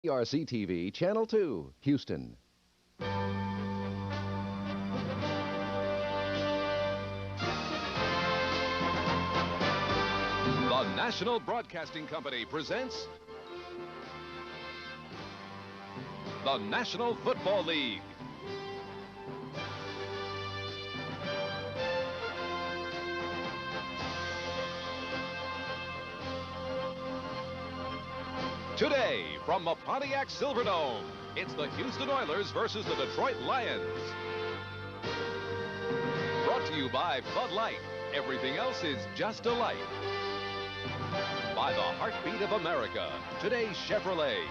RC-TV, Channel 2, Houston. The National Broadcasting Company presents the National Football League. Today, from the Pontiac Silverdome, it's the Houston Oilers versus the Detroit Lions. Brought to you by Bud Light. Everything else is just a light. By the heartbeat of America, today's Chevrolet.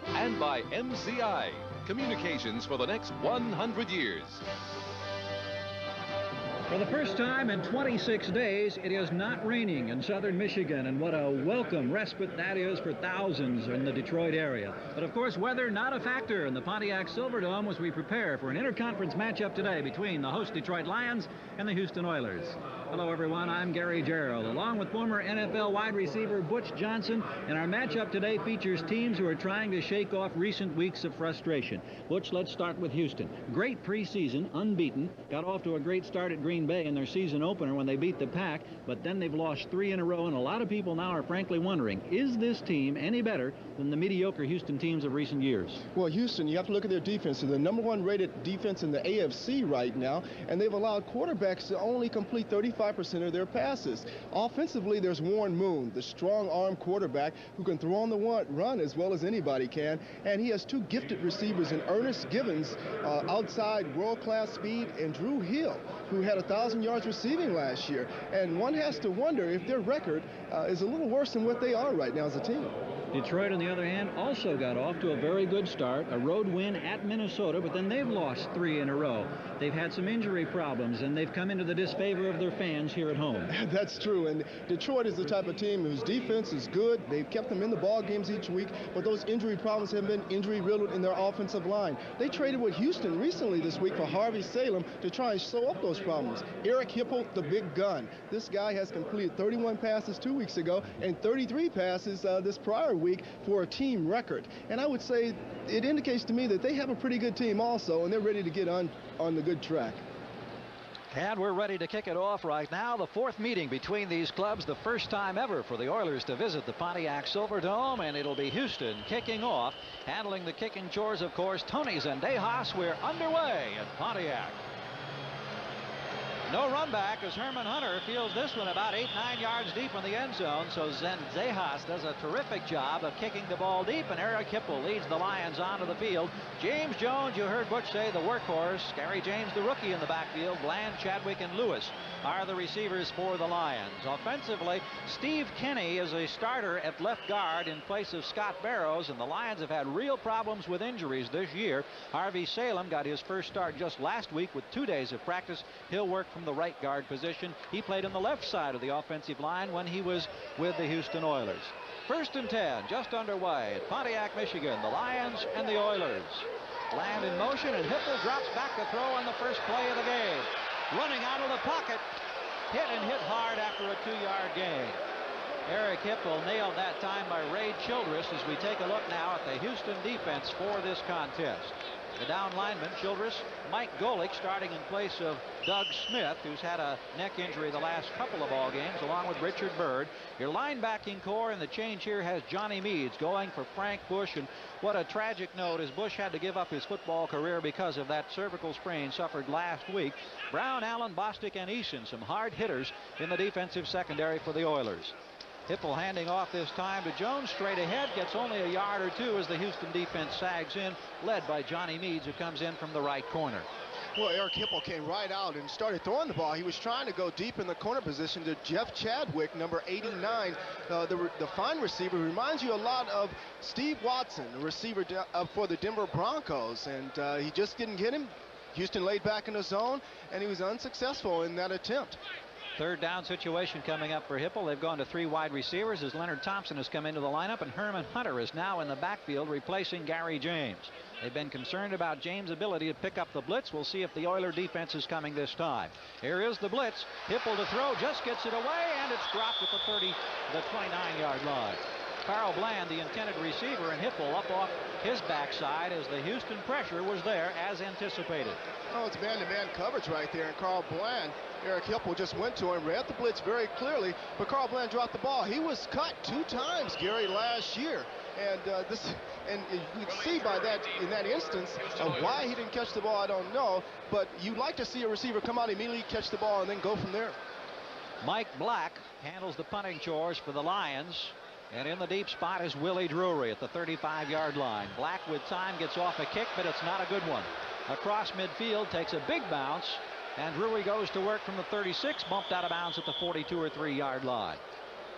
And by MCI, communications for the next 100 years. For the first time in 26 days, it is not raining in southern Michigan, and what a welcome respite that is for thousands in the Detroit area. But of course, weather not a factor in the Pontiac Silverdome as we prepare for an interconference matchup today between the host Detroit Lions and the Houston Oilers. Hello everyone, I'm Gary Gerould, along with former NFL wide receiver Butch Johnson, and our matchup today features teams who are trying to shake off recent weeks of frustration. Butch, let's start with Houston. Great preseason, unbeaten, got off to a great start at Green Bay in their season opener when they beat the Pack, but then they've lost 3 in a row, and a lot of people now are frankly wondering, is this team any better than the mediocre Houston teams of recent years? Well, Houston, you have to look at their defense. They're the #1 rated defense in the AFC right now, and they've allowed quarterbacks to only complete 35% of their passes. Offensively, there's Warren Moon, the strong-arm quarterback who can throw on the run as well as anybody can, and he has 2 gifted receivers in Ernest Givens, outside world-class speed, and Drew Hill, who had 1,000 yards receiving last year. And one has to wonder if their record is a little worse than what they are right now as a team. Detroit, on the other hand, also got off to a very good start, a road win at Minnesota, but then they've lost 3 in a row. They've had some injury problems, and they've come into the disfavor of their fans here at home. That's true, and Detroit is the type of team whose defense is good. They've kept them in the ball games each week, but those injury problems have been injury-riddled in their offensive line. They traded with Houston recently this week for Harvey Salem to try and slow up those problems. Eric Hipple, the big gun. This guy has completed 31 passes 2 weeks ago and 33 passes this prior week for a team record. And I would say it indicates to me that they have a pretty good team also, and they're ready to get on the good track. And we're ready to kick it off right now. The 4th meeting between these clubs, the first time ever for the Oilers to visit the Pontiac Silverdome, and it'll be Houston kicking off. Handling the kicking chores, of course, Tony Zendejas. We're underway in Pontiac. No run back as Herman Hunter fields this one about 8-9 yards deep in the end zone. So Zendejas does a terrific job of kicking the ball deep, and Eric Hipple leads the Lions onto the field. James Jones, you heard Butch say, the workhorse. Gary James, the rookie in the backfield. Bland, Chadwick, and Lewis are the receivers for the Lions. Offensively, Steve Kenny is a starter at left guard in place of Scott Barrows, and the Lions have had real problems with injuries this year. Harvey Salem got his first start just last week with 2 days of practice. He'll work from the right guard position. He played on the left side of the offensive line when he was with the Houston Oilers. 1st and 10, just underway at Pontiac, Michigan. The Lions and the Oilers. Bland in motion, and Hipple drops back to throw on the first play of the game. Running out of the pocket, hit hard after a 2-yard gain. Eric Hipple nailed that time by Ray Childress as we take a look now at the Houston defense for this contest. The down lineman, Childress, Mike Golick starting in place of Doug Smith, who's had a neck injury the last couple of ball games, along with Richard Byrd. Your linebacking core in the change here has Johnny Meads going for Frank Bush, and what a tragic note as Bush had to give up his football career because of that cervical sprain suffered last week. Brown, Allen, Bostic, and Eason, some hard hitters in the defensive secondary for the Oilers. Hipple handing off this time to Jones, straight ahead, gets only a yard or 2 as the Houston defense sags in, led by Johnny Meads, who comes in from the right corner. Well, Eric Hipple came right out and started throwing the ball. He was trying to go deep in the corner position to Jeff Chadwick, number 89, the fine receiver. Reminds you a lot of Steve Watson, the receiver for the Denver Broncos, and he just didn't get him. Houston laid back in the zone, and he was unsuccessful in that attempt. 3rd down situation coming up for Hipple. They've gone to 3 wide receivers as Leonard Thompson has come into the lineup, and Herman Hunter is now in the backfield replacing Gary James. They've been concerned about James' ability to pick up the blitz. We'll see if the Oiler defense is coming this time. Here is the blitz. Hipple to throw, just gets it away, and it's dropped at the 29-yard line. Carl Bland, the intended receiver, and Hipple up off his backside as the Houston pressure was there as anticipated. Oh, it's man-to-man coverage right there, and Carl Bland, Eric Hipple just went to him, read the blitz very clearly, but Carl Bland dropped the ball. He was cut 2 times, Gary, last year. And you can see by that, in that instance, of why he didn't catch the ball, I don't know. But you'd like to see a receiver come out immediately, catch the ball, and then go from there. Mike Black handles the punting chores for the Lions. And in the deep spot is Willie Drury at the 35-yard line. Black with time gets off a kick, but it's not a good one. Across midfield, takes a big bounce, and Drury goes to work from the 36, bumped out of bounds at the 42 or 3-yard line.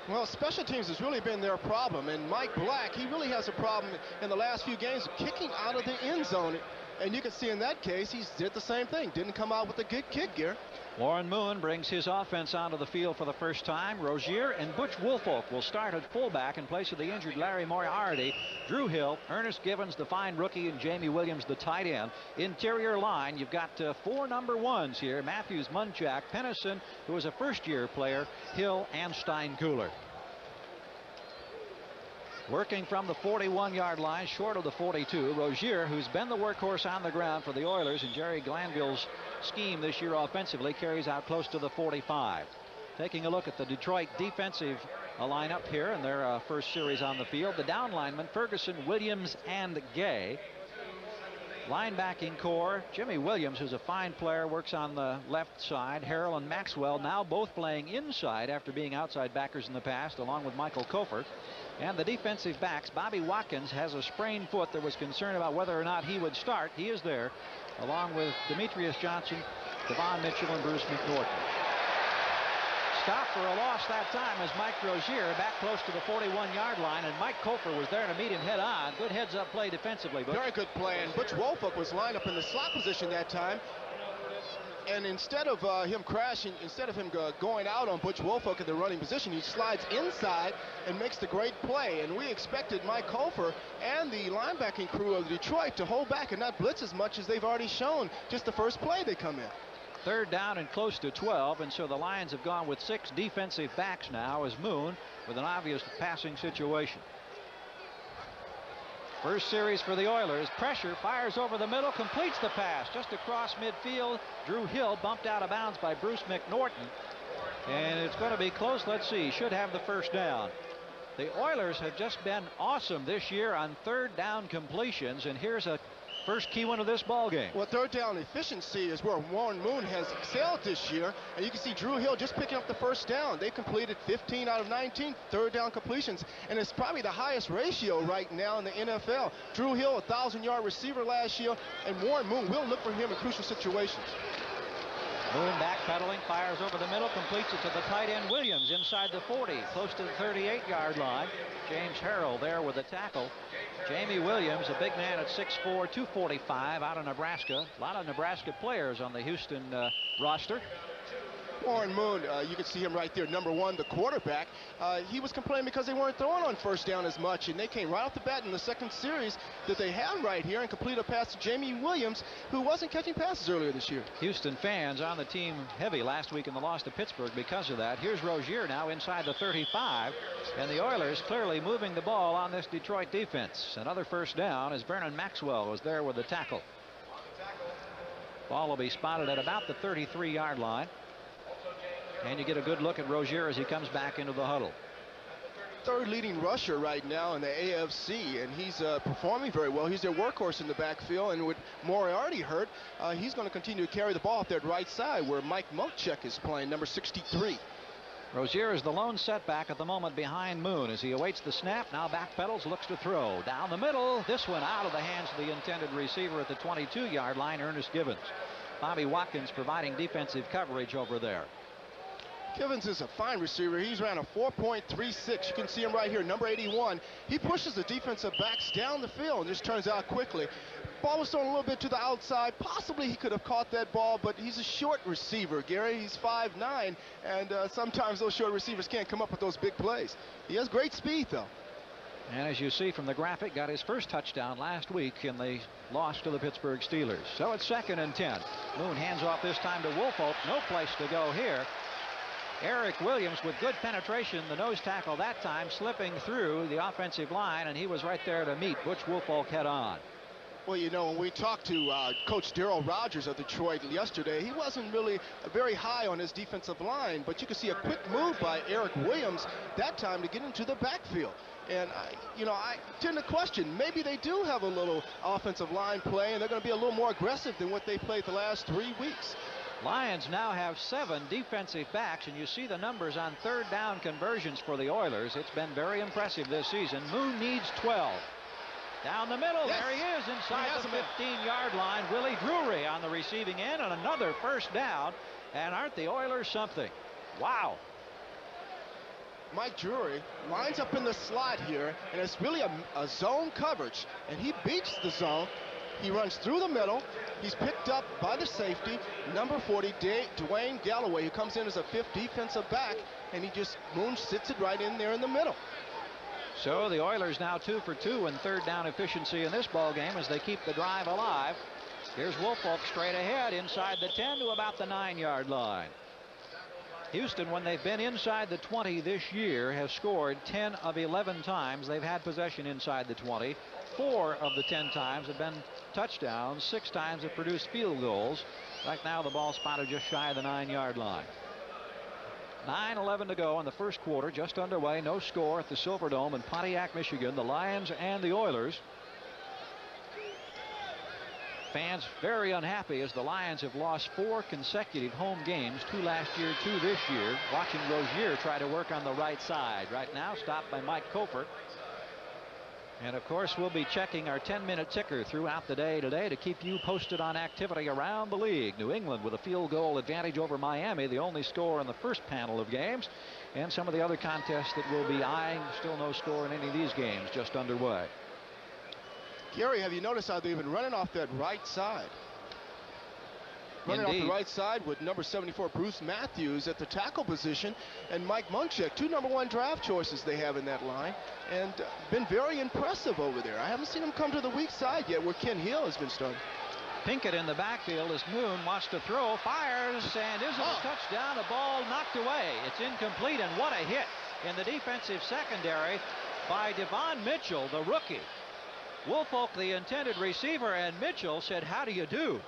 Well, special teams has really been their problem, and Mike Black, he really has a problem in the last few games kicking out of the end zone. And you can see in that case, he did the same thing. Didn't come out with a good kick, Gary. Warren Moon brings his offense onto the field for the first time. Rozier and Butch Woolfolk will start at fullback in place of the injured Larry Moriarty. Drew Hill, Ernest Givens, the fine rookie, and Jamie Williams, the tight end. Interior line, you've got 4 number 1s here. Matthews, Munchak, Pennison, who was a first-year player, Hill, and Steinkuhler. Working from the 41-yard line, short of the 42, Rozier, who's been the workhorse on the ground for the Oilers in Jerry Glanville's scheme this year offensively, carries out close to the 45. Taking a look at the Detroit defensive lineup here in their first series on the field. The down linemen, Ferguson, Williams, and Gay. Linebacking core, Jimmy Williams, who's a fine player, works on the left side. Harrell and Maxwell now both playing inside after being outside backers in the past, along with Michael Kofer. And the defensive backs, Bobby Watkins has a sprained foot. There was concern about whether or not he would start. He is there, along with Demetrius Johnson, Devon Mitchell, and Bruce McNorton. Stop for a loss that time as Mike Rozier back close to the 41-yard line, and Mike Kofer was there to meet him head on. Good heads-up play defensively. Butch. Very good play, and Butch Woolfolk was lined up in the slot position that time. And instead of him crashing, instead of him going out on Butch Woolfolk in the running position, he slides inside and makes the great play. And we expected Mike Kofer and the linebacking crew of Detroit to hold back and not blitz as much as they've already shown just the first play they come in. 3rd down and close to 12, and so the Lions have gone with 6 defensive backs now as Moon with an obvious passing situation. First series for the Oilers. Pressure, fires over the middle, completes the pass just across midfield. Drew Hill bumped out of bounds by Bruce McNorton. And it's going to be close. Let's see. Should have the first down. The Oilers have just been awesome this year on 3rd down completions. And here's a first key one of this ball game. Well, 3rd down efficiency is where Warren Moon has excelled this year. And you can see Drew Hill just picking up the first down. They completed 15 out of 19 3rd down completions. And it's probably the highest ratio right now in the NFL. Drew Hill, 1,000-yard receiver last year. And Warren Moon will look for him in crucial situations. Moon backpedaling, fires over the middle, completes it to the tight end Williams inside the 40, close to the 38-yard line. James Harrell there with a tackle. Jamie Williams, a big man at 6'4", 245, out of Nebraska. A lot of Nebraska players on the Houston roster. Warren Moon, you can see him right there, number 1, the quarterback. He was complaining because they weren't throwing on first down as much, and they came right off the bat in the second series that they had right here and completed a pass to Jamie Williams, who wasn't catching passes earlier this year. Houston fans on the team heavy last week in the loss to Pittsburgh because of that. Here's Rozier now inside the 35, and the Oilers clearly moving the ball on this Detroit defense. Another first down as Vernon Maxwell was there with the tackle. Ball will be spotted at about the 33-yard line. And you get a good look at Rozier as he comes back into the huddle. 3rd leading rusher right now in the AFC, and he's performing very well. He's their workhorse in the backfield, and with Moriarty hurt, he's going to continue to carry the ball off that right side where Mike Munchak is playing, number 63. Rozier is the lone setback at the moment behind Moon as he awaits the snap. Now backpedals, looks to throw. Down the middle, this one out of the hands of the intended receiver at the 22-yard line, Ernest Givens. Bobby Watkins providing defensive coverage over there. Givens is a fine receiver. He's ran a 4.36. You can see him right here, number 81. He pushes the defensive backs down the field and just turns out quickly. Ball was thrown a little bit to the outside. Possibly he could have caught that ball, but he's a short receiver, Gary. He's 5'9", and sometimes those short receivers can't come up with those big plays. He has great speed, though. And as you see from the graphic, got his first touchdown last week in the loss to the Pittsburgh Steelers. So it's 2nd and 10. Moon hands off this time to Woolfolk. No place to go here. Eric Williams with good penetration, the nose tackle that time, slipping through the offensive line, and he was right there to meet Butch Woolfolk head on. Well, you know, when we talked to Coach Darryl Rogers of Detroit yesterday, he wasn't really very high on his defensive line, but you could see a quick move by Eric Williams that time to get into the backfield. And, I tend to question, maybe they do have a little offensive line play, and they're going to be a little more aggressive than what they played the last 3 weeks. Lions now have 7 defensive backs, and you see the numbers on third down conversions for the Oilers. It's been very impressive this season. Moon needs 12. Down the middle, yes. There he is inside the 15-yard line. Willie Drury on the receiving end, and another first down. And aren't the Oilers something? Wow. Mike Drury lines up in the slot here, and it's really a zone coverage, and he beats the zone. He runs through the middle. He's picked up by the safety, number 40, Dwayne Galloway, who comes in as a 5th defensive back, and he just sits it right in there in the middle. So the Oilers now 2 for 2 in third down efficiency in this ball game as they keep the drive alive. Here's Woolfolk straight ahead inside the 10 to about the 9-yard line. Houston, when they've been inside the 20 this year, have scored 10 of 11 times. They've had possession inside the 20. 4 of the 10 times have been touchdowns. 6 times have produced field goals. Right now the ball spotted just shy of the 9-yard line. 9:11 to go in the first quarter, just underway. No score at the Silverdome in Pontiac, Michigan. The Lions and the Oilers. Fans very unhappy as the Lions have lost 4 consecutive home games, 2 last year, 2 this year. Watching Rozier try to work on the right side. Right now stopped by Mike Kofer. And of course we'll be checking our 10-minute ticker throughout the day today to keep you posted on activity around the league. New England with a field goal advantage over Miami, the only score in the first panel of games, and some of the other contests that we'll be eyeing. Still no score in any of these games, just underway. Gary, have you noticed how they've been running off that right side? Running Indeed. off the right side with number 74 Bruce Matthews at the tackle position, and Mike Munchak, 2 #1 draft choices they have in that line, and been very impressive over there. I haven't seen him come to the weak side yet where Ken Hill has been starting. Pinkett in the backfield as Moon wants to throw, fires, and isn't a touchdown. A ball knocked away. It's incomplete, and what a hit in the defensive secondary by Devon Mitchell, the rookie. Woolfolk, the intended receiver, and Mitchell said, "How do you do?"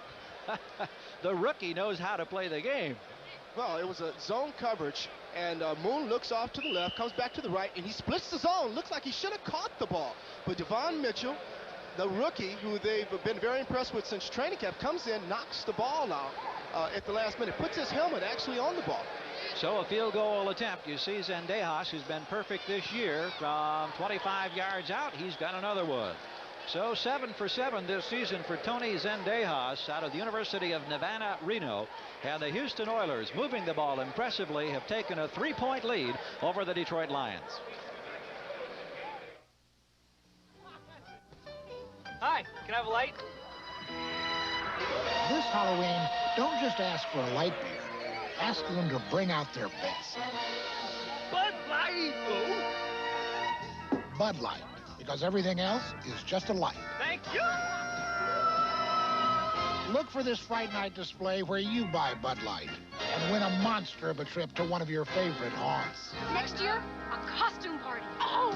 The rookie knows how to play the game. Well, it was a zone coverage, and Moon looks off to the left, comes back to the right, and he splits the zone. Looks like he should have caught the ball. But Devon Mitchell, the rookie, who they've been very impressed with since training camp, comes in, knocks the ball out at the last minute, puts his helmet actually on the ball. So a field goal attempt. You see Zendejas, who's been perfect this year, from 25 yards out. He's got another one. So 7 for 7 this season for Tony Zendejas out of the University of Nevada, Reno. And the Houston Oilers, moving the ball impressively, have taken a 3-point lead over the Detroit Lions. Hi, can I have a light? This Halloween, don't just ask for a light beer. Ask them to bring out their best. Bud Light! Bud Light, because everything else is just a light. Thank you! Look for this Fright Night display where you buy Bud Light and win a monster of a trip to one of your favorite haunts. Next year, a costume party. Oh!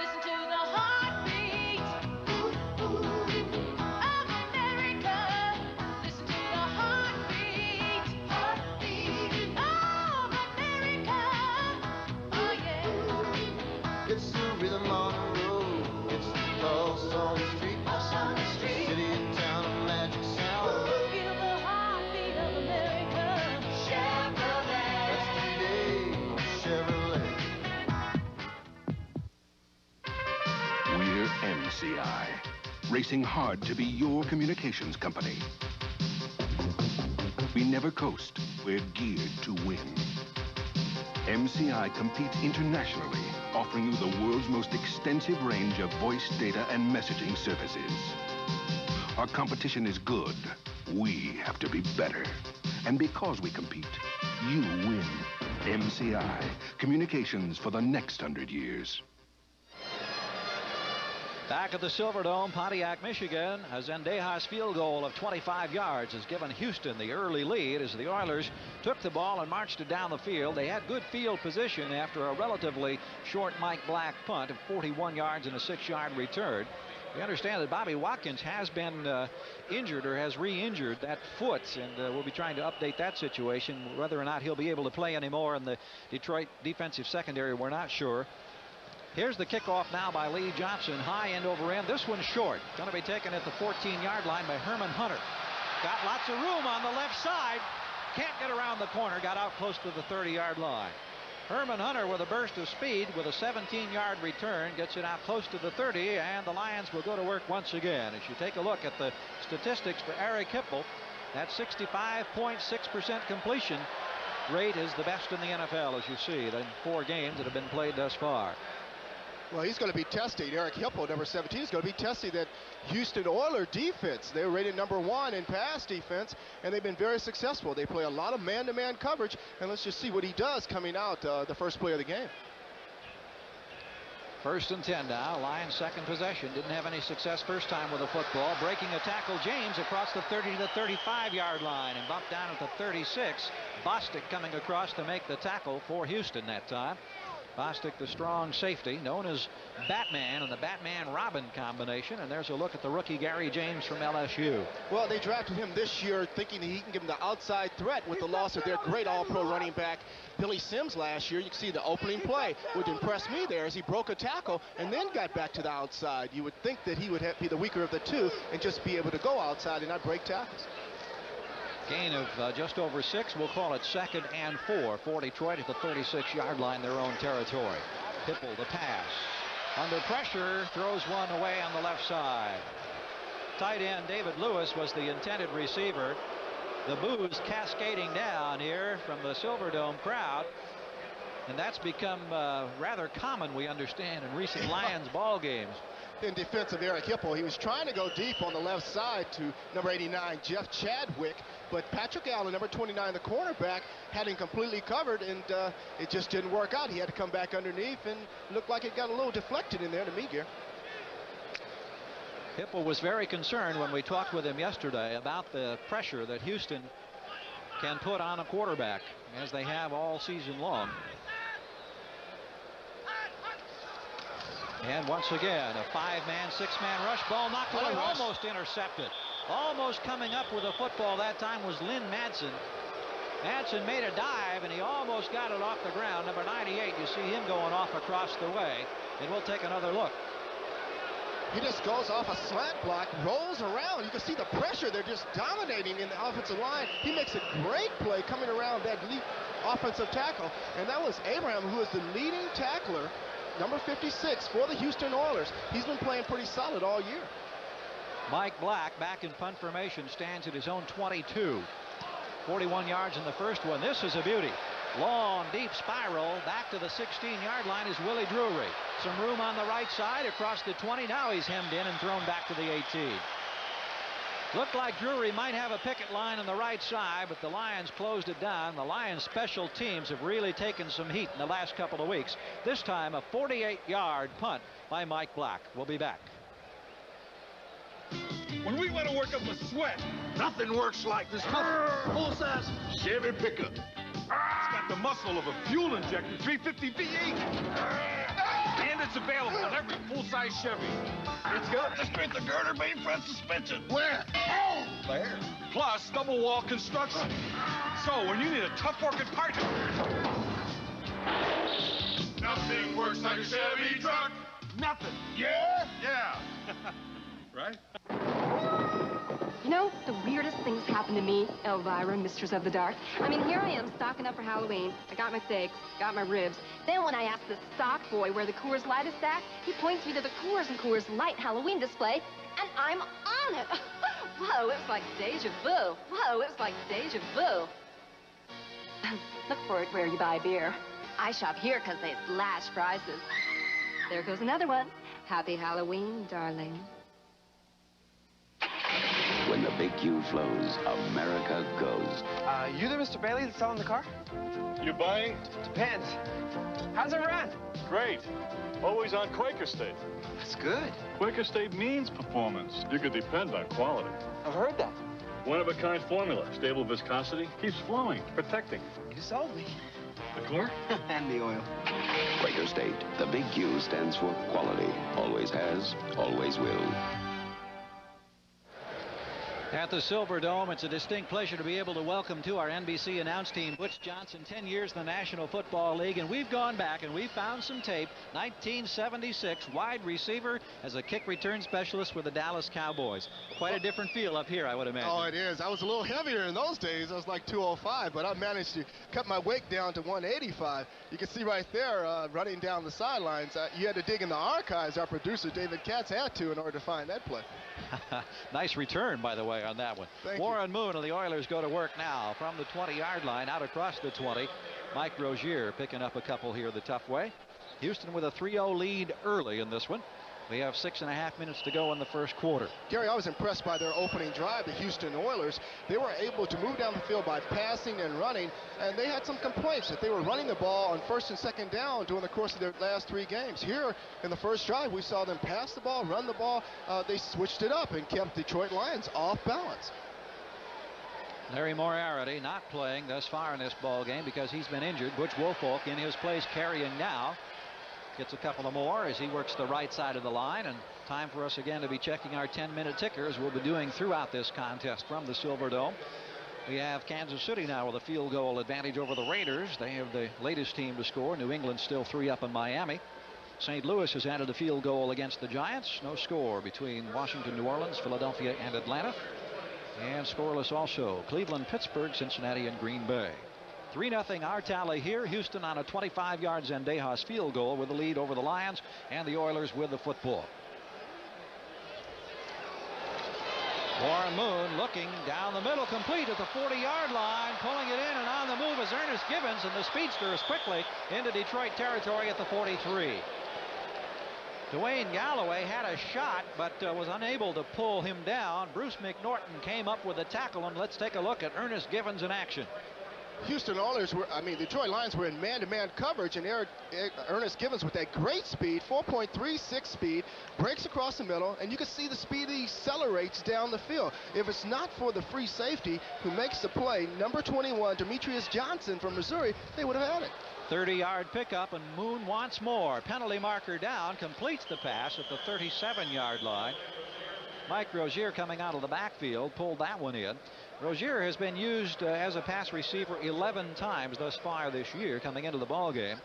Listen to the heartbeat of America. Listen to the heartbeat of America. Oh, yeah. It's the rhythm on the road. It's the pulse on the street. Pulse on the street. City and town of magic sound. Feel the heartbeat of America. Chevrolet. That's today, Chevrolet. We're MCI, racing hard to be your communications company. We never coast. We're geared to win. MCI competes internationally, offering you the world's most extensive range of voice, data, and messaging services. Our competition is good. We have to be better. And because we compete, you win. MCI, communications for the next 100 years. Back at the Silverdome, Pontiac, Michigan, a Zendejas field goal of 25 yards has given Houston the early lead as the Oilers took the ball and marched it down the field. They had good field position after a relatively short Mike Black punt of 41 yards and a 6-yard return. We understand that Bobby Watkins has been injured or has re-injured that foot, and we'll be trying to update that situation. Whether or not he'll be able to play anymore in the Detroit defensive secondary, we're not sure. Here's the kickoff now by Lee Johnson, high end over end. This one's short. Going to be taken at the 14-yard line by Herman Hunter. Got lots of room on the left side. Can't get around the corner. Got out close to the 30-yard line. Herman Hunter with a burst of speed with a 17-yard return gets it out close to the 30, and the Lions will go to work once again. As you take a look at the statistics for Eric Hipple, that 65.6% completion rate is the best in the NFL, as you see, in 4 games that have been played thus far. Well, he's going to be testing. Eric Hipple, number 17, is going to be testing that Houston Oilers defense. They're rated number 1 in pass defense, and they've been very successful. They play a lot of man-to-man coverage, and let's just see what he does coming out the first play of the game. 1st and 10 now. Lions second possession. Didn't have any success first time with the football. Breaking a tackle, James across the 30 to the 35-yard line and bumped down at the 36. Bostic coming across to make the tackle for Houston that time. Bostic, the strong safety, known as Batman and the Batman-Robin combination. And there's a look at the rookie Gary James from LSU. Well, they drafted him this year thinking that he can give them the outside threat with the loss of their great all-pro running back, Billy Sims, last year. You can see the opening play. What impressed me there is he broke a tackle and then got back to the outside. You would think that he would be the weaker of the two and just be able to go outside and not break tackles. Gain of just over 6. We'll call it 2nd and 4 for Detroit at the 36-yard line, their own territory. Hipple, the pass. Under pressure, throws one away on the left side. Tight end David Lewis was the intended receiver. The boos cascading down here from the Silverdome crowd. And that's become rather common, we understand, in recent Lions ball games. In defense of Eric Hipple, he was trying to go deep on the left side to number 89, Jeff Chadwick, but Patrick Allen, number 29, the cornerback, had him completely covered, and it just didn't work out. He had to come back underneath, and looked like it got a little deflected in there to me, Gary. Hipple was very concerned when we talked with him yesterday about the pressure that Houston can put on a quarterback, as they have all season long. And once again, a 5-man, 6-man rush, ball knocked away, almost intercepted. Almost coming up with a football that time was Lynn Madsen. Madsen made a dive, and he almost got it off the ground. Number 98, you see him going off across the way. And we'll take another look. He just goes off a slant block, rolls around. You can see the pressure. They're just dominating in the offensive line. He makes a great play coming around that lead offensive tackle. And that was Abraham, who is the leading tackler, number 56, for the Houston Oilers. He's been playing pretty solid all year. Mike Black, back in punt formation, stands at his own 22. 41 yards in the first one. This is a beauty. Long, deep spiral. Back to the 16-yard line is Willie Drury. Some room on the right side across the 20. Now he's hemmed in and thrown back to the 18. Looked like Drury might have a picket line on the right side, but the Lions closed it down. The Lions special teams have really taken some heat in the last couple of weeks. This time a 48-yard punt by Mike Black. We'll be back. When we want to work up a sweat, nothing works like this full-size Chevy pickup. It's got the muscle of a fuel injector, 350 V8. And it's available on every full-size Chevy. It's got the strength of girder main front suspension. Where? Oh, there. Plus, double wall construction. So when you need a tough working partner, nothing works like a Chevy truck. Nothing. Yeah? Yeah. Right? You know, the weirdest things happened to me, Elvira, Mistress of the Dark. I mean, here I am stocking up for Halloween. I got my steaks, got my ribs. Then when I asked the stock boy where the Coors Light is stacked, he points me to the Coors and Coors Light Halloween display, and I'm on it. Whoa, it was like deja vu. Whoa, it was like deja vu. Look for it where you buy beer. I shop here because they slash prices. There goes another one. Happy Halloween, darling. When the big Q flows, America goes. You there, Mr. Bailey, that's selling the car? You buying? Depends. How's it run? Great. Always on Quaker State. That's good. Quaker State means performance. You can depend on quality. I've heard that. One-of-a-kind formula. Stable viscosity. Keeps flowing. Protecting. You sold me. The car? And the oil. Quaker State. The big Q stands for quality. Always has, always will. At the Silverdome, it's a distinct pleasure to be able to welcome to our NBC announce team Butch Johnson, 10 years in the National Football League, and we've gone back and we've found some tape. 1976, wide receiver as a kick return specialist with the Dallas Cowboys. Quite a different feel up here, I would imagine. Oh, it is. I was a little heavier in those days. I was like 205, but I managed to cut my weight down to 185. You can see right there running down the sidelines. You had to dig in the archives. Our producer, David Katz, had to in order to find that play. Nice return, by the way, on that one. Warren Moon and the Oilers go to work now from the 20-yard line out across the 20. Mike Rozier picking up a couple here the tough way. Houston with a 3-0 lead early in this one. We have 6.5 minutes to go in the first quarter. Gary, I was impressed by their opening drive, the Houston Oilers. They were able to move down the field by passing and running, and they had some complaints that they were running the ball on first and second down during the course of their last 3 games. Here in the first drive, we saw them pass the ball, run the ball. They switched it up and kept Detroit Lions off balance. Larry Moriarty not playing thus far in this ball game because he's been injured. Butch Woolfolk in his place carrying now. Gets a couple of more as he works the right side of the line, and time for us again to be checking our 10-minute ticker as we'll be doing throughout this contest from the Silverdome. We have Kansas City now with a field goal advantage over the Raiders. They have the latest team to score. New England still 3 up in Miami. St. Louis has added a field goal against the Giants. No score between Washington, New Orleans, Philadelphia, and Atlanta. And scoreless also Cleveland, Pittsburgh, Cincinnati, and Green Bay. 3-0 our tally here. Houston on a 25-yard Zendejas field goal with the lead over the Lions, and the Oilers with the football. Warren Moon looking down the middle, complete at the 40-yard line, pulling it in, and on the move is Ernest Givens, and the speedster is quickly into Detroit territory at the 43. Dwayne Galloway had a shot, but was unable to pull him down. Bruce McNorton came up with a tackle, and let's take a look at Ernest Givens in action. Houston Oilers were, Detroit Lions were in man-to-man coverage, and Ernest Givens with that great speed, 4.36 speed, breaks across the middle, and you can see the speed he accelerates down the field. If it's not for the free safety who makes the play, number 21, Demetrius Johnson from Missouri, they would have had it. 30-yard pickup, and Moon wants more. Penalty marker down, completes the pass at the 37-yard line. Mike Rozier coming out of the backfield, pulled that one in. Rozier has been used as a pass receiver 11 times thus far this year coming into the ball game.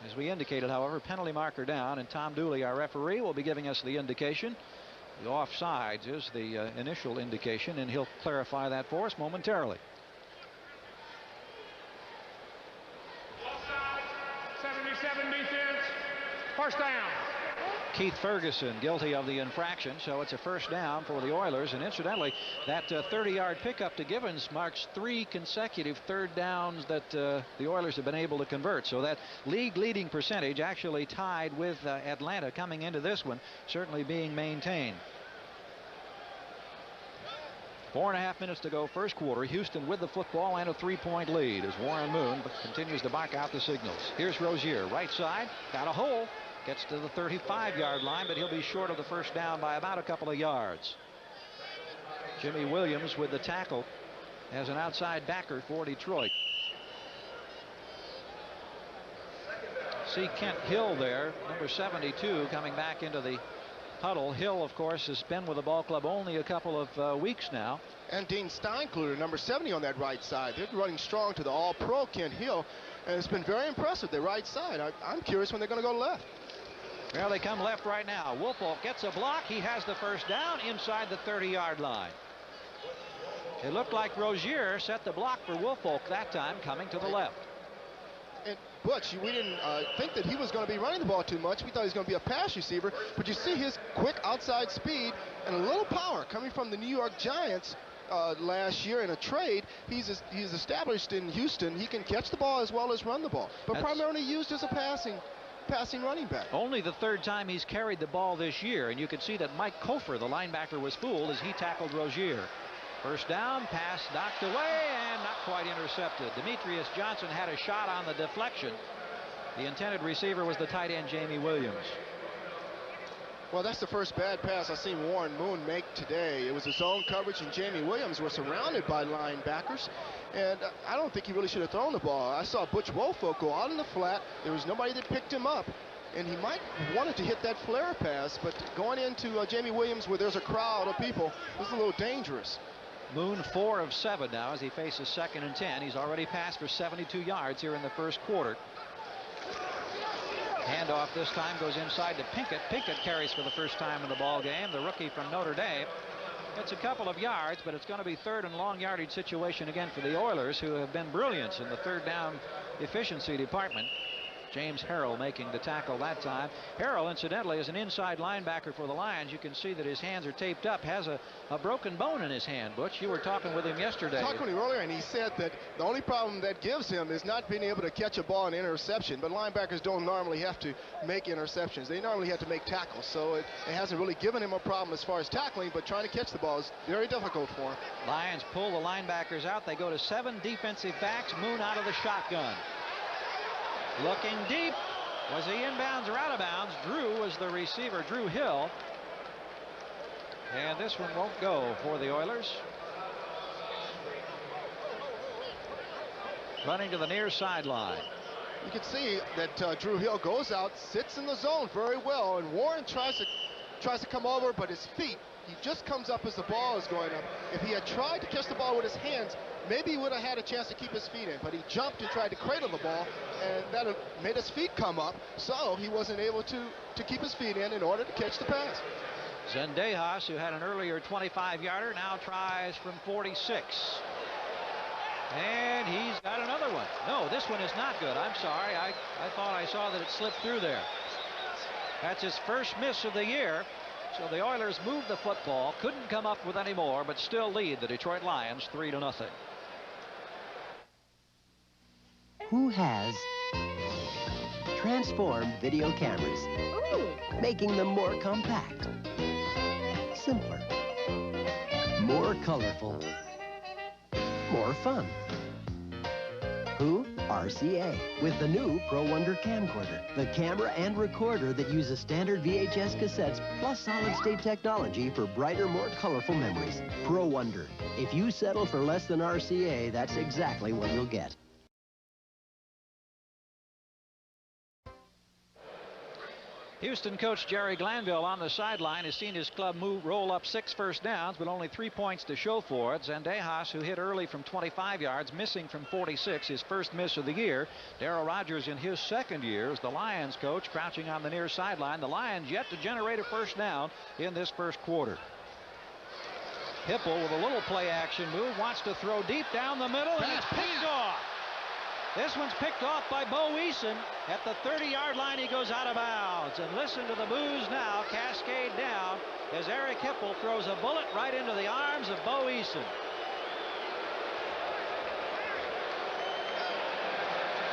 As we indicated, however, penalty marker down, and Tom Dooley, our referee, will be giving us the indication. The offsides is the initial indication, and he'll clarify that for us momentarily. 77 defense, first down. Keith Ferguson guilty of the infraction, so it's a first down for the Oilers. And incidentally, that 30-yard pickup to Givens marks 3 consecutive third downs that the Oilers have been able to convert. So that league leading percentage actually tied with Atlanta coming into this one, certainly being maintained. 4.5 minutes to go first quarter. Houston with the football and a 3-point lead as Warren Moon continues to bark out the signals. Here's Rozier, right side, got a hole. Gets to the 35-yard line, but he'll be short of the first down by about a couple of yards. Jimmy Williams with the tackle as an outside backer for Detroit. See Kent Hill there, number 72, coming back into the huddle. Hill, of course, has been with the ball club only a couple of weeks now. And Dean Steinkluder, number 70 on that right side. They're running strong to the all-pro Kent Hill, and it's been very impressive, the right side. I'm curious when they're going to go left. Well, they come left right now. Woolfolk gets a block. He has the first down inside the 30-yard line. It looked like Rozier set the block for Woolfolk that time, coming to the left. And Butch, we didn't think that he was going to be running the ball too much. We thought he was going to be a pass receiver, but you see his quick outside speed and a little power coming from the New York Giants last year in a trade. He's established in Houston. He can catch the ball as well as run the ball, but primarily used as a passing running back. Only the 3rd time he's carried the ball this year, and you can see that Mike Kofer, the linebacker, was fooled as he tackled Rozier. First down, pass knocked away and not quite intercepted. Demetrius Johnson had a shot on the deflection. The intended receiver was the tight end Jamie Williams. Well, that's the first bad pass I've seen Warren Moon make today. It was a zone coverage, and Jamie Williams were surrounded by linebackers. And I don't think he really should have thrown the ball. I saw Butch Wofolk go out in the flat. There was nobody that picked him up. And he might have wanted to hit that flare pass, but going into Jamie Williams where there's a crowd of people was a little dangerous. Moon 4 of 7 now as he faces 2nd and 10. He's already passed for 72 yards here in the first quarter. Handoff this time goes inside to Pinkett. Pinkett carries for the first time in the ball game. The rookie from Notre Dame. It's a couple of yards, but it's going to be 3rd and long yardage situation again for the Oilers, who have been brilliant in the 3rd down efficiency department. James Harrell making the tackle that time. Harrell, incidentally, is an inside linebacker for the Lions. You can see that his hands are taped up, has a broken bone in his hand. Butch, you were talking with him yesterday. I talked with him earlier, and he said that the only problem that gives him is not being able to catch a ball in interception. But linebackers don't normally have to make interceptions. They normally have to make tackles. So it hasn't really given him a problem as far as tackling, but trying to catch the ball is very difficult for him. Lions pull the linebackers out. They go to 7 defensive backs. Moon out of the shotgun. Looking deep. Was he inbounds or out of bounds? Drew was the receiver, Drew Hill. And this one won't go for the Oilers. Running to the near sideline. You can see that Drew Hill goes out, sits in the zone very well, and Warren tries to come over, but his feet, he just comes up as the ball is going up. If he had tried to catch the ball with his hands, maybe he would have had a chance to keep his feet in, but he jumped and tried to cradle the ball, and that made his feet come up, so he wasn't able to keep his feet in order to catch the pass. Zendejas, who had an earlier 25-yarder, now tries from 46. And he's got another one. No, this one is not good. I'm sorry. I thought I saw that it slipped through there. That's his first miss of the year. So the Oilers moved the football, couldn't come up with any more, but still lead the Detroit Lions 3-0. Who has transformed video cameras, making them more compact, simpler, more colorful, more fun? Who? RCA, with the new Pro Wonder camcorder, the camera and recorder that uses standard VHS cassettes plus solid-state technology for brighter, more colorful memories. Pro Wonder. If you settle for less than RCA, that's exactly what you'll get. Houston coach Jerry Glanville on the sideline has seen his club roll up 6 first downs, but only 3 points to show for it. Zendejas, who hit early from 25 yards, missing from 46, his first miss of the year. Darryl Rogers in his 2nd year as the Lions coach, crouching on the near sideline. The Lions yet to generate a first down in this first quarter. Hipple with a little play action move, wants to throw deep down the middle, and it's picked off. This one's picked off by Bo Eason. At the 30-yard line, he goes out of bounds. And listen to the boos now cascade down as Eric Hipple throws a bullet right into the arms of Bo Eason.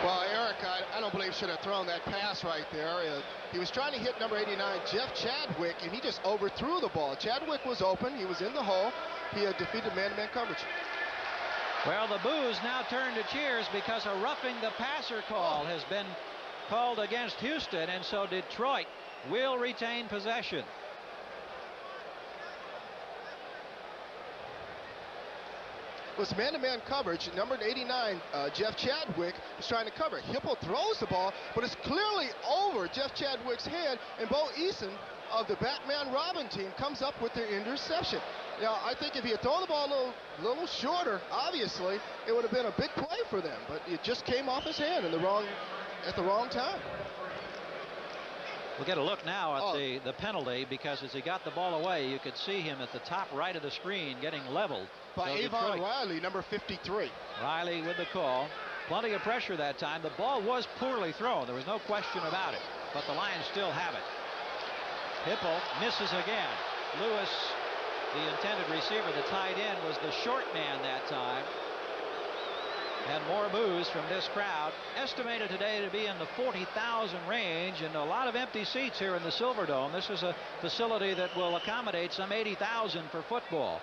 Well, Eric, I don't believe should have thrown that pass right there. He was trying to hit number 89, Jeff Chadwick, and he just overthrew the ball. Chadwick was open. He was in the hole. He had defeated man-to-man coverage. Well, the boos now turn to cheers because a roughing the passer call has been called against Houston, and so Detroit will retain possession. It was man-to-man coverage. Number 89, Jeff Chadwick, was trying to cover. Hipple throws the ball, but it's clearly over Jeff Chadwick's head, and Bo Eason of the Batman Robin team comes up with the interception. Now, I think if he had thrown the ball a little shorter, obviously, it would have been a big play for them, but it just came off his hand at the wrong time. We'll get a look now at the penalty, because as he got the ball away, you could see him at the top right of the screen getting leveled. By Avon Riley, number 53. Riley with the call. Plenty of pressure that time. The ball was poorly thrown. There was no question about it, but the Lions still have it. Hipple misses again. Lewis, the intended receiver, the tight end, was the short man that time. And more boos from this crowd. Estimated today to be in the 40,000 range, and a lot of empty seats here in the Silverdome. This is a facility that will accommodate some 80,000 for football.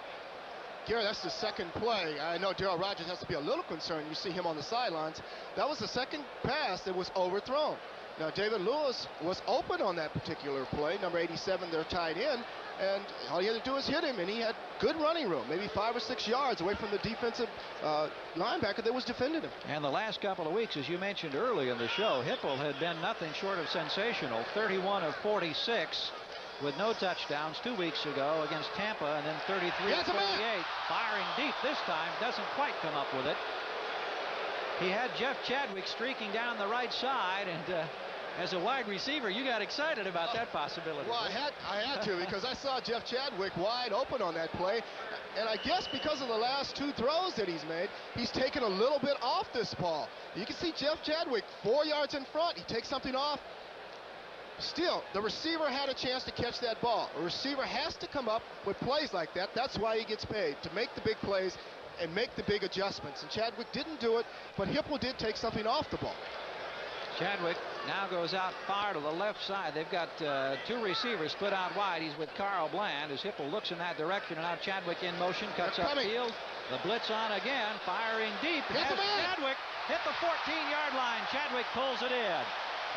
Gary, that's the second play. I know Darryl Rogers has to be a little concerned. You see him on the sidelines. That was the second pass that was overthrown. Now, David Lewis was open on that particular play. Number 87, they're tied in. And all he had to do is hit him, and he had good running room, maybe 5 or 6 yards away from the defensive linebacker that was defending him. And the last couple of weeks, as you mentioned early in the show, Hipple had been nothing short of sensational. 31 of 46 with no touchdowns 2 weeks ago against Tampa, and then 33 of 38. Firing deep this time, doesn't quite come up with it. He had Jeff Chadwick streaking down the right side, and as a wide receiver, you got excited about that possibility. Well, I had to because I saw Jeff Chadwick wide open on that play. And I guess because of the last 2 throws that he's made, he's taken a little bit off this ball. You can see Jeff Chadwick 4 yards in front. He takes something off. Still, the receiver had a chance to catch that ball. A receiver has to come up with plays like that. That's why he gets paid, to make the big plays and make the big adjustments. And Chadwick didn't do it, but Hipple did take something off the ball. Chadwick now goes out far to the left side. They've got 2 receivers split out wide. He's with Carl Bland as Hipple looks in that direction, and now Chadwick in motion, cuts upfield. The blitz on again, firing deep. Has Chadwick hit the 14-yard line. Chadwick pulls it in,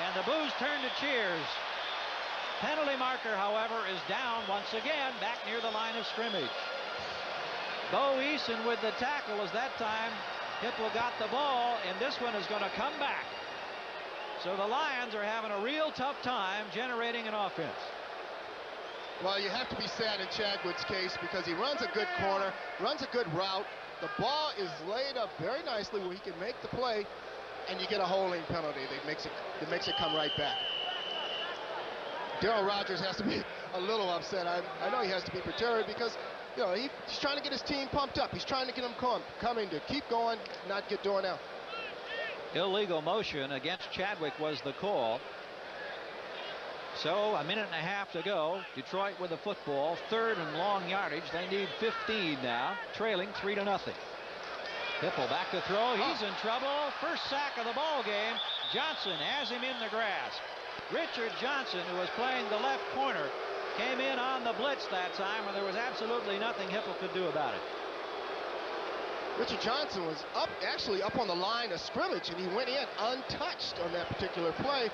and the boos turn to cheers. Penalty marker, however, is down once again, back near the line of scrimmage. Bo Eason with the tackle, as that time Hipple got the ball, and this one is going to come back. So the Lions are having a real tough time generating an offense. Well, you have to be sad in Chadwick's case because he runs a good corner, runs a good route. The ball is laid up very nicely where he can make the play, and you get a holding penalty that makes it come right back. Darryl Rogers has to be a little upset. I know he has to be perturbed because, you know, he's trying to get his team pumped up. He's trying to get them coming to keep going, not get torn out. Illegal motion against Chadwick was the call. So a minute and a half to go. Detroit with the football, 3rd and long yardage. They need 15 now, trailing 3-0. Hipple back to throw. He's in trouble. First sack of the ball game. Johnson has him in the grasp. Richard Johnson, who was playing the left corner, came in on the blitz that time when there was absolutely nothing Hipple could do about it. Richard Johnson was actually up on the line of scrimmage, and he went in untouched on that particular play.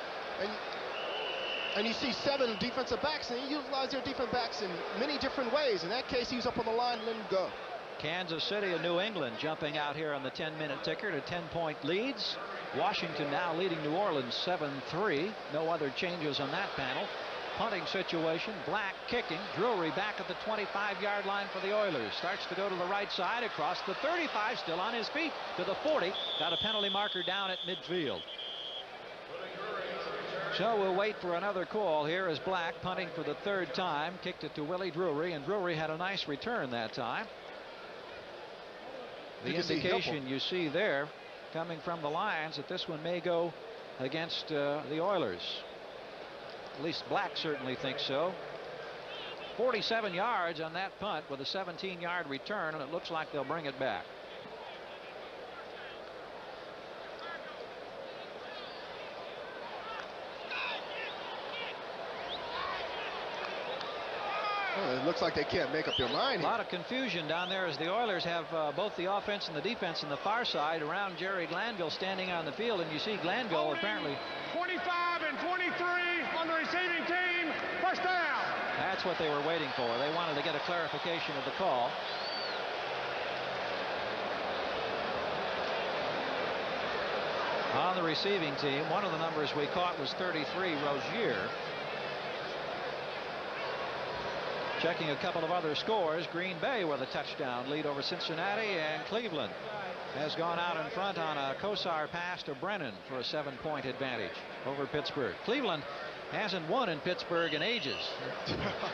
And you see 7 defensive backs, and he utilized their defensive backs in many different ways. In that case, he was up on the line and let him go. Kansas City and New England jumping out here on the 10-minute ticker to 10-point leads. Washington now leading New Orleans 7-3. No other changes on that panel. Punting situation, Black kicking, Drury back at the 25-yard line for the Oilers. Starts to go to the right side across the 35, still on his feet to the 40. Got a penalty marker down at midfield. So we'll wait for another call here as Black, punting for the 3rd time, kicked it to Willie Drury, and Drury had a nice return that time. The indication you see there coming from the Lions that this one may go against the Oilers. At least Black certainly thinks so. 47 yards on that punt with a 17-yard return, and it looks like they'll bring it back. Well, it looks like they can't make up their mind. A lot of confusion down there as the Oilers have both the offense and the defense on the far side around Jerry Glanville standing on the field, and you see Glanville apparently 25 and 23 on the receiving team. First down. That's what they were waiting for. They wanted to get a clarification of the call. On the receiving team, one of the numbers we caught was 33, Rozier. Checking a couple of other scores, Green Bay with a touchdown lead over Cincinnati, and Cleveland has gone out in front on a Kosar pass to Brennan for a 7-point advantage over Pittsburgh. Cleveland hasn't won in Pittsburgh in ages,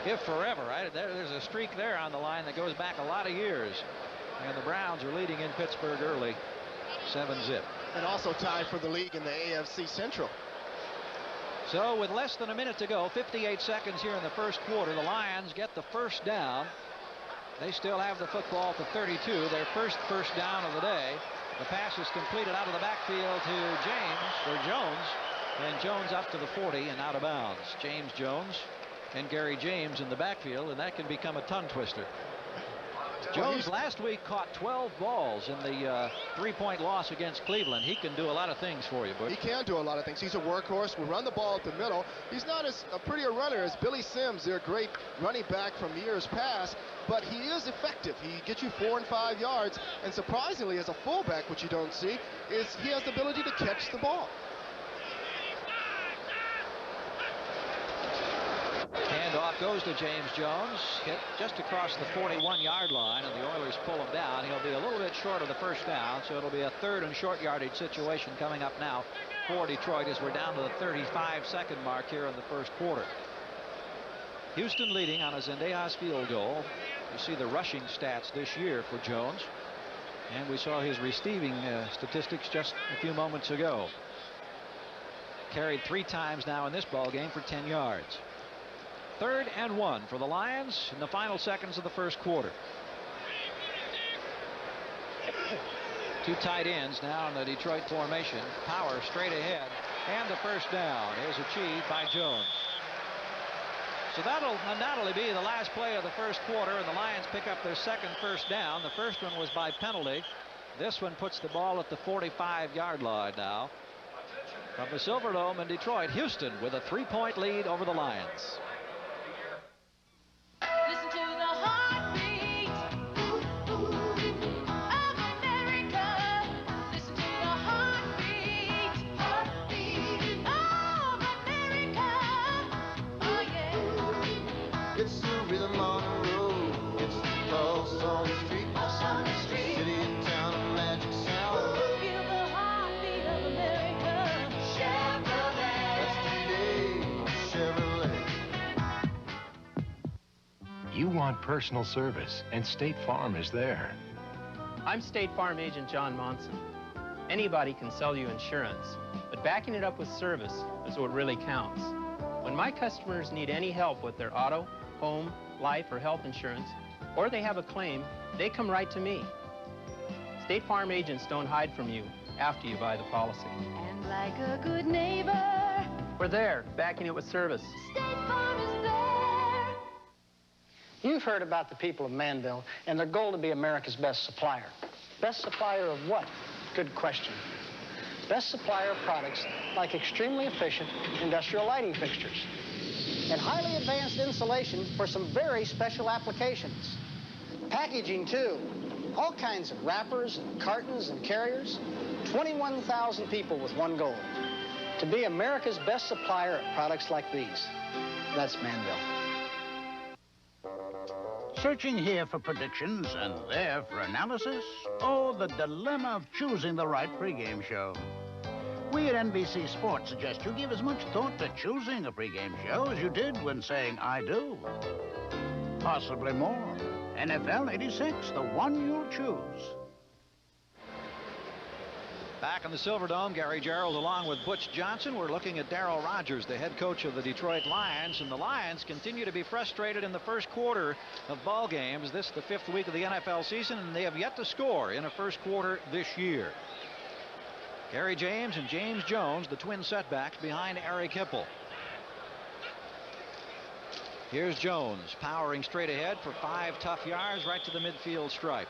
if forever. Right? There's a streak there on the line that goes back a lot of years, and the Browns are leading in Pittsburgh early, 7-zip. And also tied for the league in the AFC Central. So with less than a minute to go, 58 seconds here in the first quarter, the Lions get the first down. They still have the football at the 32, their first down of the day. The pass is completed out of the backfield to Jones, and Jones up to the 40 and out of bounds. James Jones and Gary James in the backfield, and that can become a tongue twister. Jones last week caught 12 balls in the 3-point loss against Cleveland. He can do a lot of things for you, Butch. He can do a lot of things. He's a workhorse. Will run the ball at the middle. He's not as a prettier runner as Billy Sims, their great running back from years past, but he is effective. He gets you 4 and 5 yards, and surprisingly, as a fullback, which you don't see, is he has the ability to catch the ball. Handoff goes to James Jones, hit just across the 41-yard line, and the Oilers pull him down. He'll be a little bit short of the first down, so it'll be a 3rd and short yardage situation coming up now for Detroit as we're down to the 35-second mark here in the first quarter. Houston leading on a Zendejas field goal. You see the rushing stats this year for Jones, and we saw his receiving statistics just a few moments ago. Carried 3 times now in this ball game for 10 yards. 3rd and 1 for the Lions in the final seconds of the first quarter. 2 tight ends now in the Detroit formation. Power straight ahead, and the first down is achieved by Jones. So that'll undoubtedly be the last play of the first quarter, and the Lions pick up their second first down. The first one was by penalty. This one puts the ball at the 45-yard line now. From the Silverdome in Detroit, Houston with a 3-point lead over the Lions. Listen to the heartbeat of America. Listen to the heartbeat of America. Oh yeah. It's the rhythm on the road. It's the pulse on the street. Pulse on the street. City and town of magic sound. Feel the heartbeat of America. Chevrolet. That's today, Chevrolet. You want personal service, and State Farm is there. I'm State Farm Agent John Monson. Anybody can sell you insurance, but backing it up with service is what really counts. When my customers need any help with their auto, home, life, or health insurance, or they have a claim, they come right to me. State Farm agents don't hide from you after you buy the policy. And like a good neighbor, We're there, backing it with service. State Farm is there. You've heard about the people of Manville and their goal to be America's best supplier. Best supplier of what? Good question. Best supplier of products like extremely efficient industrial lighting fixtures and highly advanced insulation for some very special applications. Packaging, too. All kinds of wrappers and cartons and carriers. 21,000 people with one goal. To be America's best supplier of products like these. That's Manville. Searching here for predictions and there for analysis? Oh, the dilemma of choosing the right pregame show. We at NBC Sports suggest you give as much thought to choosing a pregame show as you did when saying I do. Possibly more. NFL 86, the one you'll choose. Back in the Silverdome, Gary Gerould along with Butch Johnson. We're looking at Darryl Rogers, the head coach of the Detroit Lions, and the Lions continue to be frustrated in the first quarter of ball games. This is the 5th week of the NFL season, and they have yet to score in a first quarter this year. Gary James and James Jones, the twin setbacks behind Eric Hipple. Here's Jones powering straight ahead for 5 tough yards right to the midfield stripe.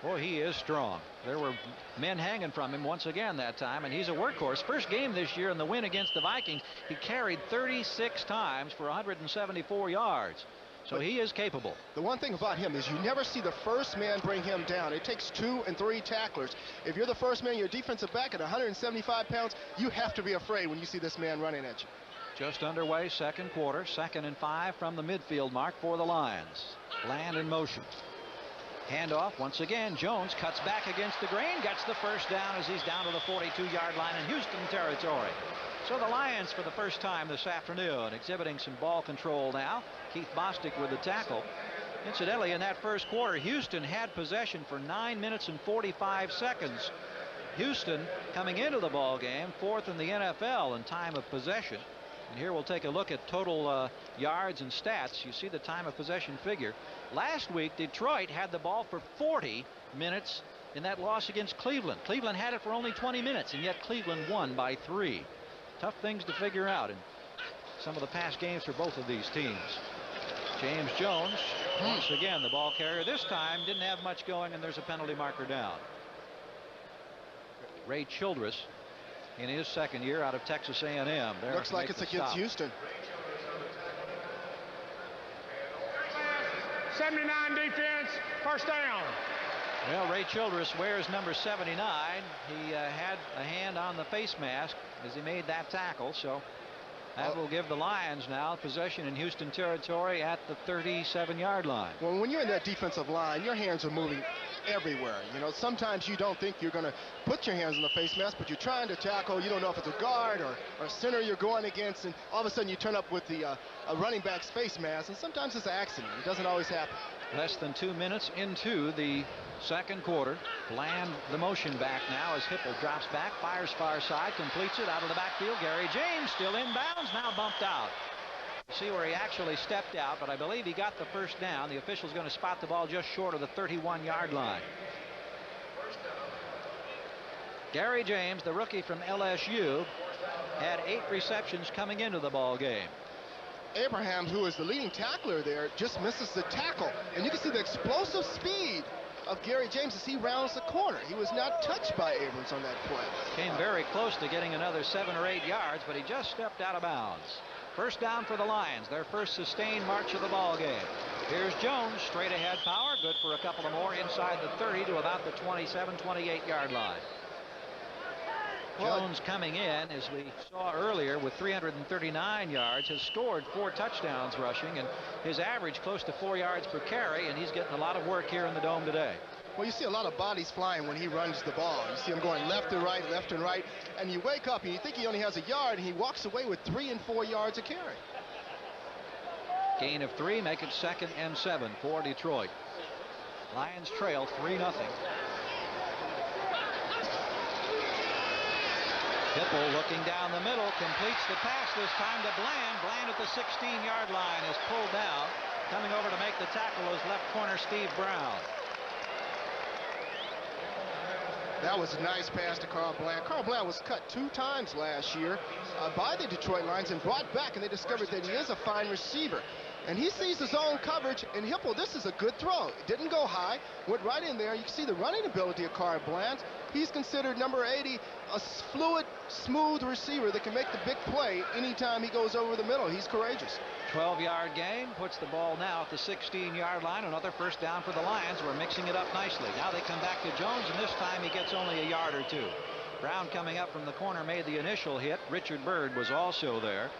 Boy, he is strong. There were men hanging from him once again that time, and he's a workhorse. First game this year in the win against the Vikings, he carried 36 times for 174 yards. So he is capable. The one thing about him is you never see the first man bring him down. It takes 2 and 3 tacklers. If you're the first man, you're a defensive back at 175 pounds, you have to be afraid when you see this man running at you. Just underway, second quarter, 2nd and 5 from the midfield mark for the Lions. Land in motion. Handoff once again. Jones cuts back against the grain, gets the first down as he's down to the 42-yard line in Houston territory. So the Lions for the first time this afternoon exhibiting some ball control now. Keith Bostic with the tackle. Incidentally, in that first quarter, Houston had possession for 9 minutes and 45 seconds. Houston coming into the ball game 4th in the NFL in time of possession. And here we'll take a look at total yards and stats. You see the time of possession figure. Last week, Detroit had the ball for 40 minutes in that loss against Cleveland. Cleveland had it for only 20 minutes, and yet Cleveland won by 3. Tough things to figure out in some of the past games for both of these teams. James Jones, once again, the ball carrier. This time didn't have much going, and there's a penalty marker down. Ray Childress in his second year out of Texas A&M. There looks like it's against Houston. 79 defense, first down. Well, Ray Childress wears number 79. He had a hand on the face mask as he made that tackle, so that will give the Lions now possession in Houston territory at the 37-yard line. Well, when you're in that defensive line, your hands are moving everywhere. You know, sometimes you don't think you're going to put your hands on the face mask, but you're trying to tackle. You don't know if it's a guard or a center you're going against, and all of a sudden you turn up with the a running back's face mask, and sometimes it's an accident. It doesn't always happen. Less than 2 minutes into the second quarter. Bland the motion back now as Hipple drops back, fires far side, completes it out of the backfield. Gary James still inbounds, now bumped out. See where he actually stepped out, but I believe he got the first down. The official's going to spot the ball just short of the 31-yard line. Gary James, the rookie from LSU, had 8 receptions coming into the ball game. Abrahams, who is the leading tackler there, just misses the tackle. And you can see the explosive speed of Gary James as he rounds the corner. He was not touched by Abrams on that play. Came very close to getting another 7 or 8 yards, but he just stepped out of bounds. First down for the Lions, their first sustained march of the ball game. Here's Jones, straight ahead power, good for a couple of more inside the 30 to about the 27, 28-yard line. Jones coming in, as we saw earlier, with 339 yards, has scored 4 touchdowns rushing, and his average close to 4 yards per carry, and he's getting a lot of work here in the Dome today. Well, you see a lot of bodies flying when he runs the ball. You see him going left and right, and you wake up and you think he only has a yard, and he walks away with 3 and 4 yards a carry. Gain of 3, make it 2nd and 7 for Detroit. Lions trail 3-0. Hipple looking down the middle, completes the pass this time to Bland. Bland at the 16-yard line is pulled down. Coming over to make the tackle is left corner Steve Brown. That was a nice pass to Carl Bland. Carl Bland was cut 2 times last year by the Detroit Lions and brought back, and they discovered that he is a fine receiver. And he sees his own coverage, and Hipple, this is a good throw. It didn't go high, went right in there. You can see the running ability of Carl Bland. He's considered number 80, a fluid, smooth receiver that can make the big play anytime he goes over the middle. He's courageous. 12-yard gain, puts the ball now at the 16-yard line. Another first down for the Lions. We're mixing it up nicely. Now they come back to Jones, and this time he gets only a yard or 2. Brown coming up from the corner made the initial hit. Richard Byrd was also there.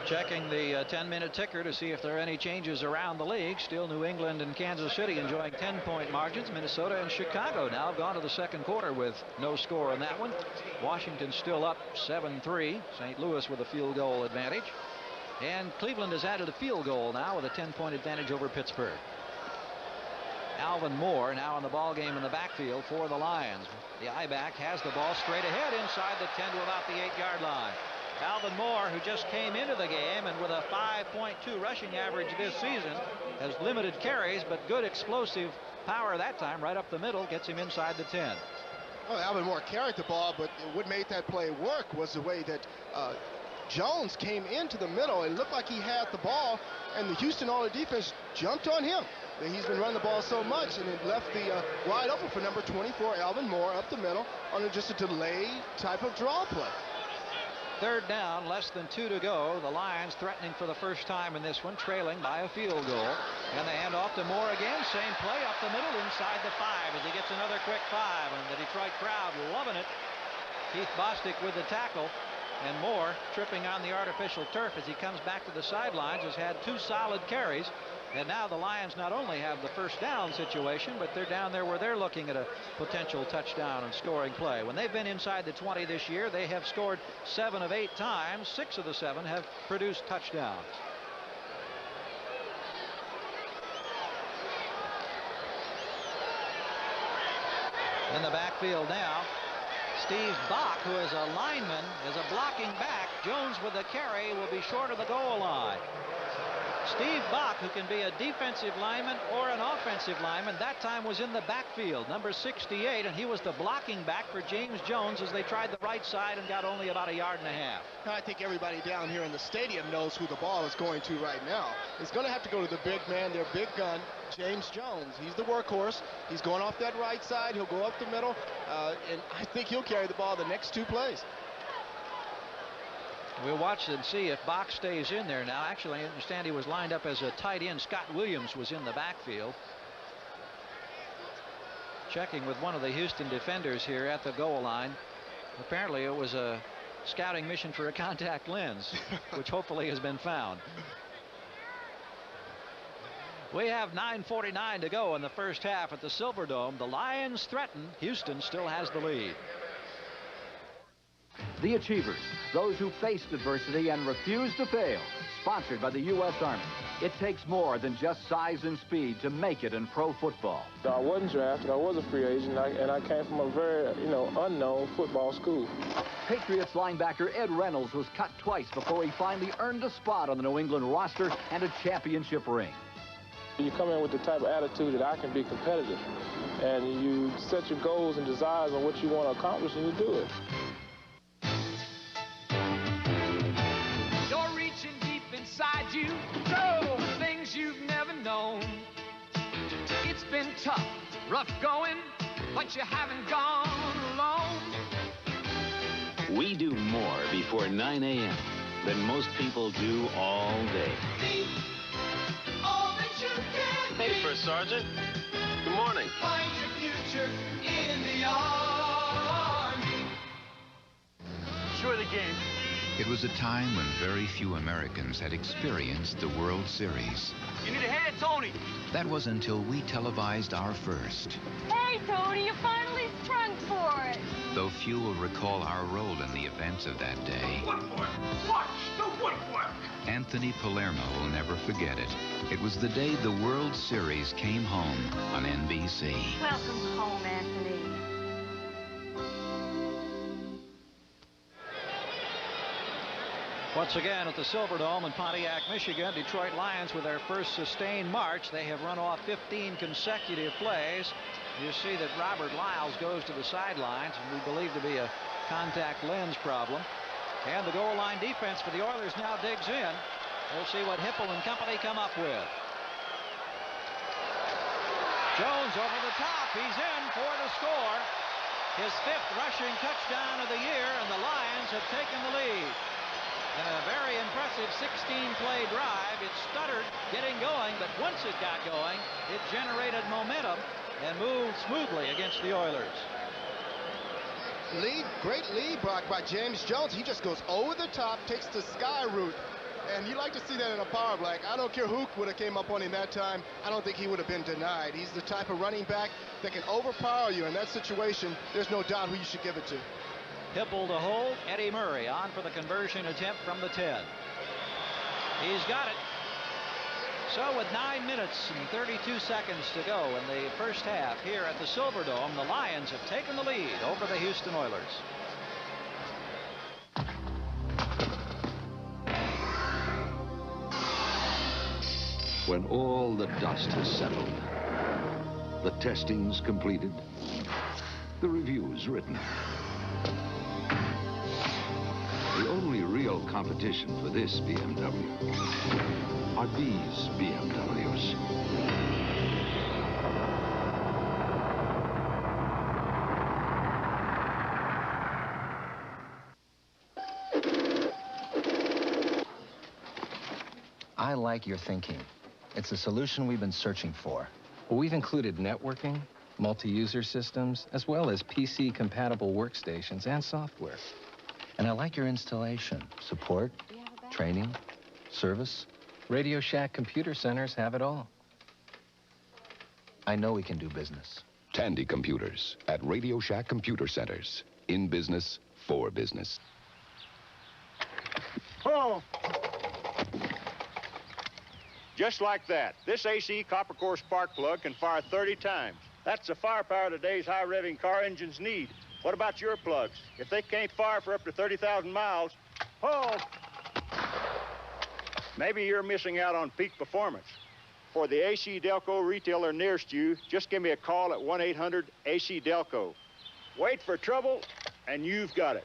Checking the 10-minute ticker to see if there are any changes around the league. Still New England and Kansas City enjoying 10-point margins. Minnesota and Chicago now have gone to the second quarter with no score in that one. Washington still up 7-3. St. Louis with a field goal advantage. And Cleveland has added a field goal now with a 10-point advantage over Pittsburgh. Alvin Moore now in the ball game in the backfield for the Lions. The I-back has the ball straight ahead inside the 10 to about the 8-yard line. Alvin Moore, who just came into the game and with a 5.2 rushing average this season, has limited carries but good explosive power that time right up the middle, gets him inside the 10. Well, Alvin Moore carried the ball, but what made that play work was the way that Jones came into the middle. It looked like he had the ball, and the Houston Oilers defense jumped on him. He's been running the ball so much, and it left the wide open for number 24, Alvin Moore, up the middle on just a delay type of draw play. Third down, less than 2 to go. The Lions threatening for the first time in this one, trailing by a field goal. And they hand off to Moore again. Same play up the middle inside the 5 as he gets another quick 5. And the Detroit crowd loving it. Keith Bostic with the tackle. And Moore tripping on the artificial turf as he comes back to the sidelines. Has had 2 solid carries. And now the Lions not only have the first down situation, but they're down there where they're looking at a potential touchdown and scoring play. When they've been inside the 20 this year, they have scored 7 of 8 times. 6 of the 7 have produced touchdowns. In the backfield now, Steve Bach, who is a lineman, is a blocking back. Jones with the carry will be short of the goal line. Steve Bach, who can be a defensive lineman or an offensive lineman, that time was in the backfield, number 68, and he was the blocking back for James Jones as they tried the right side and got only about 1.5 yards. I think everybody down here in the stadium knows who the ball is going to right now. It's going to have to go to the big man, their big gun, James Jones. He's the workhorse. He's going off that right side. He'll go up the middle, and I think he'll carry the ball the next 2 plays. We'll watch and see if Bach stays in there now. Actually, I understand he was lined up as a tight end. Scott Williams was in the backfield. Checking with one of the Houston defenders here at the goal line. Apparently, it was a scouting mission for a contact lens, which hopefully has been found. We have 9:49 to go in the first half at the Silverdome. The Lions threaten. Houston still has the lead. The Achievers, those who faced adversity and refused to fail. Sponsored by the U.S. Army. It takes more than just size and speed to make it in pro football. I wasn't drafted. I was a free agent, and I came from a very, unknown football school. Patriots linebacker Ed Reynolds was cut twice before he finally earned a spot on the New England roster and a championship ring. You come in with the type of attitude that I can be competitive, and you set your goals and desires on what you want to accomplish, and you do it. You're reaching deep inside you, know things you've never known. It's been tough, rough going, but you haven't gone alone. We do more before 9 a.m. than most people do all day. All that you can Hey, be. First Sergeant. Good morning. Find your future in the army. Sure the game. It was a time when very few Americans had experienced the World Series. You need a hand, Tony. That was until we televised our first. Hey, Tony, you finally sprung for it. Though few will recall our role in the events of that day, Watch the woodwork. Anthony Palermo will never forget it. It was the day the World Series came home on NBC. Welcome home, Anthony. Once again at the Silverdome in Pontiac, Michigan, Detroit Lions with their first sustained march. They have run off 15 consecutive plays. You see that Robert Lyles goes to the sidelines, and we believe to be a contact lens problem. And the goal line defense for the Oilers now digs in. We'll see what Hipple and company come up with. Jones over the top. He's in for the score. His 5th rushing touchdown of the year, and the Lions have taken the lead. In a very impressive 16-play drive. It stuttered getting going, but once it got going, it generated momentum and moved smoothly against the Oilers. Great lead block by James Jones. He just goes over the top, takes the sky route, and you like to see that in a power black. I don't care who would have came up on him that time. I don't think he would have been denied. He's the type of running back that can overpower you in that situation. There's no doubt who you should give it to. Hipple to hold. Eddie Murray on for the conversion attempt from the 10. He's got it. So with 9 minutes and 32 seconds to go in the first half here at the Silverdome, the Lions have taken the lead over the Houston Oilers. When all the dust has settled, the testing's completed, the review's written. The only real competition for this BMW are these BMWs. I like your thinking. It's a solution we've been searching for. We've included networking, multi-user systems, as well as PC-compatible workstations and software. And I like your installation, support, training, service. Radio Shack computer centers have it all. I know we can do business. Tandy Computers at Radio Shack Computer Centers. In business, for business. Oh! Just like that, this AC copper core spark plug can fire 30 times. That's the firepower today's high-revving car engines need. What about your plugs? If they can't fire for up to 30,000 miles, oh! Maybe you're missing out on peak performance. For the AC Delco retailer nearest you, just give me a call at 1-800-AC Delco. Wait for trouble, and you've got it.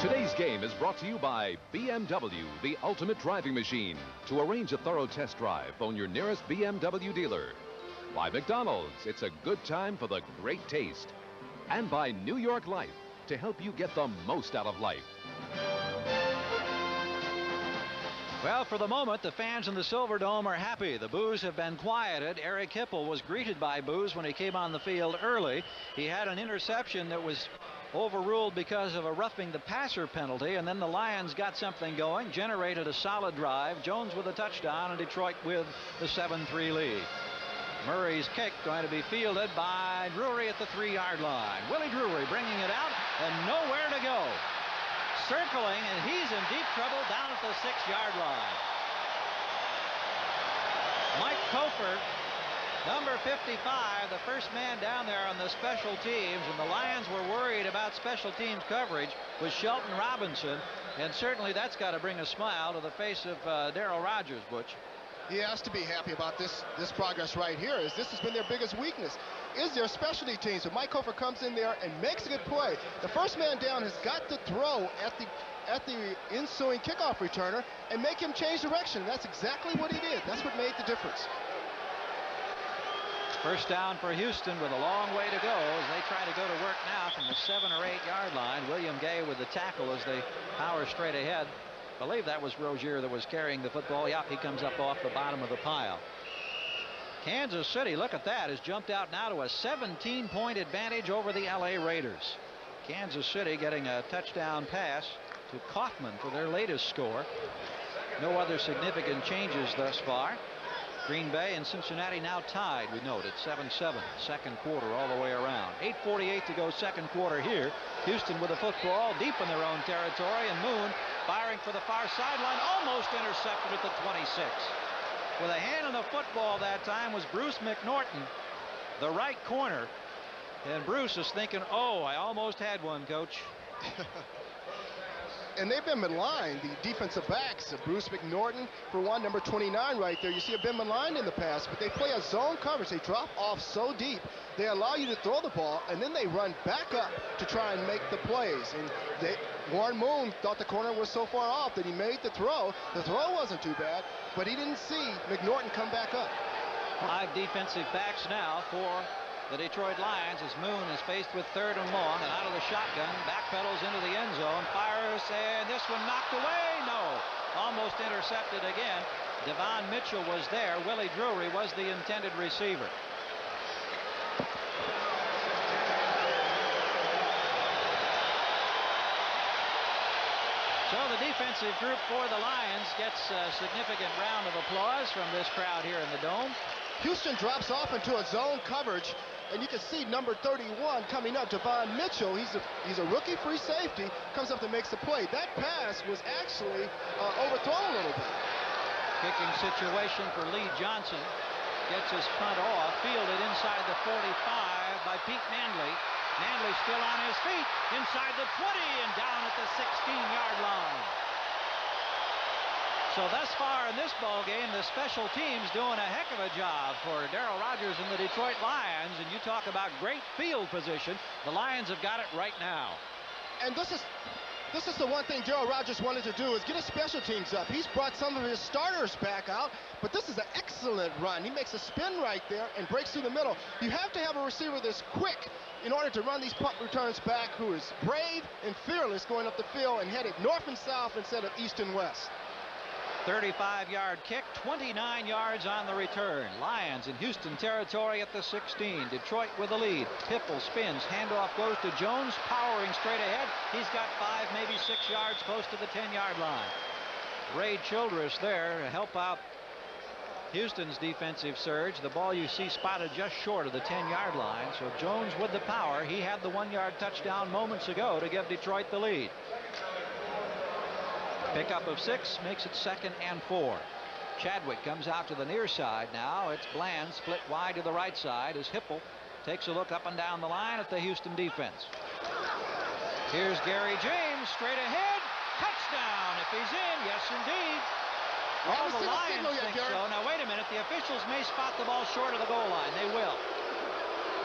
Today's game is brought to you by BMW, the ultimate driving machine. To arrange a thorough test drive, phone your nearest BMW dealer. By McDonald's, it's a good time for the great taste. And by New York Life, to help you get the most out of life. Well, for the moment, the fans in the Silverdome are happy. The boos have been quieted. Eric Hipple was greeted by boos when he came on the field early. He had an interception that was overruled because of a roughing the passer penalty, and then the Lions got something going, generated a solid drive. Jones with a touchdown, and Detroit with the 7-3 lead. Murray's kick going to be fielded by Drury at the 3-yard line. Willie Drury bringing it out and nowhere to go. Circling, and he's in deep trouble down at the 6-yard line. Mike Cofer, number 55, the first man down there on the special teams, and the Lions were worried about special teams coverage with Shelton Robinson, and certainly that's got to bring a smile to the face of Darryl Rogers, Butch. He has to be happy about this progress right here, as this has been their biggest weakness, is their specialty teams. So Mike Cofer comes in there and makes a good play. The first man down has got to throw at the ensuing kickoff returner and make him change direction. That's exactly what he did. That's what made the difference. First down for Houston with a long way to go as they try to go to work now from the 7 or 8 yard line. William Gay with the tackle as they power straight ahead. I believe that was Rozier that was carrying the football. Yep, he comes up off the bottom of the pile. Kansas City, look at that, has jumped out now to a 17-point advantage over the LA Raiders. Kansas City getting a touchdown pass to Kaufman for their latest score. No other significant changes thus far. Green Bay and Cincinnati now tied, we note, at 7-7, second quarter all the way around. 8:48 to go second quarter here. Houston with the football deep in their own territory, and Moon firing for the far sideline, almost intercepted at the 26. With a hand on the football that time was Bruce McNorton, the right corner. And Bruce is thinking, oh, I almost had one, Coach. And they've been maligned, the defensive backs, Bruce McNorton, for one, number 29 right there. You see, have been maligned in the past, but they play a zone coverage. They drop off so deep, they allow you to throw the ball, and then they run back up to try and make the plays. And Warren Moon thought the corner was so far off that he made the throw. The throw wasn't too bad, but he didn't see McNorton come back up. 5 defensive backs now for the Detroit Lions as Moon is faced with 3rd and long, and out of the shotgun, backpedals into the end zone, fires, and this one knocked away. No, almost intercepted again. Devon Mitchell was there. Willie Drury was the intended receiver. So the defensive group for the Lions gets a significant round of applause from this crowd here in the Dome. Houston drops off into a zone coverage, and you can see number 31 coming up, Devon Mitchell. He's a rookie free safety, comes up and makes the play. That pass was actually overthrown a little bit. Kicking situation for Lee Johnson. Gets his punt off, fielded inside the 45 by Pete Manley. Manley still on his feet, inside the 20 and down at the 16-yard line. So thus far in this ball game, the special teams doing a heck of a job for Darryl Rogers and the Detroit Lions. And you talk about great field position. The Lions have got it right now. And this is the one thing Darryl Rogers wanted to do, is get his special teams up. He's brought some of his starters back out, but this is an excellent run. He makes a spin right there and breaks through the middle. You have to have a receiver that's quick in order to run these punt returns back, who is brave and fearless going up the field and headed north and south instead of east and west. 35-yard kick, 29 yards on the return. Lions in Houston territory at the 16. Detroit with the lead. Hipple spins, handoff goes to Jones, powering straight ahead. He's got 5, maybe 6 yards close to the 10-yard line. Ray Childress there to help out Houston's defensive surge. The ball you see spotted just short of the 10-yard line. So Jones with the power. He had the 1-yard touchdown moments ago to give Detroit the lead. Pickup of 6 makes it 2nd and 4. Chadwick comes out to the near side now. It's Bland split wide to the right side as Hipple takes a look up and down the line at the Houston defense. Here's Gary James, straight ahead. Touchdown. If he's in, yes, indeed. Well, the Lions think so. Now, wait a minute. The officials may spot the ball short of the goal line. They will.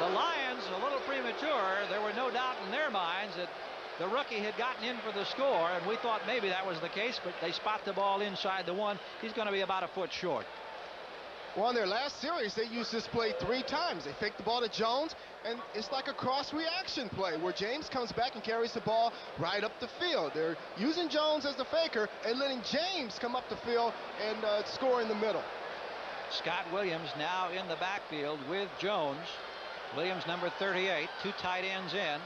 The Lions, a little premature. There were no doubt in their minds that the rookie had gotten in for the score, and we thought maybe that was the case, but they spot the ball inside the one. He's going to be about a foot short. Well, in their last series, they used this play 3 times. They faked the ball to Jones, and it's like a cross-reaction play where James comes back and carries the ball right up the field. They're using Jones as the faker and letting James come up the field and score in the middle. Scott Williams now in the backfield with Jones. Williams, number 38, 2 tight ends in.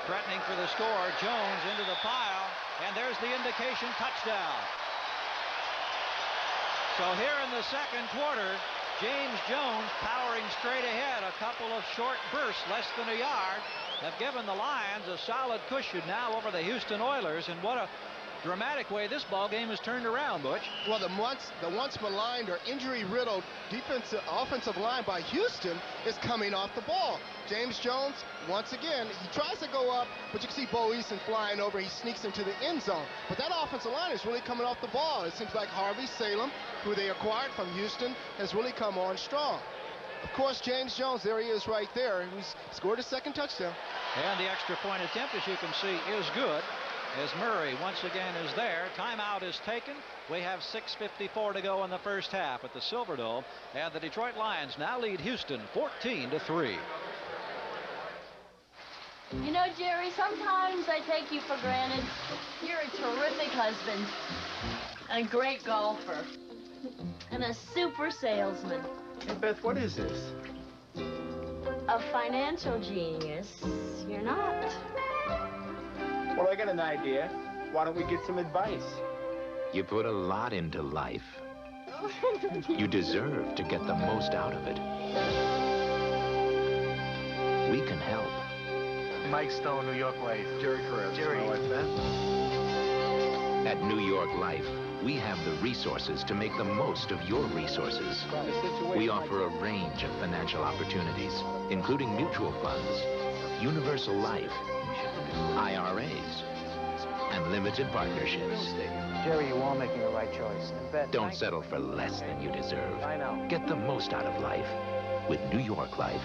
Threatening for the score. Jones into the pile, and there's the indication, touchdown. So here in the second quarter, James Jones powering straight ahead. A couple of short bursts, less than a yard, have given the Lions a solid cushion now over the Houston Oilers. And what a dramatic way this ball game has turned around, Butch. Well, the once maligned or injury-riddled offensive line by Houston is coming off the ball. James Jones, once again, he tries to go up, but you can see Bo Eason flying over. He sneaks into the end zone. But that offensive line is really coming off the ball. It seems like Harvey Salem, who they acquired from Houston, has really come on strong. Of course, James Jones, there he is right there. He's scored his second touchdown. And the extra point attempt, as you can see, is good, as Murray once again is there. Timeout is taken. We have 6:54 to go in the first half at the Silverdome, and the Detroit Lions now lead Houston 14-3. You know, Jerry, sometimes I take you for granted. You're a terrific husband, a great golfer, and a super salesman. Hey, Beth, what is this? A financial genius. You're not. Well, I got an idea. Why don't we get some advice? You put a lot into life. You deserve to get the most out of it. We can help. Mike Stone, New York Life. Jerry Carrera. Jerry. My wife, Beth. At New York Life, we have the resources to make the most of your resources. We offer a range of financial opportunities, including mutual funds, universal life, IRAs, and limited partnerships. Jerry, you are making the right choice. And Beth, Don't settle for less than you deserve. I know. Get the most out of life with New York Life.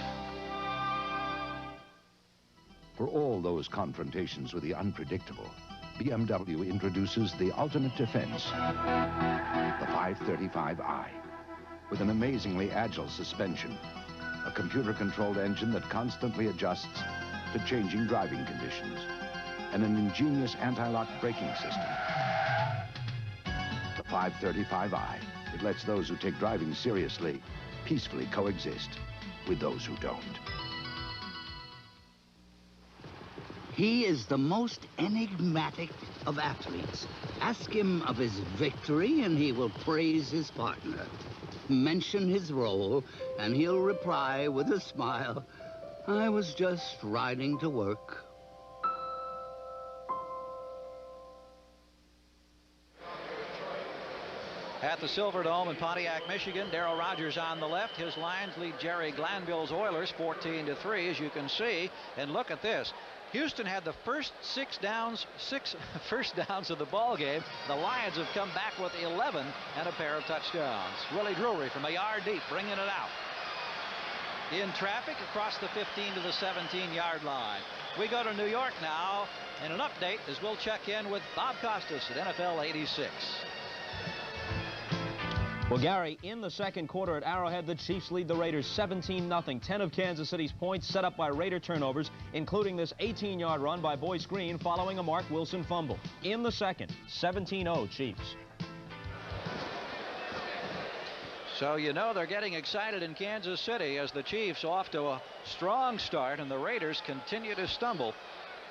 For all those confrontations with the unpredictable, BMW introduces the ultimate defense, the 535i, with an amazingly agile suspension, a computer-controlled engine that constantly adjusts to changing driving conditions, and an ingenious anti-lock braking system. The 535i, it lets those who take driving seriously peacefully coexist with those who don't. He is the most enigmatic of athletes. Ask him of his victory, and he will praise his partner. Mention his role, and he'll reply with a smile, I was just riding to work. At the Silverdome in Pontiac, Michigan, Darrell Rogers on the left. His Lions lead Jerry Glanville's Oilers 14-3, as you can see. And look at this. Houston had the first six first downs of the ball game. The Lions have come back with 11 and a pair of touchdowns. Willie Drury from a yard deep, bringing it out. In traffic across the 15 to the 17-yard line. We go to New York now, and an update as we'll check in with Bob Costas at NFL 86. Well, Gary, in the second quarter at Arrowhead, the Chiefs lead the Raiders 17-0. 10 of Kansas City's points set up by Raider turnovers, including this 18-yard run by Boyce Green following a Mark Wilson fumble. In the second, 17-0 Chiefs. So you know they're getting excited in Kansas City as the Chiefs off to a strong start and the Raiders continue to stumble.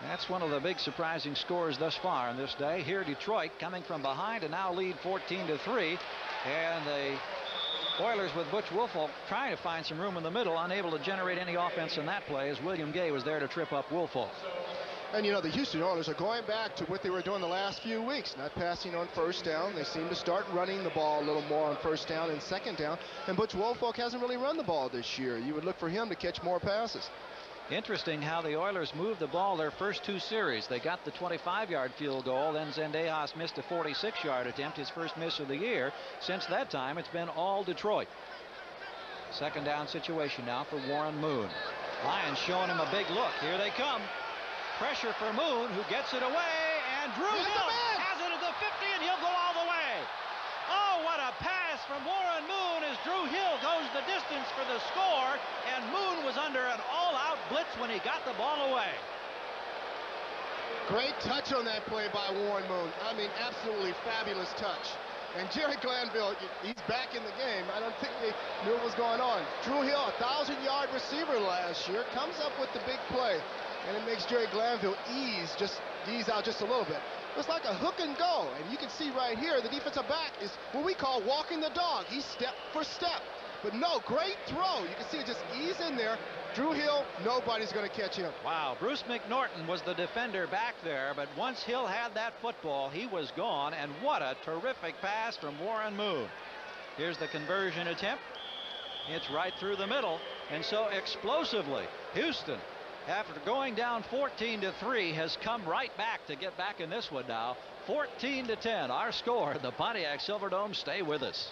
That's one of the big surprising scores thus far on this day. Here Detroit coming from behind and now lead 14-3. And the Oilers with Butch Woolfolk trying to find some room in the middle, unable to generate any offense in that play as William Gay was there to trip up Woolfolk. And, you know, the Houston Oilers are going back to what they were doing the last few weeks, not passing on first down. They seem to start running the ball a little more on first down and second down. And Butch Woolfolk hasn't really run the ball this year. You would look for him to catch more passes. Interesting how the Oilers moved the ball their first 2 series. They got the 25-yard field goal. Then Zendejas missed a 46-yard attempt, his first miss of the year. Since that time, it's been all Detroit. Second down situation now for Warren Moon. Lions showing him a big look. Here they come. Pressure for Moon, who gets it away. And Drew Hill has it at the 50, and he'll go all the way. Oh, what a pass from Warren Moon as Drew Hill goes the distance for the score. And Moon was under an all-out blitz when he got the ball away. Great touch on that play by Warren Moon. I mean, absolutely fabulous touch. And Jerry Glanville, he's back in the game. I don't think they knew what was going on. Drew Hill, a 1,000-yard receiver last year, comes up with the big play. And it makes Jerry Glanville ease out just a little bit. It's like a hook and go. And you can see right here, the defensive back is what we call walking the dog. He's step for step. But no, great throw. You can see it just ease in there. Drew Hill, nobody's going to catch him. Wow, Bruce McNorton was the defender back there, but once Hill had that football, he was gone, and what a terrific pass from Warren Moon. Here's the conversion attempt. It's right through the middle, and so explosively, Houston, after going down 14-3, has come right back to get back in this one now. 14-10, our score. The Pontiac Silverdome. Stay with us.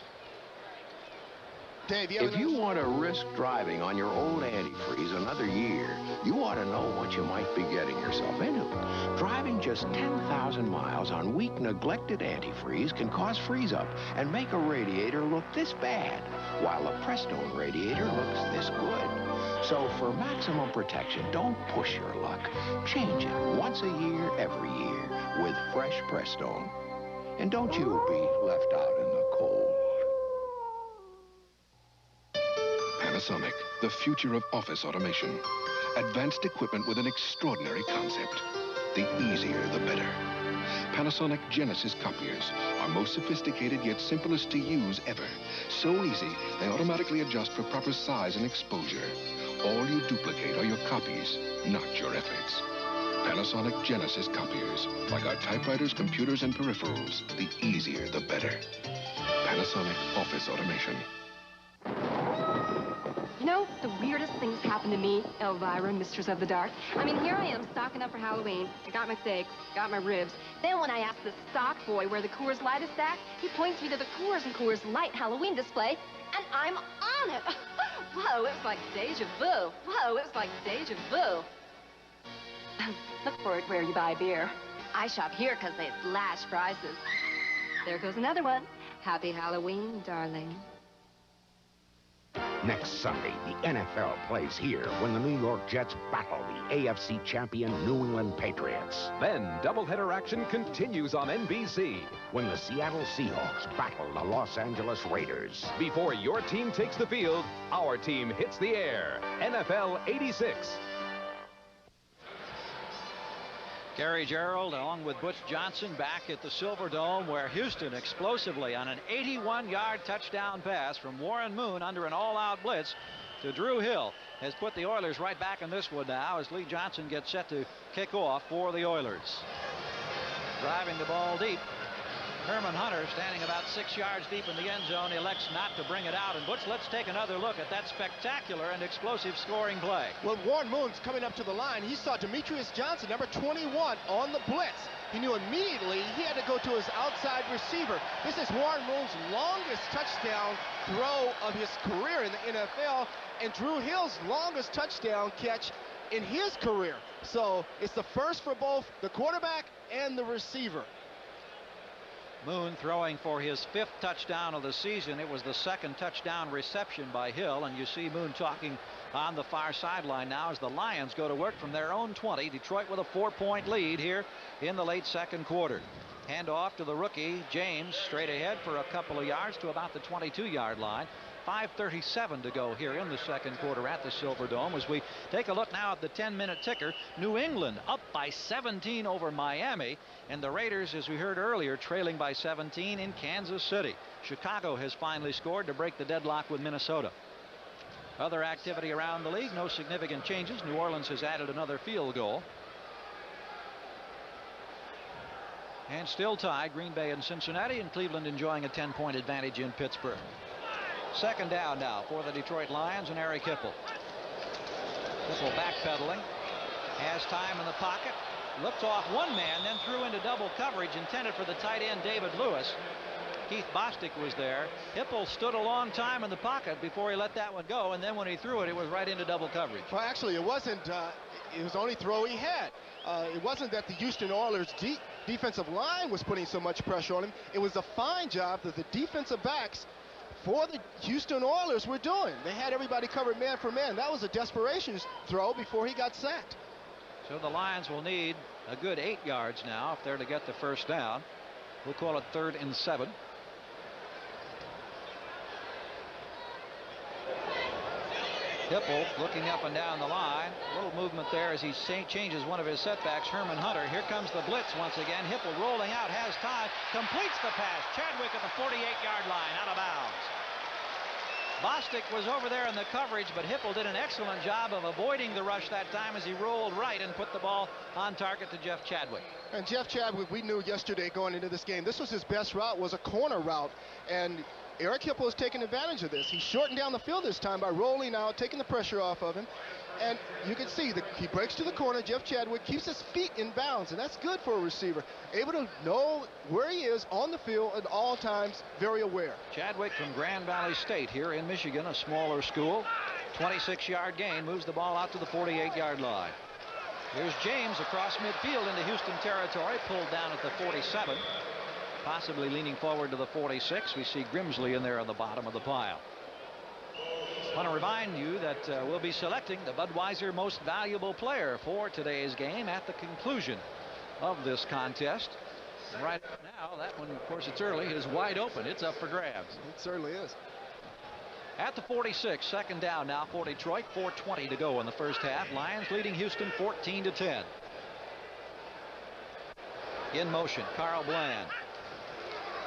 Dave, if you want to risk driving on your old antifreeze another year, you ought to know what you might be getting yourself into. Driving just 10,000 miles on weak, neglected antifreeze can cause freeze-up and make a radiator look this bad, while a Prestone radiator looks this good. So for maximum protection, don't push your luck. Change it once a year, every year, with fresh Prestone. And don't you be left out in the cold. Panasonic, the future of office automation. Advanced equipment with an extraordinary concept. The easier, the better. Panasonic Genesis copiers are most sophisticated yet simplest to use ever. So easy, they automatically adjust for proper size and exposure. All you duplicate are your copies, not your efforts. Panasonic Genesis copiers. Like our typewriters, computers, and peripherals, the easier, the better. Panasonic Office Automation. You know, the weirdest things happen to me, Elvira, Mistress of the Dark. I mean, here I am stocking up for Halloween. I got my steaks, got my ribs. Then when I ask the stock boy where the Coors Light is stacked, he points me to the Coors and Coors Light Halloween display, and I'm on it. Whoa, it was like deja vu. Whoa, it was like deja vu. Look for it where you buy beer. I shop here because they slash prices. There goes another one. Happy Halloween, darling. Next Sunday, the NFL plays here when the New York Jets battle the AFC champion New England Patriots. Then doubleheader action continues on NBC. When the Seattle Seahawks battle the Los Angeles Raiders. Before your team takes the field, our team hits the air. NFL 86. Gary Gerould along with Butch Johnson back at the Silverdome, where Houston explosively on an 81-yard touchdown pass from Warren Moon under an all-out blitz to Drew Hill has put the Oilers right back in this one now as Lee Johnson gets set to kick off for the Oilers. Driving the ball deep. Herman Hunter, standing about 6 yards deep in the end zone, elects not to bring it out. And Butch, let's take another look at that spectacular and explosive scoring play. When Warren Moon's coming up to the line, he saw Demetrius Johnson, number 21, on the blitz. He knew immediately he had to go to his outside receiver. This is Warren Moon's longest touchdown throw of his career in the NFL, and Drew Hill's longest touchdown catch in his career. So it's the first for both the quarterback and the receiver. Moon throwing for his 5th touchdown of the season. It was the 2nd touchdown reception by Hill, and you see Moon talking on the far sideline now as the Lions go to work from their own 20. Detroit with a 4-point lead here in the late second quarter. Hand off to the rookie James, straight ahead for a couple of yards to about the 22-yard line. 5:37 to go here in the second quarter at the Silverdome. As we take a look now at the 10-minute ticker, New England up by 17 over Miami, and the Raiders, as we heard earlier, trailing by 17 in Kansas City. Chicago has finally scored to break the deadlock with Minnesota. Other activity around the league, no significant changes. New Orleans has added another field goal. And still tied, Green Bay and Cincinnati, and Cleveland enjoying a 10-point advantage in Pittsburgh. Second down now for the Detroit Lions and Eric Hipple. Hipple backpedaling. Has time in the pocket. Looked off one man, then threw into double coverage intended for the tight end David Lewis. Keith Bostic was there. Hipple stood a long time in the pocket before he let that one go, and then when he threw it, it was right into double coverage. Well, actually, it wasn't. It was the only throw he had. It wasn't that the Houston Oilers defensive line was putting so much pressure on him. It was a fine job that the defensive backs for the Houston Oilers were doing. They had everybody covered man for man. That was a desperation throw before he got sacked. So the Lions will need a good 8 yards now if they're to get the first down. We'll call it 3rd and 7. Hipple looking up and down the line. A little movement there as he changes one of his setbacks. Herman Hunter. Here comes the blitz once again. Hipple rolling out, has time, completes the pass. Chadwick at the 48-yard line, out of bounds. Bostic was over there in the coverage, but Hipple did an excellent job of avoiding the rush that time as he rolled right and put the ball on target to Jeff Chadwick. And Jeff Chadwick, we knew yesterday going into this game, this was his best route, was a corner route. And Eric Hipple is taking advantage of this. He shortened down the field this time by rolling out, taking the pressure off of him. And you can see that he breaks to the corner. Jeff Chadwick keeps his feet in bounds, and that's good for a receiver. Able to know where he is on the field at all times, very aware. Chadwick from Grand Valley State here in Michigan, a smaller school. 26-yard gain, moves the ball out to the 48-yard line. Here's James across midfield into Houston territory, pulled down at the 47. Possibly leaning forward to the 46. We see Grimsley in there on the bottom of the pile. I want to remind you that we'll be selecting the Budweiser Most Valuable Player for today's game at the conclusion of this contest. And right now, that one, of course, it's early. It is wide open. It's up for grabs. It certainly is. At the 46, 2nd down now for Detroit. 4:20 to go in the first half. Lions leading Houston 14-10. In motion, Carl Bland.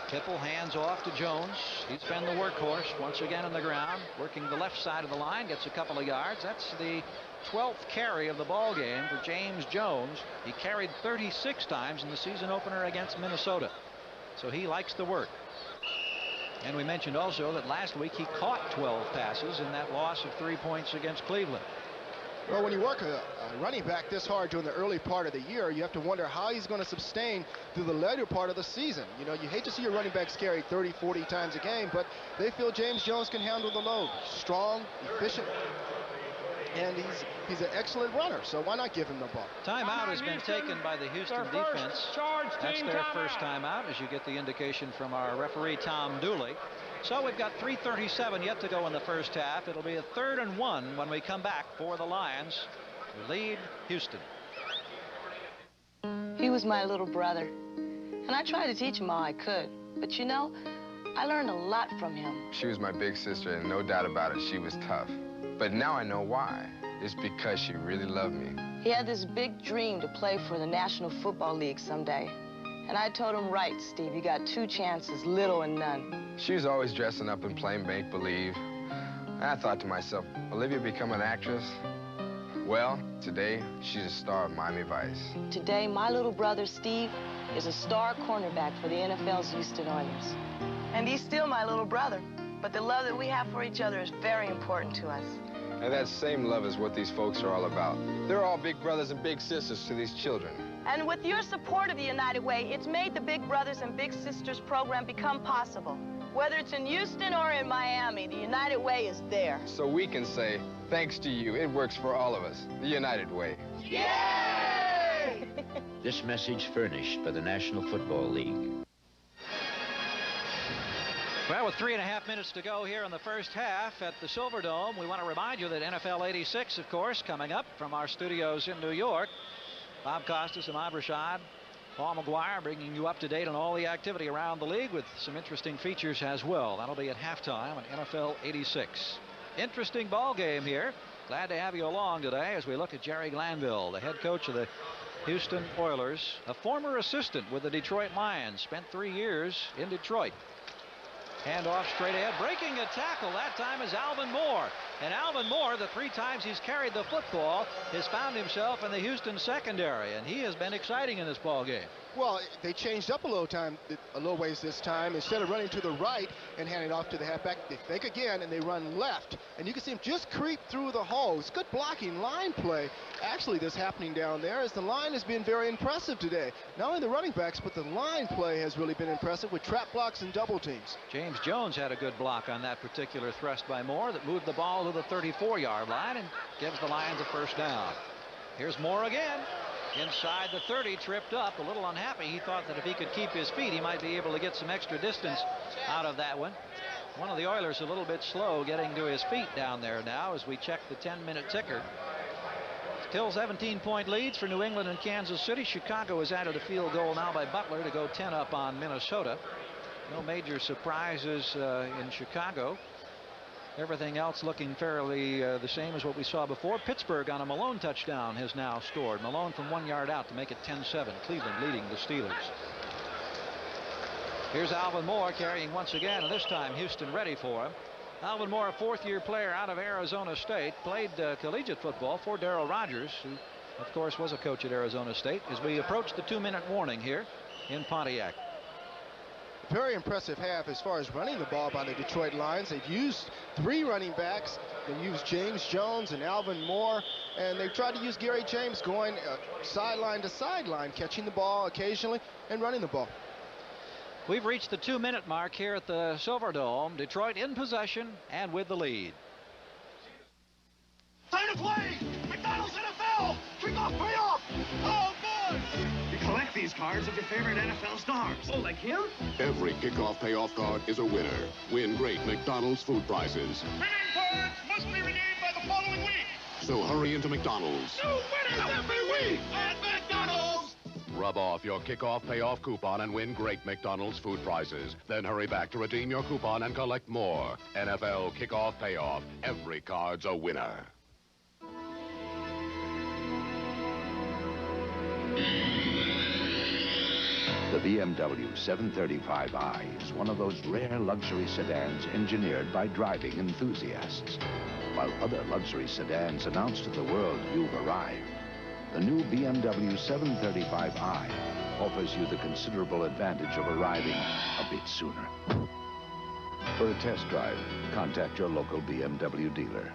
Hipple hands off to Jones. He's been the workhorse once again on the ground, working the left side of the line, gets a couple of yards. That's the 12th carry of the ball game for James Jones. He carried 36 times in the season opener against Minnesota, so he likes the work. And we mentioned also that last week he caught 12 passes in that loss of 3 points against Cleveland. Well, when you work a running back this hard during the early part of the year, you have to wonder how he's going to sustain through the later part of the season. You know, you hate to see your running backs carry 30, 40 times a game, but they feel James Jones can handle the load. Strong, efficient, and he's an excellent runner, so why not give him the ball? Timeout has been taken by the Houston defense. That's their first timeout, as you get the indication from our referee, Tom Dooley. So we've got 3:37 yet to go in the first half. It'll be a 3rd and 1 when we come back for the Lions who lead Houston. He was my little brother, and I tried to teach him all I could. But you know, I learned a lot from him. She was my big sister, and no doubt about it, she was tough. But now I know why. It's because she really loved me. He had this big dream to play for the National Football League someday. And I told him, right, Steve, you got 2 chances, little and none. She was always dressing up and playing make-believe. I thought to myself, Olivia become an actress? Well, today, she's a star of Miami Vice. Today, my little brother, Steve, is a star cornerback for the NFL's Houston Oilers. And he's still my little brother. But the love that we have for each other is very important to us. And that same love is what these folks are all about. They're all big brothers and big sisters to these children. And with your support of the United Way, it's made the Big Brothers and Big Sisters program become possible. Whether it's in Houston or in Miami, the United Way is there. So we can say, thanks to you, it works for all of us. The United Way. Yay! This message furnished by the National Football League. Well, with 3.5 minutes to go here in the first half at the Silverdome, we want to remind you that NFL 86, of course, coming up from our studios in New York. Bob Costas, Ahmad Rashad, Paul McGuire bringing you up to date on all the activity around the league with some interesting features as well. That'll be at halftime on NFL 86. Interesting ball game here. Glad to have you along today as we look at Jerry Glanville, the head coach of the Houston Oilers, a former assistant with the Detroit Lions, spent 3 years in Detroit. Handoff straight ahead, breaking a tackle. That time is Alvin Moore. And Alvin Moore, the 3 times he's carried the football, has found himself in the Houston secondary, and he has been exciting in this ball game. Well, they changed up a little ways this time. Instead of running to the right and handing it off to the halfback, they fake again and they run left. And you can see him just creep through the holes. Good blocking line play. Actually, this happening down there is the line has been very impressive today. Not only the running backs, but the line play has really been impressive with trap blocks and double teams. James Jones had a good block on that particular thrust by Moore that moved the ball to the 34-yard line and gives the Lions a first down. Here's Moore again. Inside the 30, tripped up, a little unhappy. He thought that if he could keep his feet, he might be able to get some extra distance out of that one. One of the Oilers a little bit slow getting to his feet down there now as we check the 10-minute ticker. Still 17-point leads for New England and Kansas City. Chicago has added a field goal now by Butler to go 10 up on Minnesota. No major surprises in Chicago. Everything else looking fairly the same as what we saw before. Pittsburgh on a Malone touchdown has now scored. Malone from 1 yard out to make it 10-7. Cleveland leading the Steelers. Here's Alvin Moore carrying once again, and this time Houston ready for him. Alvin Moore, a 4th-year player out of Arizona State, played collegiate football for Darryl Rogers, who, of course, was a coach at Arizona State, as we approach the 2-minute warning here in Pontiac. Very impressive half as far as running the ball by the Detroit Lions. They've used 3 running backs. They used James Jones and Alvin Moore, and they've tried to use Gary James going sideline to sideline, catching the ball occasionally and running the ball. We've reached the 2-minute mark here at the Silverdome. Detroit in possession and with the lead. Time to play! McDonald's NFL! Kickoff payoff! Oh, good! You collect these cards of your favorite NFL stars. Oh, like him? Every kickoff payoff card is a winner. Win great McDonald's food prizes. Winning cards must be redeemed by the following week. So hurry into McDonald's. New winners every week at McDonald's! Rub off your kickoff payoff coupon and win great McDonald's food prizes. Then hurry back to redeem your coupon and collect more. NFL kickoff payoff. Every card's a winner. The BMW 735i is one of those rare luxury sedans engineered by driving enthusiasts. While other luxury sedans announce to the world you've arrived, the new BMW 735i offers you the considerable advantage of arriving a bit sooner. For a test drive, contact your local BMW dealer.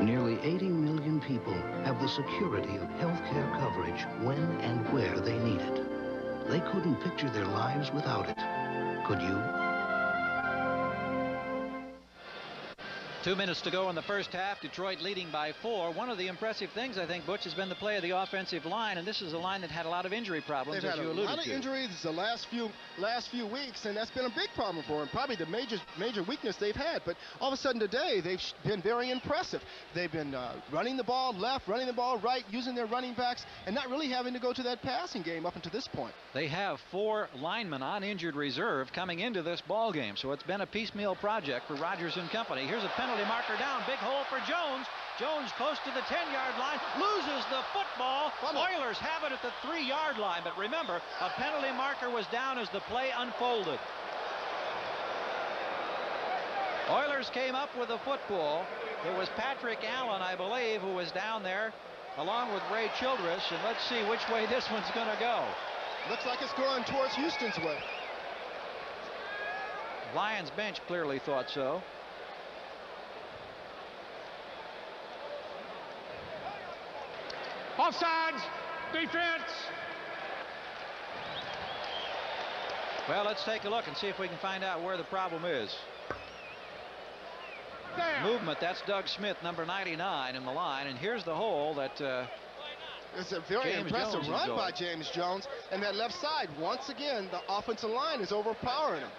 Nearly 80 million people have the security of health care coverage when and where they need it. They couldn't picture their lives without it. Could you? 2 minutes to go in the first half. Detroit leading by 4. One of the impressive things, I think, Butch, has been the play of the offensive line, and this is a line that had a lot of injury problems, They've as had you a alluded lot of to. injuries the last few weeks, and that's been a big problem for them. Probably the major weakness they've had. But all of a sudden today, they've been very impressive. They've been running the ball left, running the ball right, using their running backs, and not really having to go to that passing game up until this point. They have 4 linemen on injured reserve coming into this ball game, so it's been a piecemeal project for Rogers and company. Here's a penalty marker down. Big hole for Jones. Jones close to the 10-yard line, loses the football. Oilers have it at the 3-yard line, but remember, a penalty marker was down as the play unfolded. Oilers came up with the football. It was Patrick Allen, I believe, who was down there along with Ray Childress, and let's see which way this one's going to go. Looks like it's going towards Houston's way. Lions bench clearly thought so. Offsides! Defense! Well, let's take a look and see if we can find out where the problem is. There. Movement, that's Doug Smith, number 99 in the line, and here's the hole that it's a very James impressive Jones run by James Jones, and that left side, once again, the offensive line is overpowering him.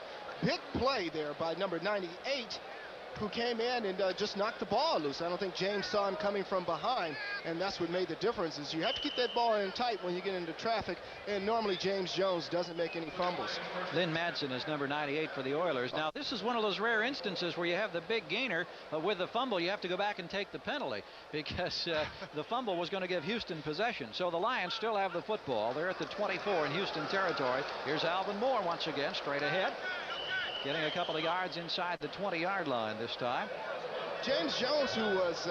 Big play there by number 98, who came in and just knocked the ball loose. I don't think James saw him coming from behind, and that's what made the difference. Is you have to keep that ball in tight when you get into traffic, and normally James Jones doesn't make any fumbles. Lynn Madsen is number 98 for the Oilers. Now, this is one of those rare instances where you have the big gainer with the fumble. You have to go back and take the penalty because the fumble was going to give Houston possession. So the Lions still have the football. They're at the 24 in Houston territory. Here's Alvin Moore once again, straight ahead. Getting a couple of yards inside the 20-yard line this time. James Jones, who was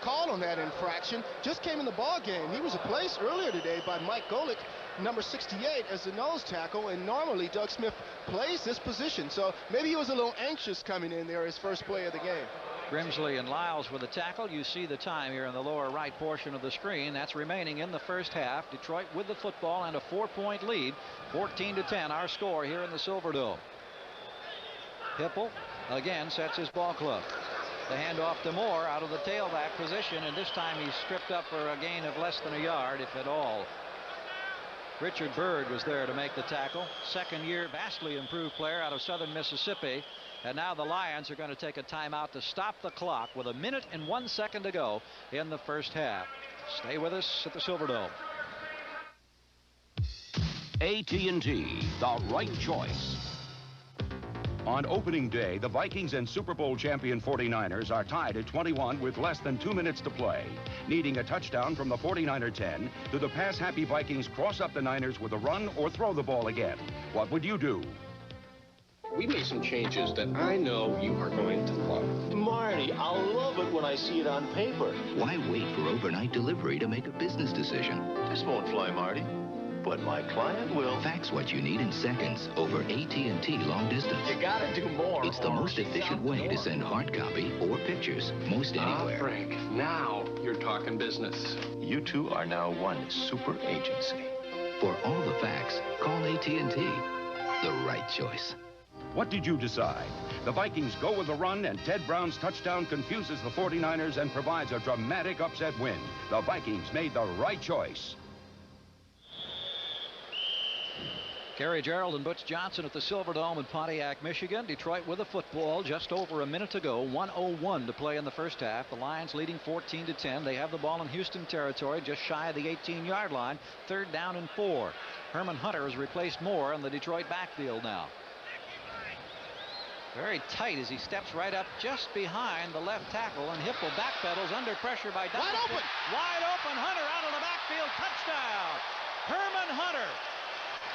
called on that infraction, just came in the ball game. He was replaced earlier today by Mike Golick, number 68, as the nose tackle, and normally Doug Smith plays this position. So maybe he was a little anxious coming in there, his first play of the game. Grimsley and Lyles with the tackle. You see the time here in the lower right portion of the screen. That's remaining in the first half. Detroit with the football and a 4-point lead. 14-10 our score here in the Silverdome. Hipple again sets his ball club. The handoff to Moore out of the tailback position, and this time he's stripped up for a gain of less than a yard, if at all. Richard Byrd was there to make the tackle. Second-year, vastly improved player out of Southern Mississippi. And now the Lions are going to take a timeout to stop the clock with 1 minute and 1 second to go in the first half. Stay with us at the Silverdome. AT&T, the right choice. On opening day, the Vikings and Super Bowl champion 49ers are tied at 21 with less than 2 minutes to play. Needing a touchdown from the 49er 10, do the pass-happy Vikings cross up the Niners with a run or throw the ball again? What would you do? We made some changes that I know you are going to love. Marty, I'll love it when I see it on paper. Why wait for overnight delivery to make a business decision? This won't fly, Marty. But my client will. Fax what you need in seconds over AT&T long distance. You gotta do more. It's the most efficient way to send hard copy or pictures most anywhere. Frank, now you're talking business. You two are now one super agency. For all the facts, call AT&T. The right choice. What did you decide? The Vikings go with the run, and Ted Brown's touchdown confuses the 49ers and provides a dramatic upset win. The Vikings made the right choice. Gary Gerald and Butch Johnson at the Silverdome in Pontiac, Michigan. Detroit with the football, just over a minute to go. 1:01 to play in the first half. The Lions leading 14-10. They have the ball in Houston territory, just shy of the 18-yard line. 3rd down and 4. Herman Hunter has replaced Moore in the Detroit backfield now. Very tight as he steps right up just behind the left tackle, and Hipple backpedals under pressure by Donaldson. Wide open! Wide open, Hunter out of the backfield, touchdown! Herman Hunter,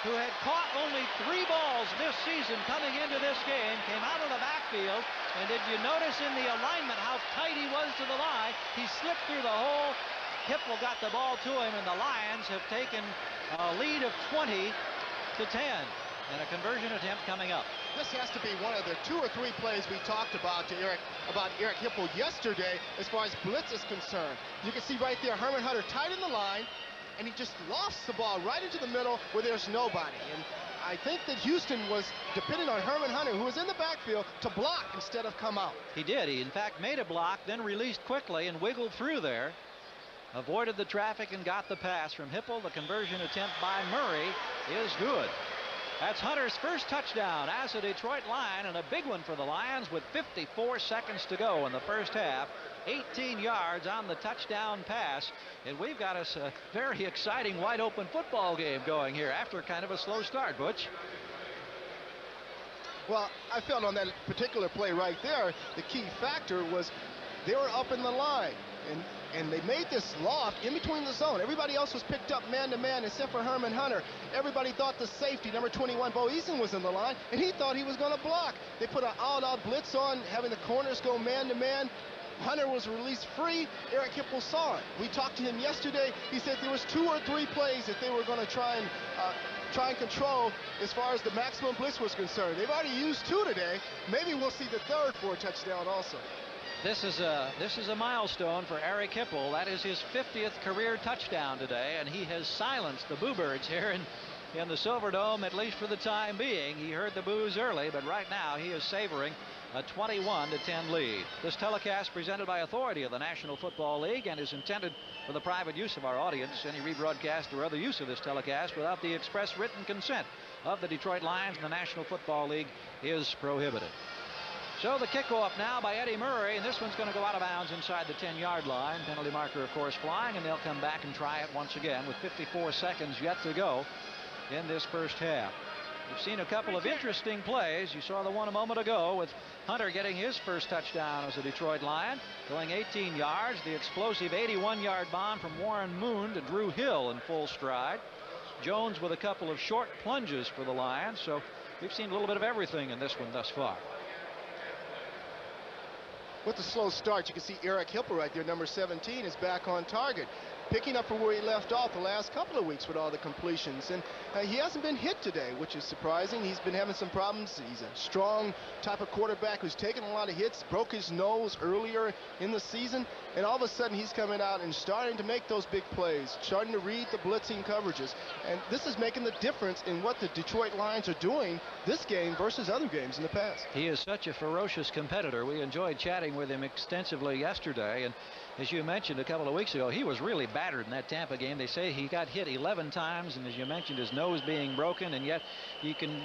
who had caught only 3 balls this season coming into this game, came out of the backfield, and did you notice in the alignment how tight he was to the line? He slipped through the hole. Hipple got the ball to him, and the Lions have taken a lead of 20-10. And a conversion attempt coming up. This has to be one of the 2 or 3 plays we talked about Eric Hipple yesterday as far as blitz is concerned. You can see right there Herman Hunter tight in the line, and he just lofts the ball right into the middle where there's nobody. And I think that Houston was depending on Herman Hunter, who was in the backfield, to block instead of come out. He did. He, in fact, made a block, then released quickly and wiggled through there. Avoided the traffic and got the pass from Hipple. The conversion attempt by Murray is good. That's Hunter's first touchdown as a Detroit Lion, and a big one for the Lions with 54 seconds to go in the first half. 18 yards on the touchdown pass, and we've got us a very exciting wide open football game going here after kind of a slow start, Butch. Well, I felt on that particular play right there, the key factor was they were up in the line, and they made this loft in between the zone. Everybody else was picked up man-to-man except for Herman Hunter. Everybody thought the safety, number 21, Bo Eason, was in the line, and he thought he was going to block. They put an all-out blitz on, having the corners go man-to-man. Hunter was released free. Eric Hipple saw it. We talked to him yesterday. He said there was 2 or 3 plays that they were going to try and control as far as the maximum blitz was concerned. They've already used 2 today. Maybe we'll see the 3rd for a touchdown also. This is a milestone for Eric Hipple. That is his 50th career touchdown today, and he has silenced the Boo Birds here in the Silverdome, at least for the time being. He heard the boos early, but right now he is savoring a 21-10 lead. This telecast presented by authority of the National Football League and is intended for the private use of our audience. Any rebroadcast or other use of this telecast without the express written consent of the Detroit Lions and the National Football League is prohibited. So the kickoff now by Eddie Murray, and this one's going to go out of bounds inside the 10-yard line. Penalty marker, of course, flying, and they'll come back and try it once again with 54 seconds yet to go in this first half. We've seen a couple of interesting plays. You saw the one a moment ago with Hunter getting his first touchdown as a Detroit Lion, going 18 yards. The explosive 81-yard bomb from Warren Moon to Drew Hill in full stride. Jones with a couple of short plunges for the Lions. So we've seen a little bit of everything in this one thus far. With the slow start, you can see Eric Hipple right there, number 17, is back on target, picking up from where he left off the last couple of weeks with all the completions. And he hasn't been hit today, which is surprising. He's been having some problems. He's a strong type of quarterback who's taken a lot of hits, broke his nose earlier in the season, and all of a sudden he's coming out and starting to make those big plays, starting to read the blitzing coverages. And this is making the difference in what the Detroit Lions are doing this game versus other games in the past. He is such a ferocious competitor. We enjoyed chatting with him extensively yesterday, and as you mentioned a couple of weeks ago, he was really battered in that Tampa game. They say he got hit 11 times, and as you mentioned, his nose being broken, and yet you can,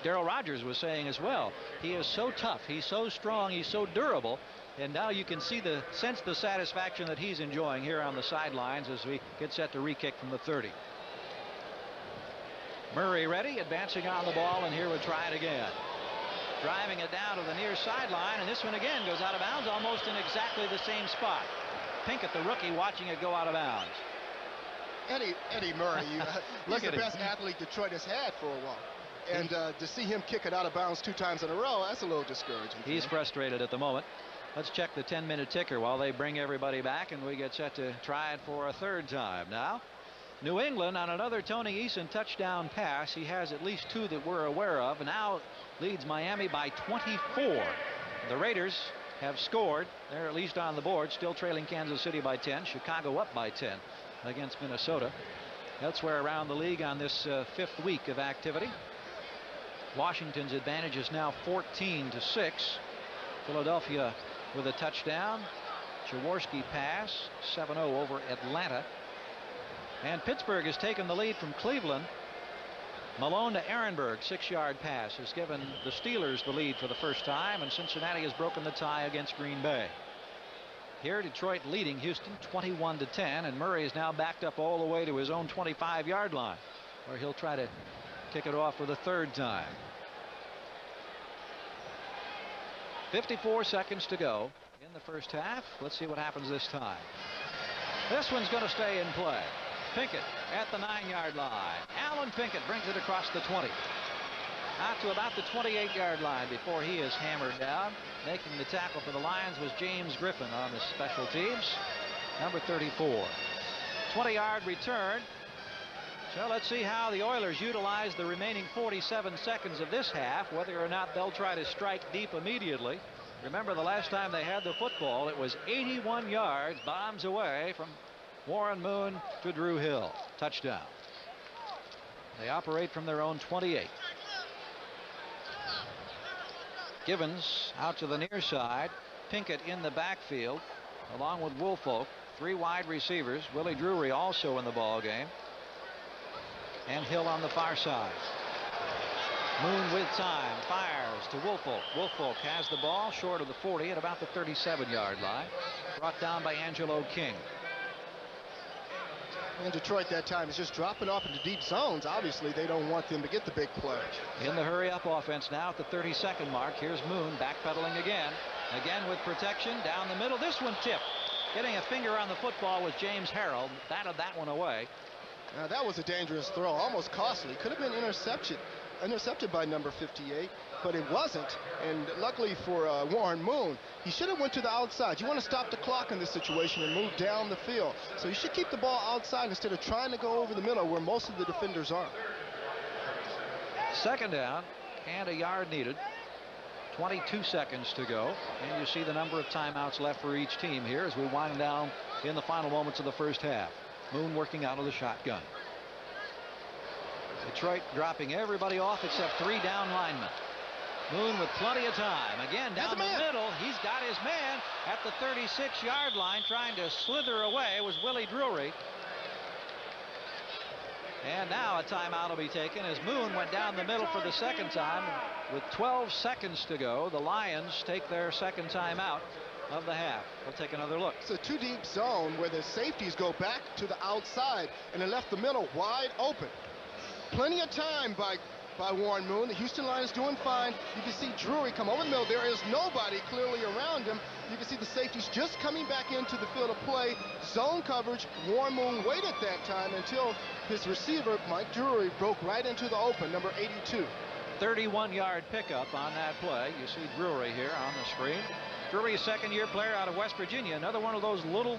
Darryl Rogers was saying as well, he is so tough, he's so strong, he's so durable, and now you can sense the satisfaction that he's enjoying here on the sidelines as we get set to re-kick from the 30. Murray ready, advancing on the ball, and here we try it again. Driving it down to the near sideline, and this one again goes out of bounds almost in exactly the same spot. Pinkett, the rookie, watching it go out of bounds. Eddie Murray, he's the best athlete Detroit has had for a while. And to see him kick it out of bounds 2 times in a row, that's a little discouraging. He's frustrated at the moment. Let's check the 10-minute ticker while they bring everybody back, and we get set to try it for a third time now. New England on another Tony Eason touchdown pass. He has at least 2 that we're aware of. Now leads Miami by 24. The Raiders have scored. They're at least on the board, still trailing Kansas City by 10. Chicago up by 10 against Minnesota. Elsewhere around the league on this 5th week of activity, Washington's advantage is now 14-6. Philadelphia with a touchdown. Jaworski pass, 7-0 over Atlanta. And Pittsburgh has taken the lead from Cleveland. Malone to Ehrenberg, 6-yard pass, has given the Steelers the lead for the first time, and Cincinnati has broken the tie against Green Bay. Here, Detroit leading Houston 21-10, and Murray is now backed up all the way to his own 25-yard line, where he'll try to kick it off for the 3rd time. 54 seconds to go in the first half. Let's see what happens this time. This one's going to stay in play. Pinkett at the 9-yard line. Alan Pinkett brings it across the 20. Out to about the 28-yard line before he is hammered down. Making the tackle for the Lions was James Griffin on the special teams, number 34. 20-yard return. So let's see how the Oilers utilize the remaining 47 seconds of this half, whether or not they'll try to strike deep immediately. Remember, the last time they had the football, it was 81 yards, bombs away from Warren Moon to Drew Hill. Touchdown. They operate from their own 28. Givens out to the near side. Pinkett in the backfield along with Woolfolk. 3 wide receivers. Willie Drury also in the ball game. And Hill on the far side. Moon with time, fires to Woolfolk. Woolfolk has the ball short of the 40 at about the 37-yard line. Brought down by Angelo King. And Detroit that time is just dropping off into deep zones. Obviously, they don't want them to get the big play. In the hurry-up offense now at the 32nd mark. Here's Moon backpedaling again. Again with protection down the middle. This one tipped. Getting a finger on the football was James Harrell. Batted that one away. Now, that was a dangerous throw, almost costly. Could have been intercepted by number 58, but it wasn't. And luckily for Warren Moon, he should have went to the outside. You want to stop the clock in this situation and move down the field. So you should keep the ball outside instead of trying to go over the middle where most of the defenders are. 2nd down and a yard needed. 22 seconds to go. And you see the number of timeouts left for each team here as we wind down in the final moments of the first half. Moon working out of the shotgun. Detroit dropping everybody off except 3 down linemen. Moon with plenty of time. Again down the middle. He's got his man at the 36-yard line trying to slither away was Willie Drury. And now a timeout will be taken as Moon went down the middle for the second time. With 12 seconds to go, the Lions take their second timeout of the half. We'll take another look. It's a too deep zone where the safeties go back to the outside, and it left the middle wide open. Plenty of time by Warren Moon. The Houston Lions doing fine. You can see Drury come over the middle. There is nobody clearly around him. You can see the safeties just coming back into the field of play. Zone coverage. Warren Moon waited that time until his receiver, Mike Drury, broke right into the open, number 82. 31-yard pickup on that play. You see Drury here on the screen. Drury, a second-year player out of West Virginia. Another one of those little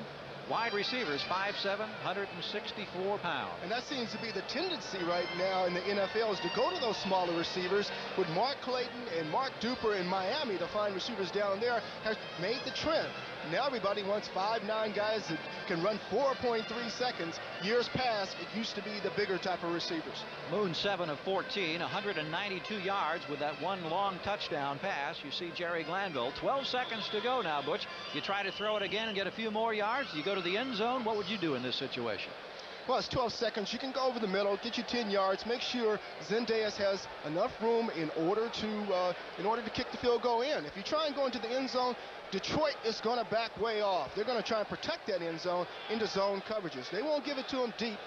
wide receivers, 5'7", 164 pounds. And that seems to be the tendency right now in the NFL, is to go to those smaller receivers. With Mark Clayton and Mark Duper in Miami, to find receivers down there has made the trend. Now everybody wants 5'9" guys that can run 4.3 seconds. Years past, it used to be the bigger type of receivers. Moon 7 of 14, 192 yards with that one long touchdown pass. You see Jerry Glanville. 12 seconds to go now, Butch. You try to throw it again and get a few more yards. You go to the end zone. What would you do in this situation? Well, it's 12 seconds. You can go over the middle, get you 10 yards. Make sure Zendejas has enough room in order to kick the field goal in. If you try and go into the end zone, Detroit is going to back way off. They're going to try and protect that end zone into zone coverages. They won't give it to him deep.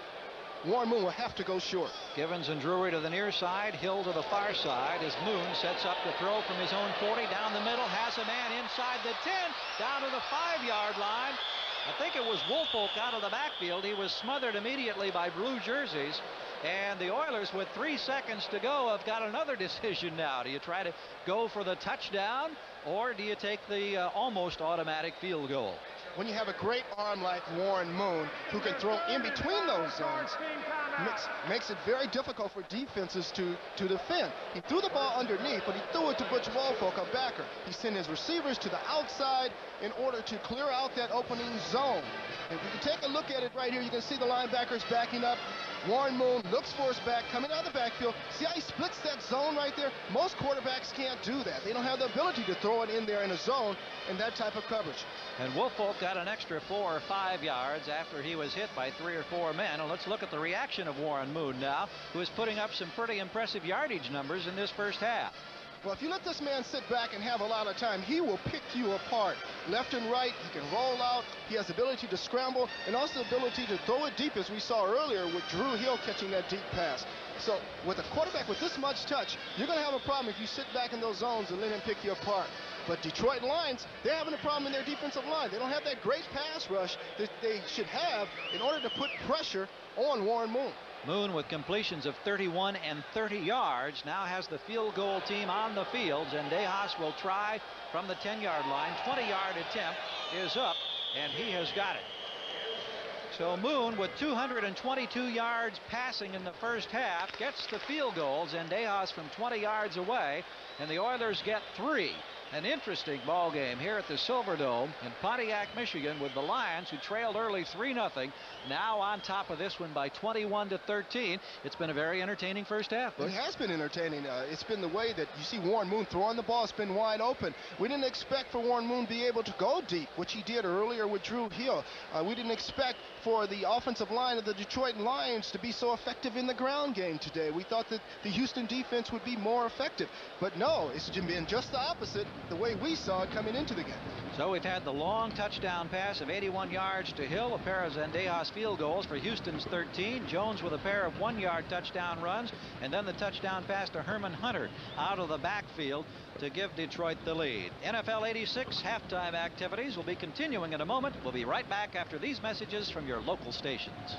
Warren Moon will have to go short. Givens and Drury to the near side, Hill to the far side as Moon sets up the throw from his own 40 down the middle, has a man inside the 10, down to the 5-yard line. I think it was Woolfolk out of the backfield. He was smothered immediately by blue jerseys. And the Oilers, with 3 seconds to go, have got another decision now. Do you try to go for the touchdown, or do you take the almost automatic field goal? When you have a great arm like Warren Moon, who can throw in between those zones, makes it very difficult for defenses to defend. He threw the ball underneath, but he threw it to Butch Woolfolk, a backer. He sent his receivers to the outside in order to clear out that opening zone. If you can take a look at it right here, you can see the linebackers backing up. Warren Moon looks for his back, coming out of the backfield. See how he splits that zone right there? Most quarterbacks can't do that. They don't have the ability to throw it in there in a zone in that type of coverage. And Woolfolk got an extra 4 or 5 yards after he was hit by 3 or 4 men. And let's look at the reaction of Warren Moon now, who is putting up some pretty impressive yardage numbers in this first half. Well, if you let this man sit back and have a lot of time, he will pick you apart. Left and right, he can roll out. He has the ability to scramble and also the ability to throw it deep, as we saw earlier with Drew Hill catching that deep pass. So with a quarterback with this much touch, you're going to have a problem if you sit back in those zones and let him pick you apart. But Detroit Lions, they're having a problem in their defensive line. They don't have that great pass rush that they should have in order to put pressure on Warren Moon. Moon, with completions of 31 and 30 yards, now has the field goal team on the field. Zendejas will try from the 10-yard line. 20-yard attempt is up, and he has got it. So Moon, with 222 yards passing in the first half, gets the field goal. Zendejas from 20 yards away, and the Oilers get 3. An interesting ball game here at the Silverdome in Pontiac, Michigan, with the Lions, who trailed early 3-0, now on top of this one by 21-13. It's been a very entertaining first half. It has been entertaining. It's been the way that you see Warren Moon throwing the ball. It's been wide open. We didn't expect for Warren Moon to be able to go deep, which he did earlier with Drew Hill. We didn't expect for the offensive line of the Detroit Lions to be so effective in the ground game today. We thought that the Houston defense would be more effective. But no, it's been just the opposite, the way we saw it coming into the game. So we've had the long touchdown pass of 81 yards to Hill, a pair of Zendejas field goals for Houston's 13. Jones with a pair of 1-yard touchdown runs, and then the touchdown pass to Herman Hunter out of the backfield to give Detroit the lead. NFL 86 halftime activities will be continuing in a moment. We'll be right back after these messages from your local stations.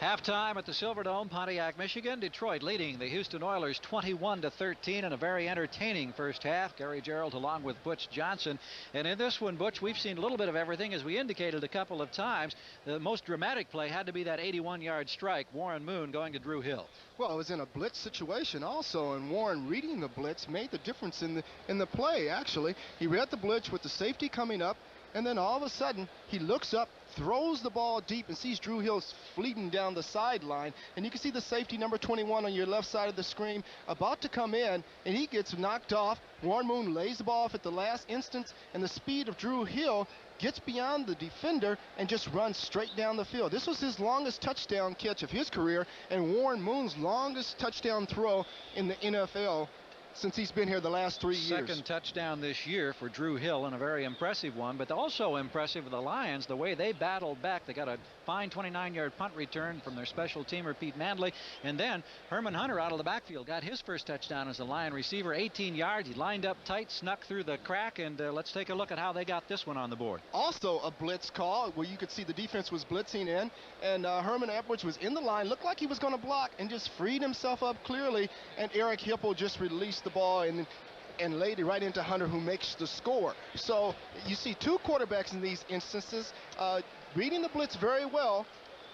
Halftime at the Silverdome, Pontiac, Michigan. Detroit leading the Houston Oilers 21-13 in a very entertaining first half. Gary Gerould along with Butch Johnson. And in this one, Butch, we've seen a little bit of everything, as we indicated a couple of times. The most dramatic play had to be that 81-yard strike, Warren Moon going to Drew Hill. Well, it was in a blitz situation also, and Warren reading the blitz made the difference in the play, actually. He read the blitz with the safety coming up, and then all of a sudden, he looks up, throws the ball deep, and sees Drew Hill fleeting down the sideline. And you can see the safety, number 21, on your left side of the screen, about to come in, and he gets knocked off. Warren Moon lays the ball off at the last instance, and the speed of Drew Hill gets beyond the defender and just runs straight down the field. This was his longest touchdown catch of his career and Warren Moon's longest touchdown throw in the NFL since he's been here the last 3 years. Second touchdown this year for Drew Hill, and a very impressive one, but also impressive for the Lions, the way they battled back. They got a fine 29-yard punt return from their special teamer, Pete Mandley, and then Herman Hunter out of the backfield got his first touchdown as a Lion receiver, 18 yards. He lined up tight, snuck through the crack, and let's take a look at how they got this one on the board. Also a blitz call where you could see the defense was blitzing in, and Herman Edwards was in the line, looked like he was going to block, and just freed himself up clearly, and Eric Hipple just released the ball and laid it right into Hunter, who makes the score. So you see two quarterbacks in these instances reading the blitz very well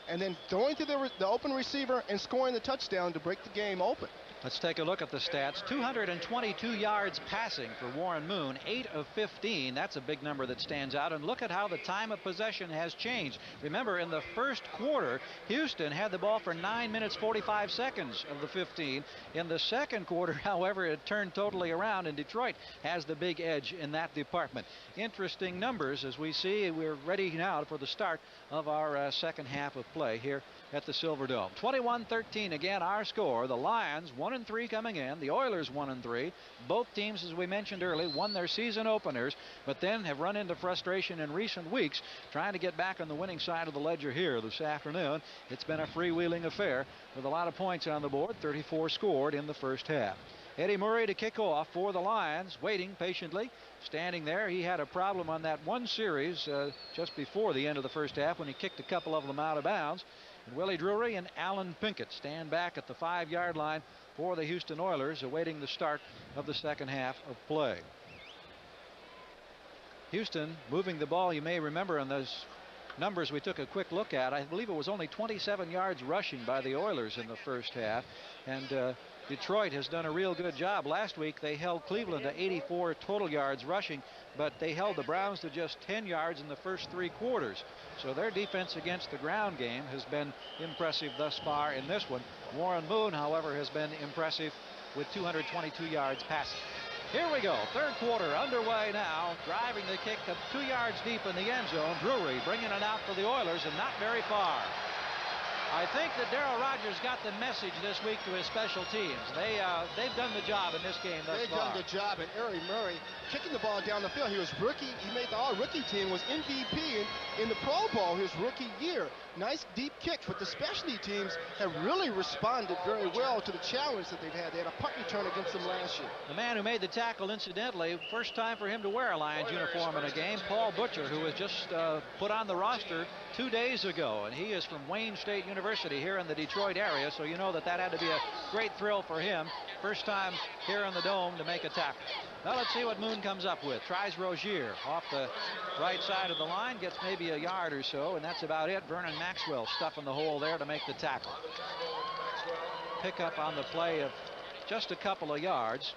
and then throwing to the open receiver and scoring the touchdown to break the game open. Let's take a look at the stats. 222 yards passing for Warren Moon, 8 of 15. That's a big number that stands out. And look at how the time of possession has changed. Remember, in the first quarter, Houston had the ball for 9 minutes 45 seconds of the 15. In the second quarter, however, it turned totally around, and Detroit has the big edge in that department. Interesting numbers as we see. We're ready now for the start of our second half of play here at the Silverdome. 21-13 again our score. The Lions 1-3 coming in. The Oilers 1-3. Both teams, as we mentioned earlier, won their season openers, but then have run into frustration in recent weeks trying to get back on the winning side of the ledger here this afternoon. It's been a freewheeling affair with a lot of points on the board. 34 scored in the first half. Eddie Murray to kick off for the Lions, waiting patiently, standing there. He had a problem on that one series just before the end of the first half when he kicked a couple of them out of bounds. And Willie Drury and Alan Pinkett stand back at the 5-yard line for the Houston Oilers, awaiting the start of the second half of play. Houston moving the ball, you may remember in those numbers we took a quick look at. I believe it was only 27 yards rushing by the Oilers in the first half. And Detroit has done a real good job. Last week they held Cleveland to 84 total yards rushing, but they held the Browns to just 10 yards in the first 3 quarters. So their defense against the ground game has been impressive thus far in this one. Warren Moon, however, has been impressive with 222 yards passing. Here we go. Third quarter underway now. Driving the kick up 2 yards deep in the end zone. Drury bringing it out for the Oilers, and not very far. I think that Darryl Rogers got the message this week to his special teams. They've done the job in this game thus far. They've done the job, and Eddie Murray kicking the ball down the field. He was rookie. He made the all-rookie team, was MVP in the Pro Bowl his rookie year. Nice deep kick, but the specialty teams have really responded very well to the challenge that they've had. They had a punt return against them last year. The man who made the tackle, incidentally, first time for him to wear a Lions uniform in a game, Paul Butcher, who was just put on the roster 2 days ago, and he is from Wayne State University here in the Detroit area, so you know that had to be a great thrill for him. First time here in the Dome to make a tackle. Now let's see what Moon comes up with. Tries Rozier off the right side of the line, gets maybe a yard or so, and that's about it. Vernon Maxwell stuffing the hole there to make the tackle. Pick up on the play of just a couple of yards.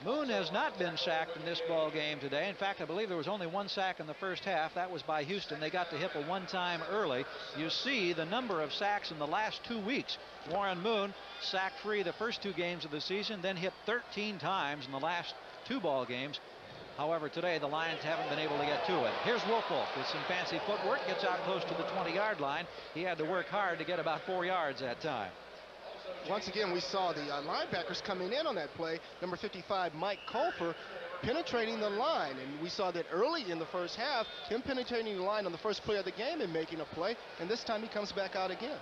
Moon has not been sacked in this ball game today. In fact, I believe there was only 1 sack in the first half. That was by Houston. They got to Hipple 1 time early. You see the number of sacks in the last 2 weeks. Warren Moon sacked free the first 2 games of the season, then hit 13 times in the last 2 ball games. However, today the Lions haven't been able to get to it. Here's Woolfolk with some fancy footwork. Gets out close to the 20-yard line. He had to work hard to get about 4 yards that time. Once again, we saw the linebackers coming in on that play. Number 55, Mike Colfer, penetrating the line. And we saw that early in the first half, him penetrating the line on the first play of the game and making a play. And this time he comes back out again.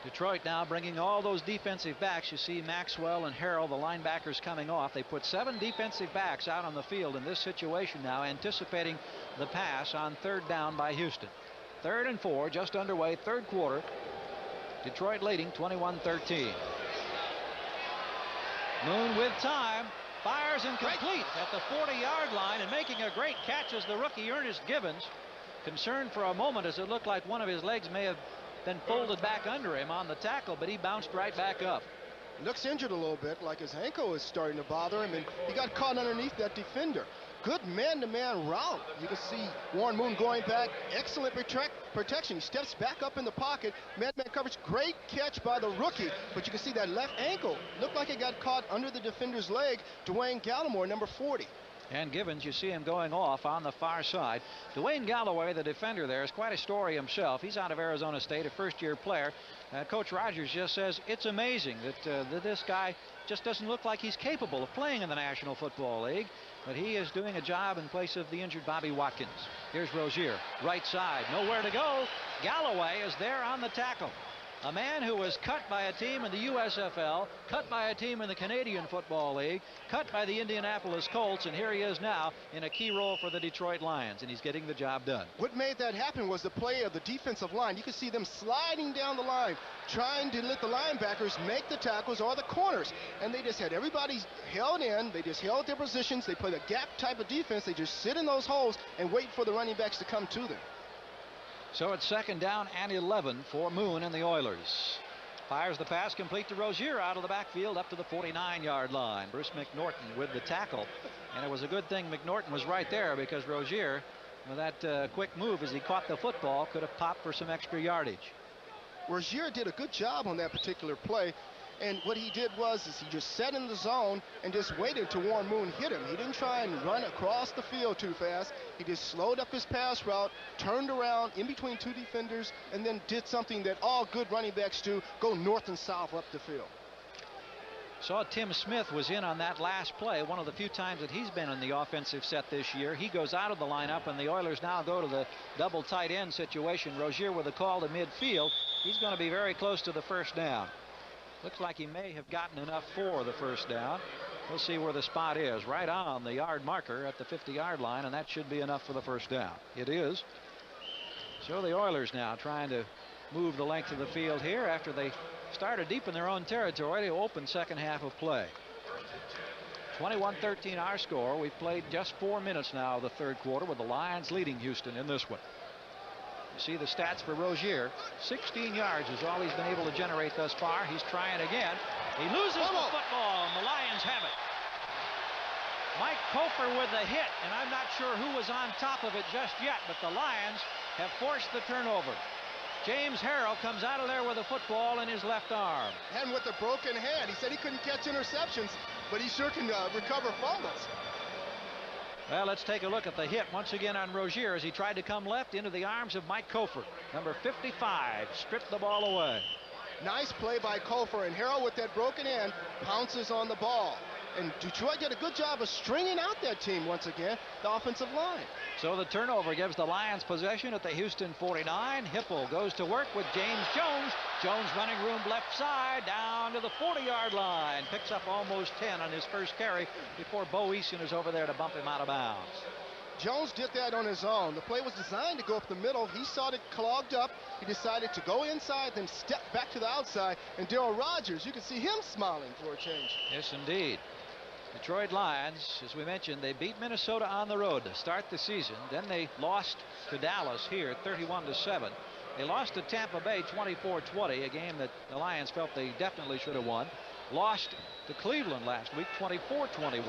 Detroit now bringing all those defensive backs. You see Maxwell and Harrell, the linebackers, coming off. They put 7 defensive backs out on the field in this situation now, anticipating the pass on 3rd down by Houston. 3rd and 4, just underway, 3rd quarter. Detroit leading 21-13. Moon with time, fires and complete at the 40-yard line, and making a great catch is the rookie Ernest Gibbons. Concerned for a moment as it looked like one of his legs may have been folded back under him on the tackle, but he bounced right back up. Looks injured a little bit, like his ankle is starting to bother him, and he got caught underneath that defender. Good man-to-man route. You can see Warren Moon going back. Excellent protection. He steps back up in the pocket. Man-to-man coverage. Great catch by the rookie. But you can see that left ankle looked like it got caught under the defender's leg. Dwayne Gallimore, number 40. And Givens, you see him going off on the far side. Dwayne Galloway, the defender there, is quite a story himself. He's out of Arizona State, a first-year player. Coach Rogers just says it's amazing that this guy just doesn't look like he's capable of playing in the National Football League. But he is doing a job in place of the injured Bobby Watkins. Here's Rozier, right side, nowhere to go. Galloway is there on the tackle. A man who was cut by a team in the USFL, cut by a team in the Canadian Football League, cut by the Indianapolis Colts, and here he is now in a key role for the Detroit Lions, and he's getting the job done. What made that happen was the play of the defensive line. You could see them sliding down the line, trying to let the linebackers make the tackles or the corners, and they just had everybody held in. They just held their positions. They played a gap type of defense. They just sit in those holes and wait for the running backs to come to them. So it's 2nd down and 11 for Moon and the Oilers. Fires the pass complete to Rozier out of the backfield up to the 49-yard line. Bruce McNorton with the tackle. And it was a good thing McNorton was right there, because Rozier, with that quick move as he caught the football, could have popped for some extra yardage. Rozier did a good job on that particular play. And what he did was he just sat in the zone and just waited till Warren Moon hit him. He didn't try and run across the field too fast. He just slowed up his pass route, turned around in between two defenders, and then did something that all good running backs do, go north and south up the field. Saw Tim Smith was in on that last play, one of the few times that he's been in the offensive set this year. He goes out of the lineup, and the Oilers now go to the double tight end situation. Rozier with a call to midfield. He's going to be very close to the first down. Looks like he may have gotten enough for the first down. We'll see where the spot is. Right on the yard marker at the 50-yard line, and that should be enough for the first down. It is. So the Oilers now trying to move the length of the field here after they started deep in their own territory to open second half of play. 21-13 our score. We've played just 4 minutes now of the third quarter, with the Lions leading Houston in this one. You see the stats for Rozier. 16 yards is all he's been able to generate thus far. He's trying again. He loses the football, and the Lions have it. Mike Kofer with the hit, and I'm not sure who was on top of it just yet, but the Lions have forced the turnover. James Harrell comes out of there with a football in his left arm. And with a broken hand. He said he couldn't catch interceptions, but he sure can recover fumbles. Well, let's take a look at the hit once again on Rozier as he tried to come left into the arms of Mike Kofer. Number 55 stripped the ball away. Nice play by Kofer, and Harrell with that broken hand pounces on the ball. And Detroit did a good job of stringing out that team once again, the offensive line. So the turnover gives the Lions possession at the Houston 49. Hipple goes to work with James Jones. Jones running room left side down to the 40-yard line. Picks up almost 10 on his first carry before Bo Eason is over there to bump him out of bounds. Jones did that on his own. The play was designed to go up the middle. He saw it clogged up. He decided to go inside, then step back to the outside. And Darryl Rogers, you can see him smiling for a change. Yes, indeed. Detroit Lions, as we mentioned, they beat Minnesota on the road to start the season. Then they lost to Dallas here 31-7. They lost to Tampa Bay 24-20, a game that the Lions felt they definitely should have won. Lost to Cleveland last week 24-21.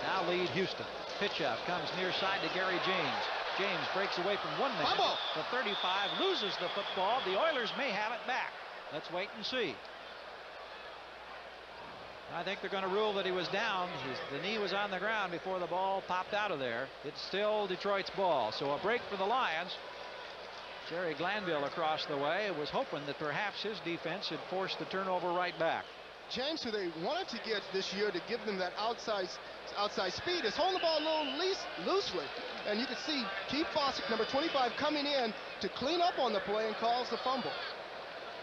Now lead Houston. Pitch out comes near side to Gary James. James breaks away from 1 man. The 35 loses the football. The Oilers may have it back. Let's wait and see. I think they're going to rule that he was down. The knee was on the ground before the ball popped out of there. It's still Detroit's ball. So a break for the Lions. Jerry Glanville across the way was hoping that perhaps his defense had forced the turnover right back. James, who they wanted to get this year to give them that outside speed, is holding the ball a little loosely. And you can see Keith Fossick, number 25, coming in to clean up on the play and calls the fumble.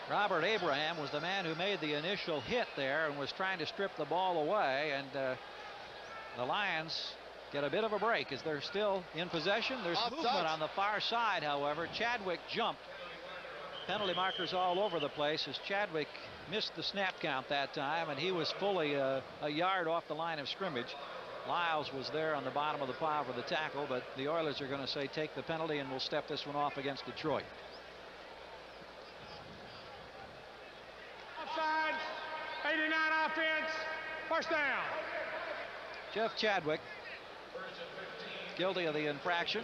Robert Abraham was the man who made the initial hit there and was trying to strip the ball away, and the Lions get a bit of a break as they're still in possession. There's movement on the far side, however. Chadwick jumped. Penalty markers all over the place as Chadwick missed the snap count that time, and he was fully a yard off the line of scrimmage. Lyles was there on the bottom of the pile for the tackle, but the Oilers are going to say take the penalty, and we'll step this one off against Detroit. Offside, 89 offense, first down. Jeff Chadwick guilty of the infraction.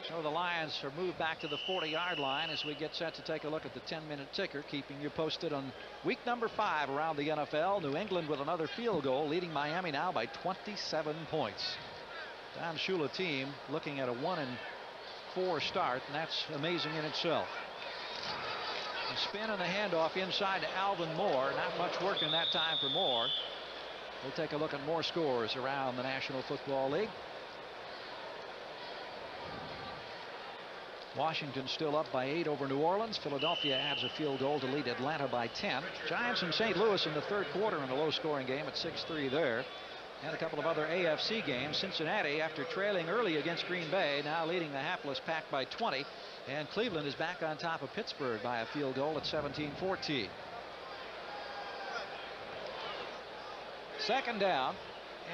So the Lions are moved back to the 40-yard line as we get set to take a look at the 10-minute ticker, keeping you posted on week number 5 around the NFL. New England with another field goal, leading Miami now by 27 points. Don Shula team looking at a 1-4 start, and that's amazing in itself. The spin and the handoff inside to Alvin Moore. Not much work in that time for Moore. We'll take a look at more scores around the National Football League. Washington still up by 8 over New Orleans. Philadelphia adds a field goal to lead Atlanta by 10. Giants and St. Louis in the third quarter in a low-scoring game at 6-3 there. And a couple of other AFC games. Cincinnati, after trailing early against Green Bay, now leading the hapless Pack by 20. And Cleveland is back on top of Pittsburgh by a field goal at 17-14. Second down,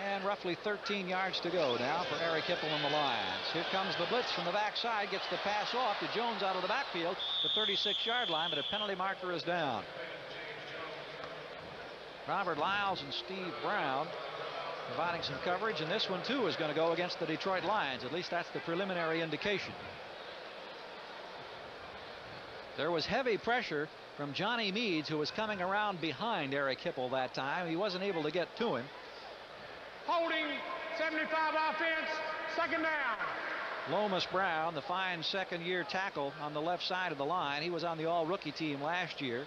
and roughly 13 yards to go now for Eric Hipple and the Lions. Here comes the blitz from the backside, gets the pass off to Jones out of the backfield, the 36-yard line, but a penalty marker is down. Robert Lyles and Steve Brown providing some coverage, and this one too is going to go against the Detroit Lions. At least that's the preliminary indication. There was heavy pressure from Johnny Meads, who was coming around behind Eric Hipple that time. He wasn't able to get to him. Holding, 75 offense, second down. Lomas Brown, the fine second-year tackle on the left side of the line. He was on the all-rookie team last year.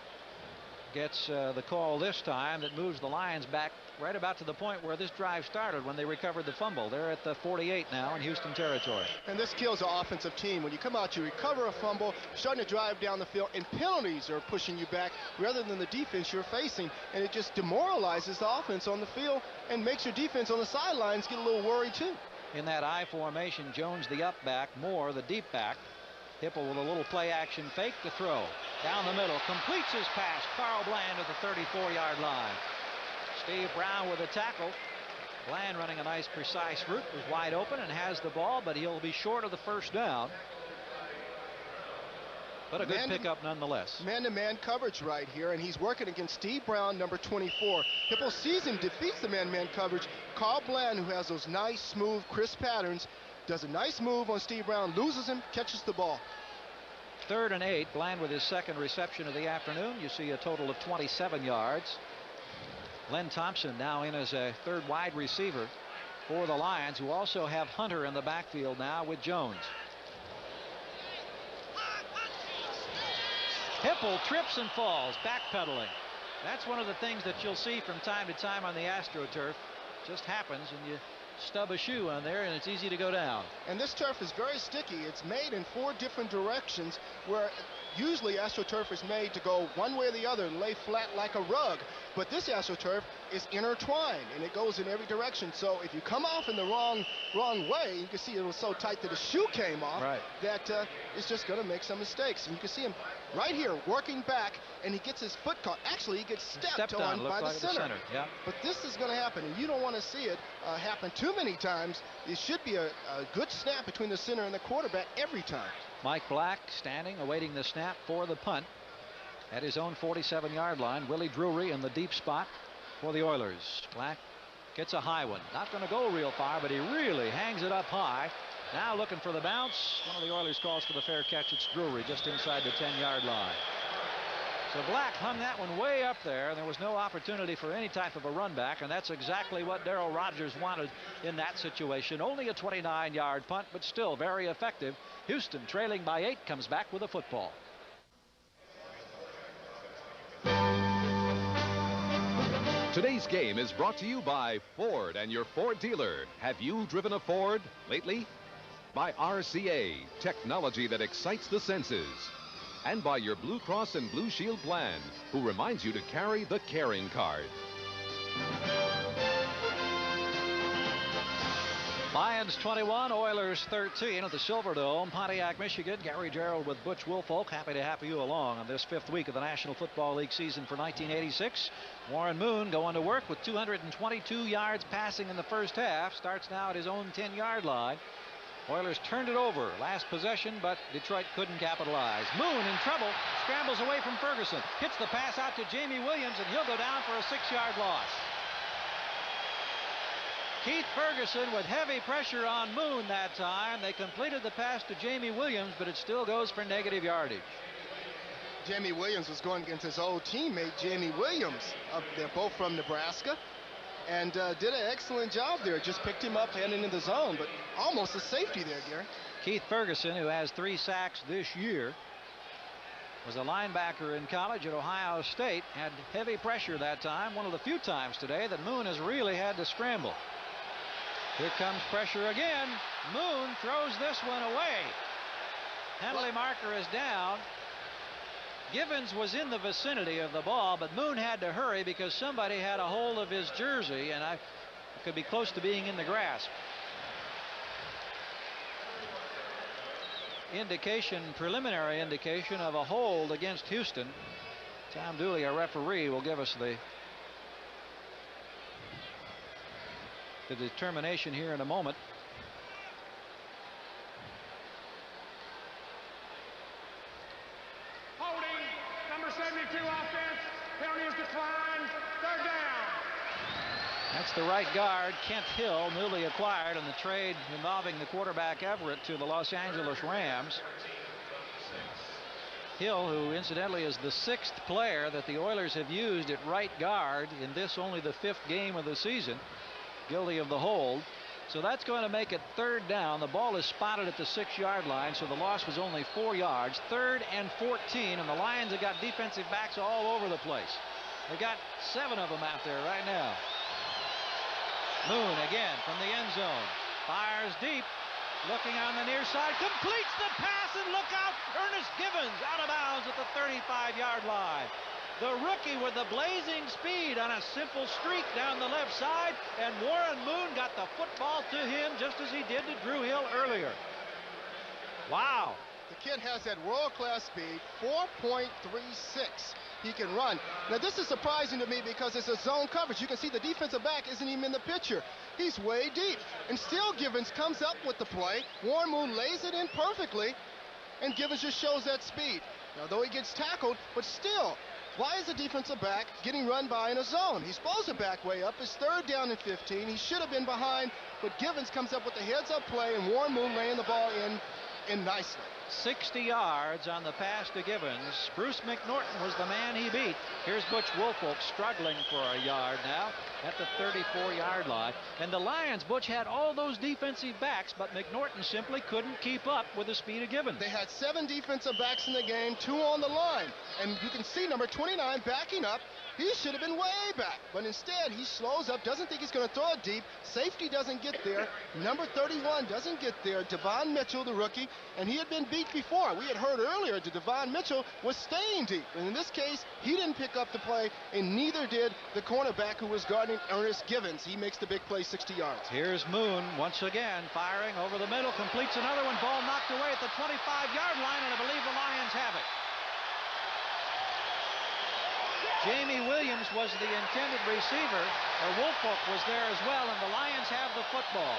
Gets the call this time that moves the Lions back right about to the point where this drive started when they recovered the fumble. They're at the 48 now in Houston territory. And this kills the offensive team. When you come out, you recover a fumble, starting to drive down the field, and penalties are pushing you back rather than the defense you're facing. And it just demoralizes the offense on the field and makes your defense on the sidelines get a little worried too. In that I formation, Jones the up back, Moore the deep back. Hipple with a little play action fake to throw. Down the middle, completes his pass. Carl Bland at the 34-yard line. Steve Brown with a tackle. Bland running a nice precise route, was wide open and has the ball, but he'll be short of the first down. But a good pickup nonetheless. Man-to-man coverage right here, and he's working against Steve Brown, number 24. Hipple sees him, defeats the man-to-man coverage. Carl Bland, who has those nice, smooth, crisp patterns, does a nice move on Steve Brown, loses him, catches the ball. 3rd and 8, Bland with his second reception of the afternoon. You see a total of 27 yards. Len Thompson now in as a third wide receiver for the Lions, who also have Hunter in the backfield now with Jones. Hipple trips and falls, backpedaling. That's one of the things that you'll see from time to time on the AstroTurf. Just happens, and you stub a shoe on there and it's easy to go down. And this turf is very sticky. It's made in 4 different directions, where usually AstroTurf is made to go one way or the other and lay flat like a rug. But this AstroTurf is intertwined and it goes in every direction. So if you come off in the wrong way, you can see it was so tight that the shoe came off, that it's just going to make some mistakes. And you can see him right here working back, and he gets his foot caught. Actually, he gets stepped on by the center. Yeah. But this is going to happen, and you don't want to see it happen too many times. It should be a good snap between the center and the quarterback every time. Mike Black standing, awaiting the snap for the punt at his own 47-yard line. Willie Drury in the deep spot for the Oilers. Black gets a high one. Not going to go real far, but he really hangs it up high. Now looking for the bounce. One of the Oilers calls for the fair catch. It's Drury just inside the 10-yard line. So Black hung that one way up there, and there was no opportunity for any type of a run back, and that's exactly what Darryl Rogers wanted in that situation. Only a 29-yard punt, but still very effective. Houston, trailing by 8, comes back with a football. Today's game is brought to you by Ford and your Ford dealer. Have you driven a Ford lately? By RCA, technology that excites the senses. And by your Blue Cross and Blue Shield plan, who reminds you to carry the caring card. Lions 21, Oilers 13 at the Silverdome, Pontiac, Michigan. Gary Gerould with Butch Woolfolk. Happy to have you along on this 5th week of the National Football League season for 1986. Warren Moon going to work with 222 yards passing in the first half. Starts now at his own 10-yard line. Oilers turned it over last possession, but Detroit couldn't capitalize. Moon in trouble, scrambles away from Ferguson, hits the pass out to Jamie Williams, and he'll go down for a 6-yard loss. Keith Ferguson with heavy pressure on Moon that time. They completed the pass to Jamie Williams, but it still goes for negative yardage. Jamie Williams was going against his old teammate, Jamie Williams. They're both from Nebraska. and did an excellent job there. Just picked him up heading into the zone, but almost a safety there, Gary. Keith Ferguson, who has 3 sacks this year, was a linebacker in college at Ohio State, had heavy pressure that time, one of the few times today that Moon has really had to scramble. Here comes pressure again. Moon throws this one away. Penalty marker is down. Givens was in the vicinity of the ball, but Moon had to hurry because somebody had a hold of his jersey, and it could be close to being in the grasp. Preliminary indication of a hold against Houston. Tom Dooley, our referee, will give us the determination here in a moment. Holding, number 72 offense. Penalty is declined. 3rd down. That's the right guard, Kent Hill, newly acquired in the trade involving the quarterback Everett to the Los Angeles Rams. Hill, who incidentally is the 6th player that the Oilers have used at right guard in this only the 5th game of the season, guilty of the hold. So that's going to make it 3rd down. The ball is spotted at the 6-yard line, so the loss was only 4 yards. 3rd and 14, and the Lions have got defensive backs all over the place. They got 7 of them out there right now. Moon again from the end zone, fires deep, looking on the near side, completes the pass, and look out, Ernest Givens out of bounds at the 35-yard line. The rookie with the blazing speed on a simple streak down the left side, and Warren Moon got the football to him just as he did to Drew Hill earlier. Wow. The kid has that world-class speed, 4.36. He can run. Now, this is surprising to me because it's a zone coverage. You can see the defensive back isn't even in the picture. He's way deep. And still Givens comes up with the play. Warren Moon lays it in perfectly, and Givens just shows that speed. Now, though he gets tackled, but still, why is the defensive back getting run by in a zone? He's supposed to back way up. It's 3rd down and 15. He should have been behind, but Givens comes up with the heads-up play, and Warren Moon laying the ball in nicely. 60 yards on the pass to Givens. Bruce McNorton was the man he beat. Here's Butch Woolfolk struggling for a yard now at the 34-yard line. And the Lions, Butch, had all those defensive backs, but McNorton simply couldn't keep up with the speed of Givens. They had 7 defensive backs in the game, 2 on the line. And you can see number 29 backing up. He should have been way back, but instead he slows up, doesn't think he's going to throw it deep. Safety doesn't get there. Number 31 doesn't get there. Devon Mitchell, the rookie, and he had been beat before. We had heard earlier that Devon Mitchell was staying deep. And in this case, he didn't pick up the play, and neither did the cornerback who was guarding Ernest Givens. He makes the big play, 60 yards. Here's Moon once again firing over the middle, completes another one, ball knocked away at the 25-yard line, and I believe the Lions have it. Jamie Williams was the intended receiver, or Woolfolk was there as well, and the Lions have the football.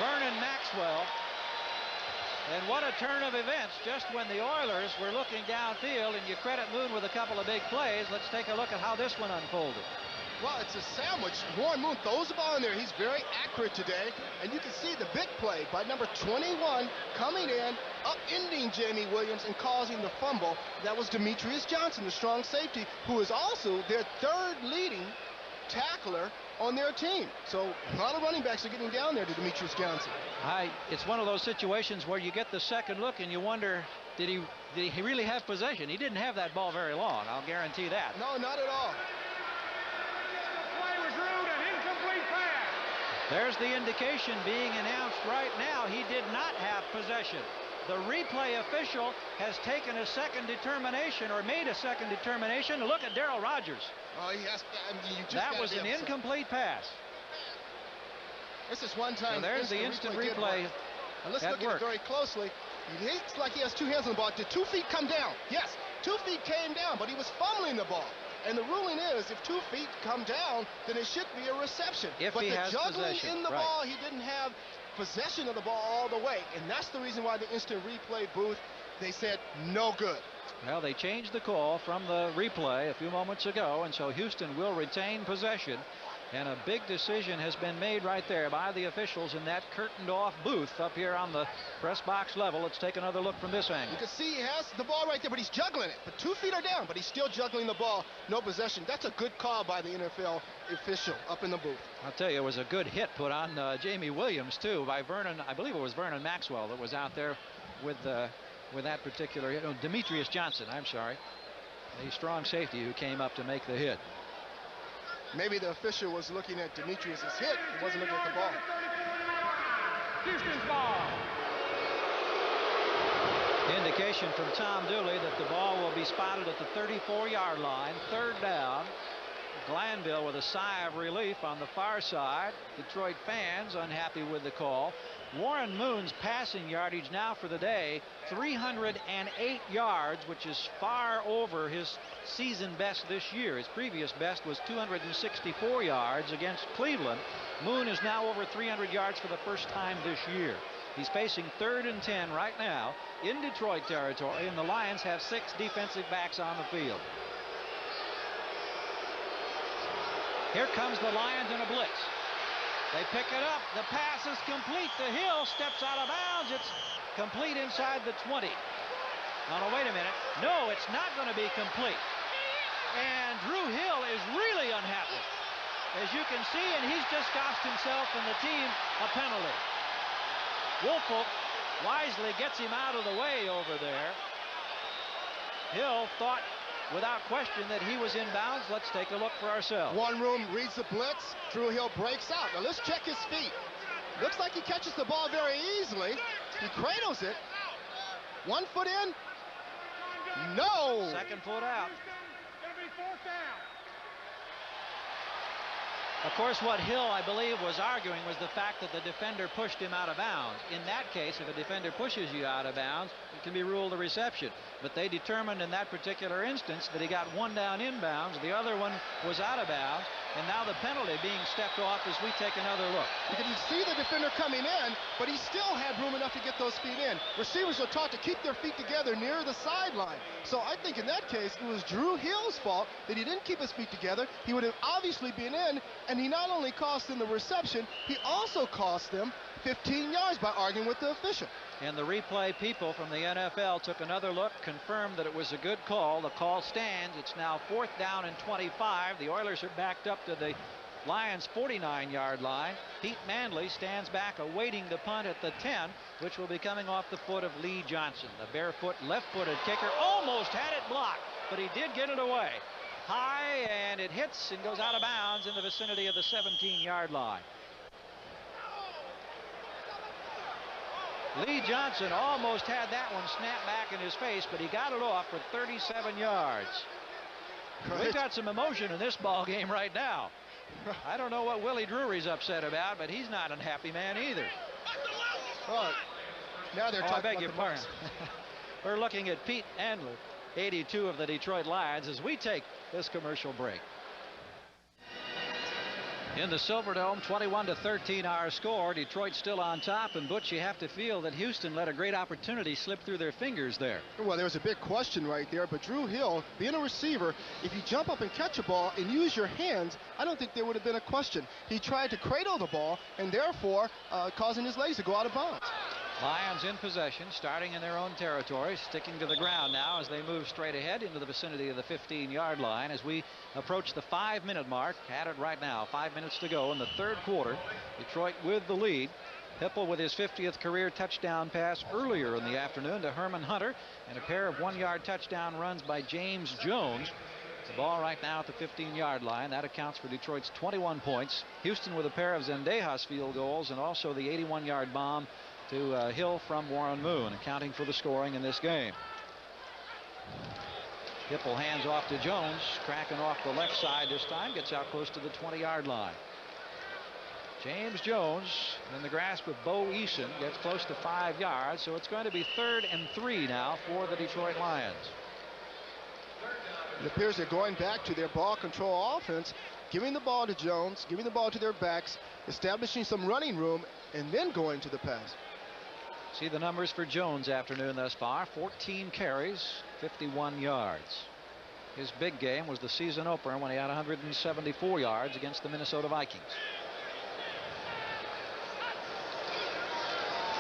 Vernon Maxwell, and what a turn of events just when the Oilers were looking downfield, and you credit Moon with a couple of big plays. Let's take a look at how this one unfolded. Well, it's a sandwich. Warren Moon throws the ball in there. He's very accurate today. And you can see the big play by number 21 coming in, upending Jamie Williams and causing the fumble. That was Demetrius Johnson, the strong safety, who is also their 3rd leading tackler on their team. So a lot of running backs are getting down there to Demetrius Johnson. It's one of those situations where you get the second look and you wonder, did he really have possession? He didn't have that ball very long, I'll guarantee that. No, not at all. There's the indication being announced right now. He did not have possession. The replay official has taken a second determination, or made a second determination. Look at Darryl Rogers. Oh, he has. That was an incomplete pass. This is one time. So there's the instant replay. And let's look at it very closely. He looks like he has 2 hands on the ball. Did 2 feet come down? Yes, 2 feet came down, but he was fumbling the ball. And the ruling is, if 2 feet come down, then it should be a reception. If he has juggling possession, in the ball, he didn't have possession of the ball all the way. And that's the reason why the instant replay booth, they said no good. Well, they changed the call from the replay a few moments ago, and so Houston will retain possession And a big decision has been made right there by the officials in that curtained off booth up here on the press box level. Let's take another look from this angle. You can see he has the ball right there, but he's juggling it. But 2 feet are down, but he's still juggling the ball. No possession. That's a good call by the NFL official up in the booth. I'll tell you, it was a good hit put on Jamie Williams, too, by Vernon. I believe it was Vernon Maxwell that was out there with that particular hit. No, Demetrius Johnson, I'm sorry. A strong safety who came up to make the hit. Maybe the official was looking at Demetrius's hit. He wasn't looking at the ball. Houston's ball. Indication from Tom Dooley that the ball will be spotted at the 34-yard line. 3rd down. Glanville with a sigh of relief on the far side. Detroit fans unhappy with the call. Warren Moon's passing yardage now for the day, 308 yards, which is far over his season best this year. His previous best was 264 yards against Cleveland. Moon is now over 300 yards for the first time this year. He's facing 3rd and 10 right now in Detroit territory, and the Lions have 6 defensive backs on the field. Here comes the Lions in a blitz. They pick it up. The pass is complete. The Hill steps out of bounds. It's complete inside the 20. Oh, no, wait a minute. No, it's not going to be complete. And Drew Hill is really unhappy, as you can see, and he's just cost himself and the team a penalty. Woolfolk wisely gets him out of the way over there. Hill thought without question that he was in bounds. Let's take a look for ourselves. One room reads the blitz. Drew Hill breaks out. Now let's check his feet. Looks like he catches the ball very easily. He cradles it. 1 foot in. No. 2nd foot out. Of course, what Hill, I believe, was arguing was the fact that the defender pushed him out of bounds. In that case, if a defender pushes you out of bounds, it can be ruled a reception. But they determined in that particular instance that he got 1 down inbounds, the other one was out of bounds, and now the penalty being stepped off as we take another look. You can see the defender coming in, but he still had room enough to get those feet in. Receivers are taught to keep their feet together near the sideline. So I think in that case, it was Drew Hill's fault that he didn't keep his feet together. He would have obviously been in, and he not only cost them the reception, he also cost them 15 yards by arguing with the official. And the replay people from the NFL took another look, confirmed that it was a good call. The call stands. It's now 4th down and 25. The Oilers are backed up to the Lions' 49-yard line. Pete Manley stands back awaiting the punt at the 10, which will be coming off the foot of Lee Johnson. The barefoot, left-footed kicker almost had it blocked, but he did get it away. High, and it hits and goes out of bounds in the vicinity of the 17-yard line. Lee Johnson almost had that one snap back in his face, but he got it off for 37 yards. We've got some emotion in this ball game right now. I don't know what Willie Drury's upset about, but he's not an happy man either. Oh, now they're talking I beg about your the pardon. We're looking at Pete Andler, 82 of the Detroit Lions, as we take this commercial break. In the Silverdome, 21-13 our score. Detroit still on top, and Butch, you have to feel that Houston let a great opportunity slip through their fingers there. Well, there was a big question right there, but Drew Hill, being a receiver, if you jump up and catch a ball and use your hands, I don't think there would have been a question. He tried to cradle the ball and therefore causing his legs to go out of bounds. Lions in possession, starting in their own territory, sticking to the ground now as they move straight ahead into the vicinity of the 15-yard line as we approach the 5-minute mark. At it right now, 5 minutes to go in the 3rd quarter. Detroit with the lead. Hipple with his 50th career touchdown pass earlier in the afternoon to Herman Hunter, and a pair of 1-yard touchdown runs by James Jones. The ball right now at the 15-yard line. That accounts for Detroit's 21 points. Houston with a pair of Zendejas field goals and also the 81-yard bomb to Hill from Warren Moon, accounting for the scoring in this game. Hipple hands off to Jones, cracking off the left side this time, gets out close to the 20-yard line. James Jones in the grasp of Bo Eason, gets close to 5 yards, so it's going to be 3rd and 3 now for the Detroit Lions. It appears they're going back to their ball control offense, giving the ball to Jones, giving the ball to their backs, establishing some running room, and then going to the pass. See the numbers for Jones afternoon thus far. 14 carries, 51 yards. His big game was the season opener when he had 174 yards against the Minnesota Vikings.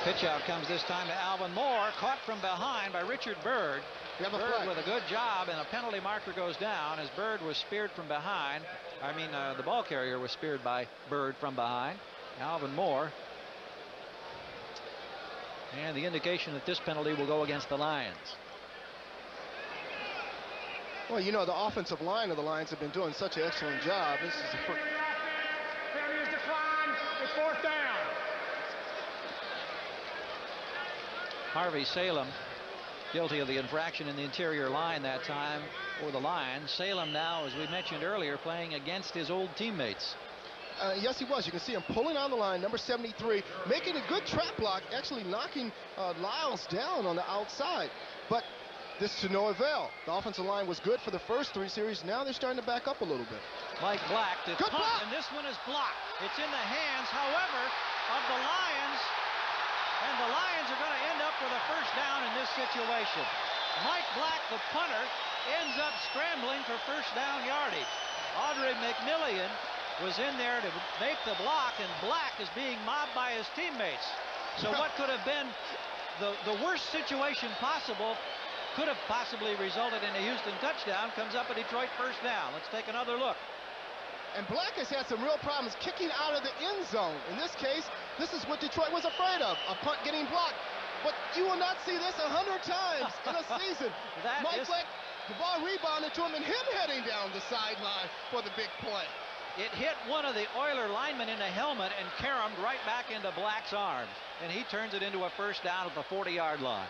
Pitch out comes this time to Alvin Moore, caught from behind by Richard Byrd. Byrd with a good job, and a penalty marker goes down as Byrd was speared from behind. The ball carrier was speared by Byrd from behind. Alvin Moore. And the indication that this penalty will go against the Lions. Well, you know, the offensive line of the Lions have been doing such an excellent job. This is the first. Penalty is declined. It's 4th down. Harvey Salem guilty of the infraction in the interior line that time for the Lions. Salem now, as we mentioned earlier, playing against his old teammates. Yes, he was. You can see him pulling on the line, number 73, making a good trap block, actually knocking Lyles down on the outside. But this to no avail. The offensive line was good for the first 3 series. Now they're starting to back up a little bit. Mike Black to good punt, block. And this one is blocked. It's in the hands, however, of the Lions. And the Lions are going to end up with a first down in this situation. Mike Black, the punter, ends up scrambling for first down yardage. Audrey McMillian was in there to make the block, and Black is being mobbed by his teammates. So what could have been the worst situation possible could have possibly resulted in a Houston touchdown, comes up a Detroit first down. Let's take another look. And Black has had some real problems kicking out of the end zone. In this case, this is what Detroit was afraid of, a punt getting blocked. But you will not see this 100 times in a season. Mike Black, the ball rebounded to him and him heading down the sideline for the big play. It hit one of the Oiler linemen in the helmet and caromed right back into Black's arms. And he turns it into a first down at the 40-yard line.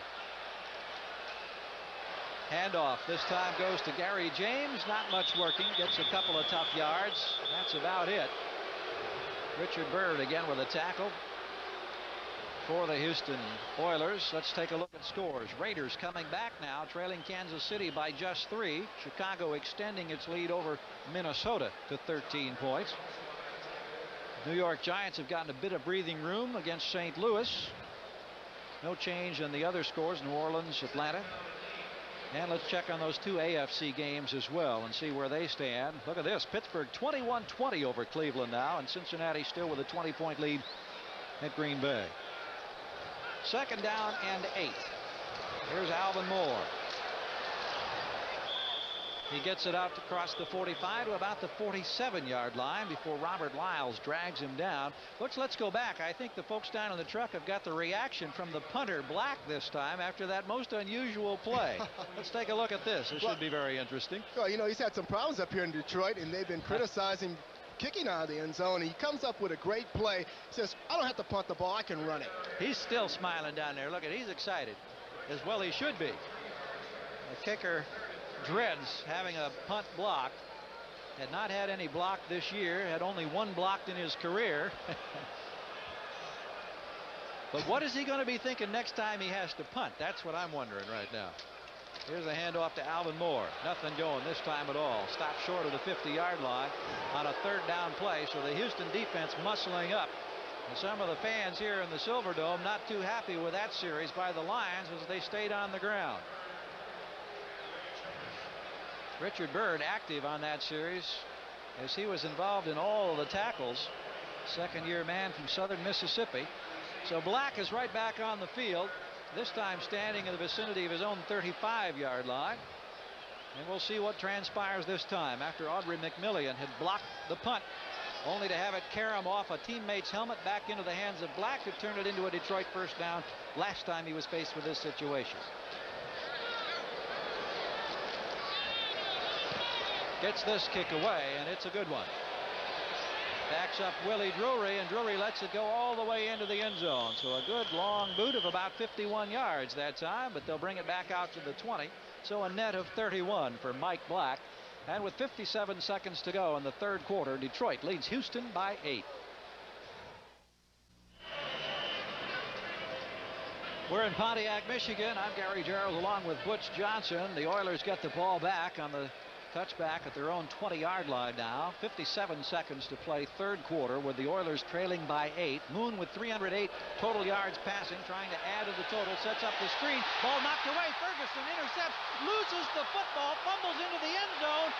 Handoff this time goes to Gary James. Not much working. Gets a couple of tough yards. That's about it. Richard Byrd again with a tackle for the Houston Oilers. Let's take a look at scores. Raiders coming back now, trailing Kansas City by just 3. Chicago extending its lead over Minnesota to 13 points. New York Giants have gotten a bit of breathing room against St. Louis. No change in the other scores. New Orleans, Atlanta. And let's check on those 2 AFC games as well and see where they stand. Look at this. Pittsburgh 21-20 over Cleveland now, and Cincinnati still with a 20-point lead at Green Bay. 2nd down and 8. Here's Alvin Moore. He gets it out across the 45 to about the 47-yard line before Robert Lyles drags him down. Let's go back. I think the folks down in the truck have got the reaction from the punter Black this time after that most unusual play. Let's take a look at this. This should be very interesting. Well, you know, he's had some problems up here in Detroit, and they've been criticizing kicking out of the end zone. He comes up with a great play. He says, I don't have to punt the ball. I can run it. He's still smiling down there. Look at, he's excited. As well he should be. The kicker dreads having a punt blocked. Had not had any blocked this year. Had only 1 blocked in his career. But what is he going to be thinking next time he has to punt? That's what I'm wondering right now. Here's a handoff to Alvin Moore. Nothing going this time at all. Stopped short of the 50-yard line on a 3rd down play. So the Houston defense muscling up. And some of the fans here in the Silverdome not too happy with that series by the Lions as they stayed on the ground. Richard Byrd active on that series as he was involved in all of the tackles. 2nd-year man from southern Mississippi. So Black is right back on the field, this time standing in the vicinity of his own 35-yard line. And we'll see what transpires this time after Audrey McMillian had blocked the punt, only to have it carom off a teammate's helmet back into the hands of Black, who turned it into a Detroit first down last time he was faced with this situation. Gets this kick away, and it's a good one. Backs up Willie Drury, and Drury lets it go all the way into the end zone. So a good long boot of about 51 yards that time, but they'll bring it back out to the 20. So a net of 31 for Mike Black. And with 57 seconds to go in the 3rd quarter, Detroit leads Houston by 8. We're in Pontiac, Michigan. I'm Gary Gerould along with Butch Johnson. The Oilers get the ball back on the Touchback at their own 20-yard line now. 57 seconds to play third quarter with the Oilers trailing by 8. Moon with 308 total yards passing, trying to add to the total, sets up the screen. Ball knocked away. Ferguson intercepts, loses the football, fumbles into the end zone.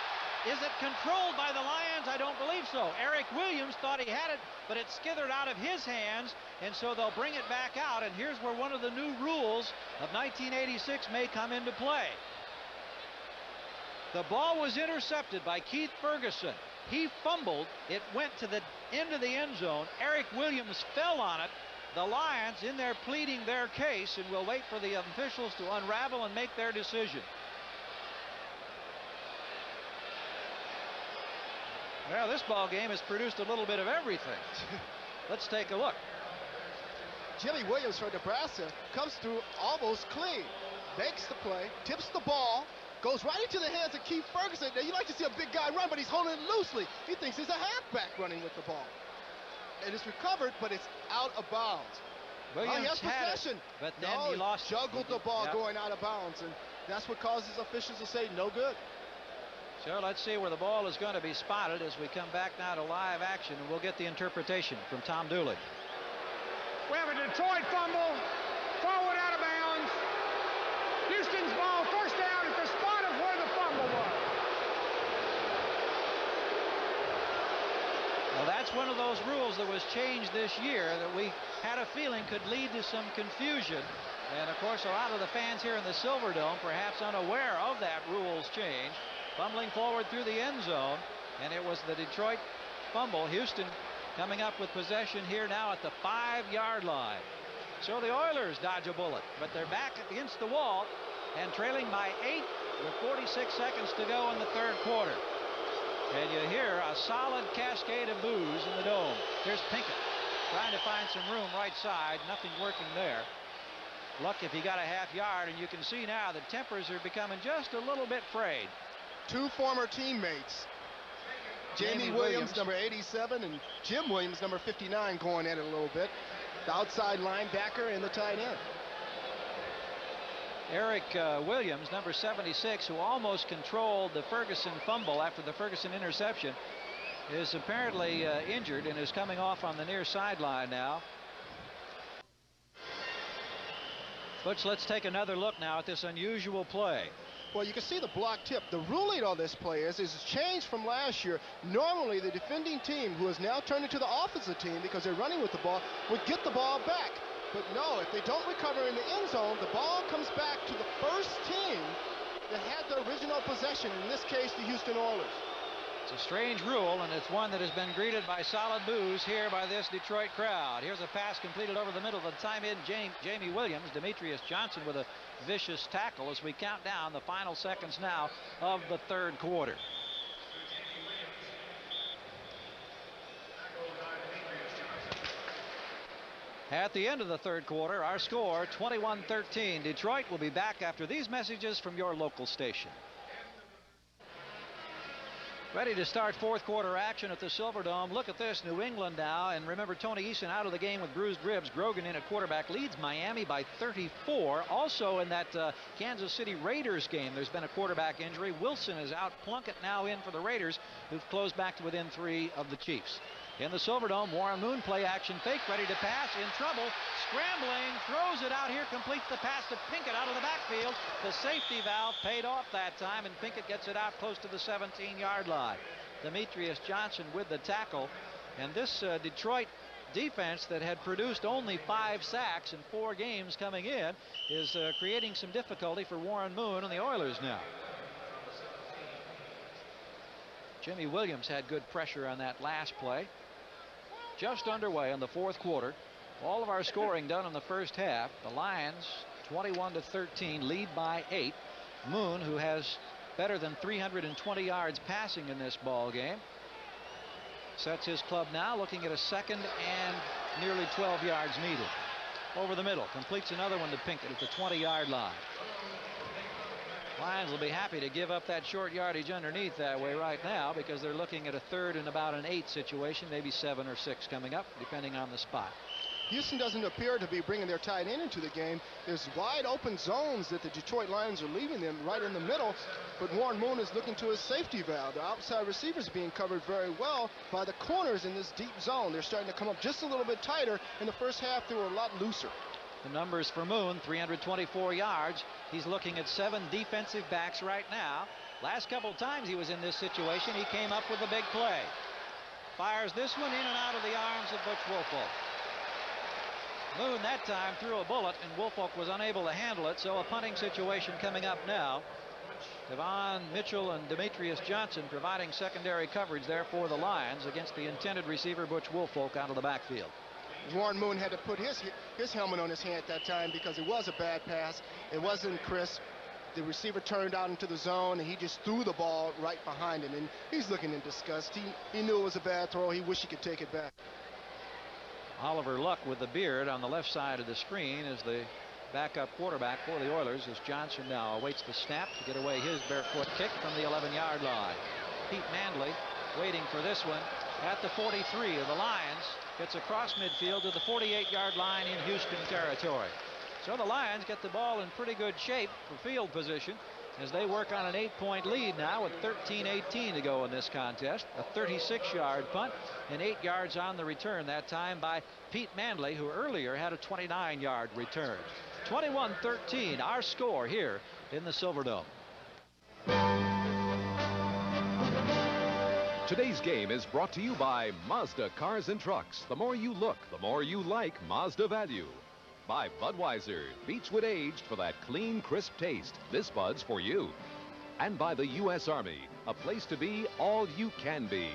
Is it controlled by the Lions? I don't believe so. Eric Williams thought he had it, but it skithered out of his hands, and so they'll bring it back out. And here's where one of the new rules of 1986 may come into play. The ball was intercepted by Keith Ferguson. He fumbled. It went to the end of the end zone. Eric Williams fell on it. The Lions in there pleading their case, and we'll wait for the officials to unravel and make their decision. Well, this ball game has produced a little bit of everything. Let's take a look. Jimmy Williams from Nebraska comes through almost clean. Makes the play, tips the ball, goes right into the hands of Keith Ferguson. Now, you like to see a big guy run, but he's holding it loosely. He thinks he's a halfback running with the ball. And it's recovered, but it's out of bounds. Williams he has possession. But then he lost. Juggled the ball going out of bounds, and that's what causes officials to say no good. So let's see where the ball is going to be spotted as we come back now to live action, and we'll get the interpretation from Tom Dooley. We have a Detroit fumble, forward out of bounds. Houston's ball, first down at the spot of where the fumble was. Well, that's one of those rules that was changed this year that we had a feeling could lead to some confusion. And, of course, a lot of the fans here in the Silverdome, perhaps unaware of that rules change, fumbling forward through the end zone, and it was the Detroit fumble. Houston coming up with possession here now at the 5-yard line. So the Oilers dodge a bullet, but they're back against the wall and trailing by 8 with 46 seconds to go in the third quarter. And you hear a solid cascade of boos in the dome. Here's Pinkett trying to find some room right side. Nothing working there. Luck if he got a half yard, and you can see now the tempers are becoming just a little bit frayed. Two former teammates, Jamie Williams, number 87, and Jim Williams, number 59, going at it a little bit. The outside linebacker and the tight end. Eric Williams, number 76, who almost controlled the Ferguson fumble after the Ferguson interception, is apparently injured and is coming off on the near sideline now. Butch, let's take another look now at this unusual play. Well, you can see the block tip. The ruling on this play is changed from last year. Normally, the defending team, who has now turned into the offensive team because they're running with the ball, would get the ball back. But no, if they don't recover in the end zone, the ball comes back to the first team that had the original possession, in this case, the Houston Oilers. It's a strange rule, and it's one that has been greeted by solid boos here by this Detroit crowd. Here's a pass completed over the middle of the time in. Jamie Williams, Demetrius Johnson with a vicious tackle as we count down the final seconds now of the third quarter. At the end of the third quarter, our score 21-13. Detroit will be back after these messages from your local station. Ready to start fourth quarter action at the Silverdome. Look at this, New England now, and remember Tony Eason out of the game with bruised ribs. Grogan in at quarterback leads Miami by 34. Also in that Kansas City Raiders game, there's been a quarterback injury. Wilson is out. Plunkett now in for the Raiders, who've closed back to within 3 of the Chiefs. In the Silverdome, Warren Moon play action fake, ready to pass, in trouble, scrambling, throws it out here, completes the pass to Pinkett out of the backfield. The safety valve paid off that time, and Pinkett gets it out close to the 17-yard line. Demetrius Johnson with the tackle, and this Detroit defense that had produced only 5 sacks in 4 games coming in is creating some difficulty for Warren Moon and the Oilers now. Jimmy Williams had good pressure on that last play. Just underway in the fourth quarter. All of our scoring done in the first half. The Lions 21-13 lead by 8. Moon, who has better than 320 yards passing in this ball game, sets his club now looking at a second and nearly 12 yards needed. Over the middle, completes another one to Pinkett at the 20-yard line. Lions will be happy to give up that short yardage underneath that way right now because they're looking at a 3rd and about an 8 situation, maybe 7 or 6 coming up, depending on the spot. Houston doesn't appear to be bringing their tight end into the game. There's wide open zones that the Detroit Lions are leaving them right in the middle, but Warren Moon is looking to his safety valve. The outside receivers being covered very well by the corners in this deep zone. They're starting to come up just a little bit tighter. In the first half, they were a lot looser. The numbers for Moon, 324 yards. He's looking at 7 defensive backs right now. Last couple times he was in this situation, he came up with a big play. Fires this one in and out of the arms of Butch Woolfolk. Moon that time threw a bullet, and Woolfolk was unable to handle it, so a punting situation coming up now. Devon Mitchell and Demetrius Johnson providing secondary coverage there for the Lions against the intended receiver Butch Woolfolk out of the backfield. Warren Moon had to put his helmet on his hand at that time because it was a bad pass. It wasn't crisp. The receiver turned out into the zone, and he just threw the ball right behind him, and he's looking in disgust. He knew it was a bad throw. He wished he could take it back. Oliver Luck with the beard on the left side of the screen is the backup quarterback for the Oilers, as Johnson now awaits the snap to get away his barefoot kick from the 11-yard line. Pete Mandley waiting for this one at the 43 of the Lions. Gets across midfield to the 48-yard line in Houston territory. So the Lions get the ball in pretty good shape for field position as they work on an 8-point lead now with 13:18 to go in this contest. A 36-yard punt and 8 yards on the return, that time by Pete Mandley, who earlier had a 29-yard return. 21-13, our score here in the Silverdome. Today's game is brought to you by Mazda Cars and Trucks. The more you look, the more you like Mazda value. By Budweiser, Beechwood aged for that clean, crisp taste. This Bud's for you. And by the U.S. Army, a place to be all you can be.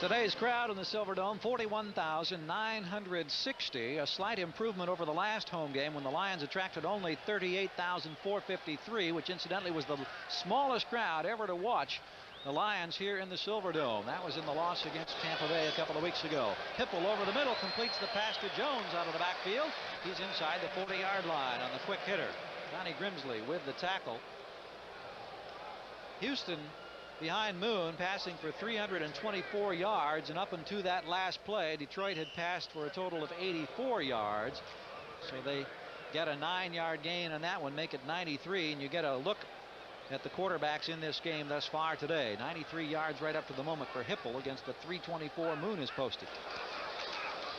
Today's crowd in the Silverdome, 41,960, a slight improvement over the last home game when the Lions attracted only 38,453, which incidentally was the smallest crowd ever to watch the Lions here in the Silverdome. That was in the loss against Tampa Bay a couple of weeks ago. Hipple over the middle completes the pass to Jones out of the backfield. He's inside the 40-yard line on the quick hitter. Donnie Grimsley with the tackle. Houston behind Moon, passing for 324 yards, and up until that last play, Detroit had passed for a total of 84 yards. So they get a 9-yard gain on that one, make it 93, and you get a look at the quarterbacks in this game thus far today. 93 yards right up to the moment for Hipple against the 324 Moon is posted.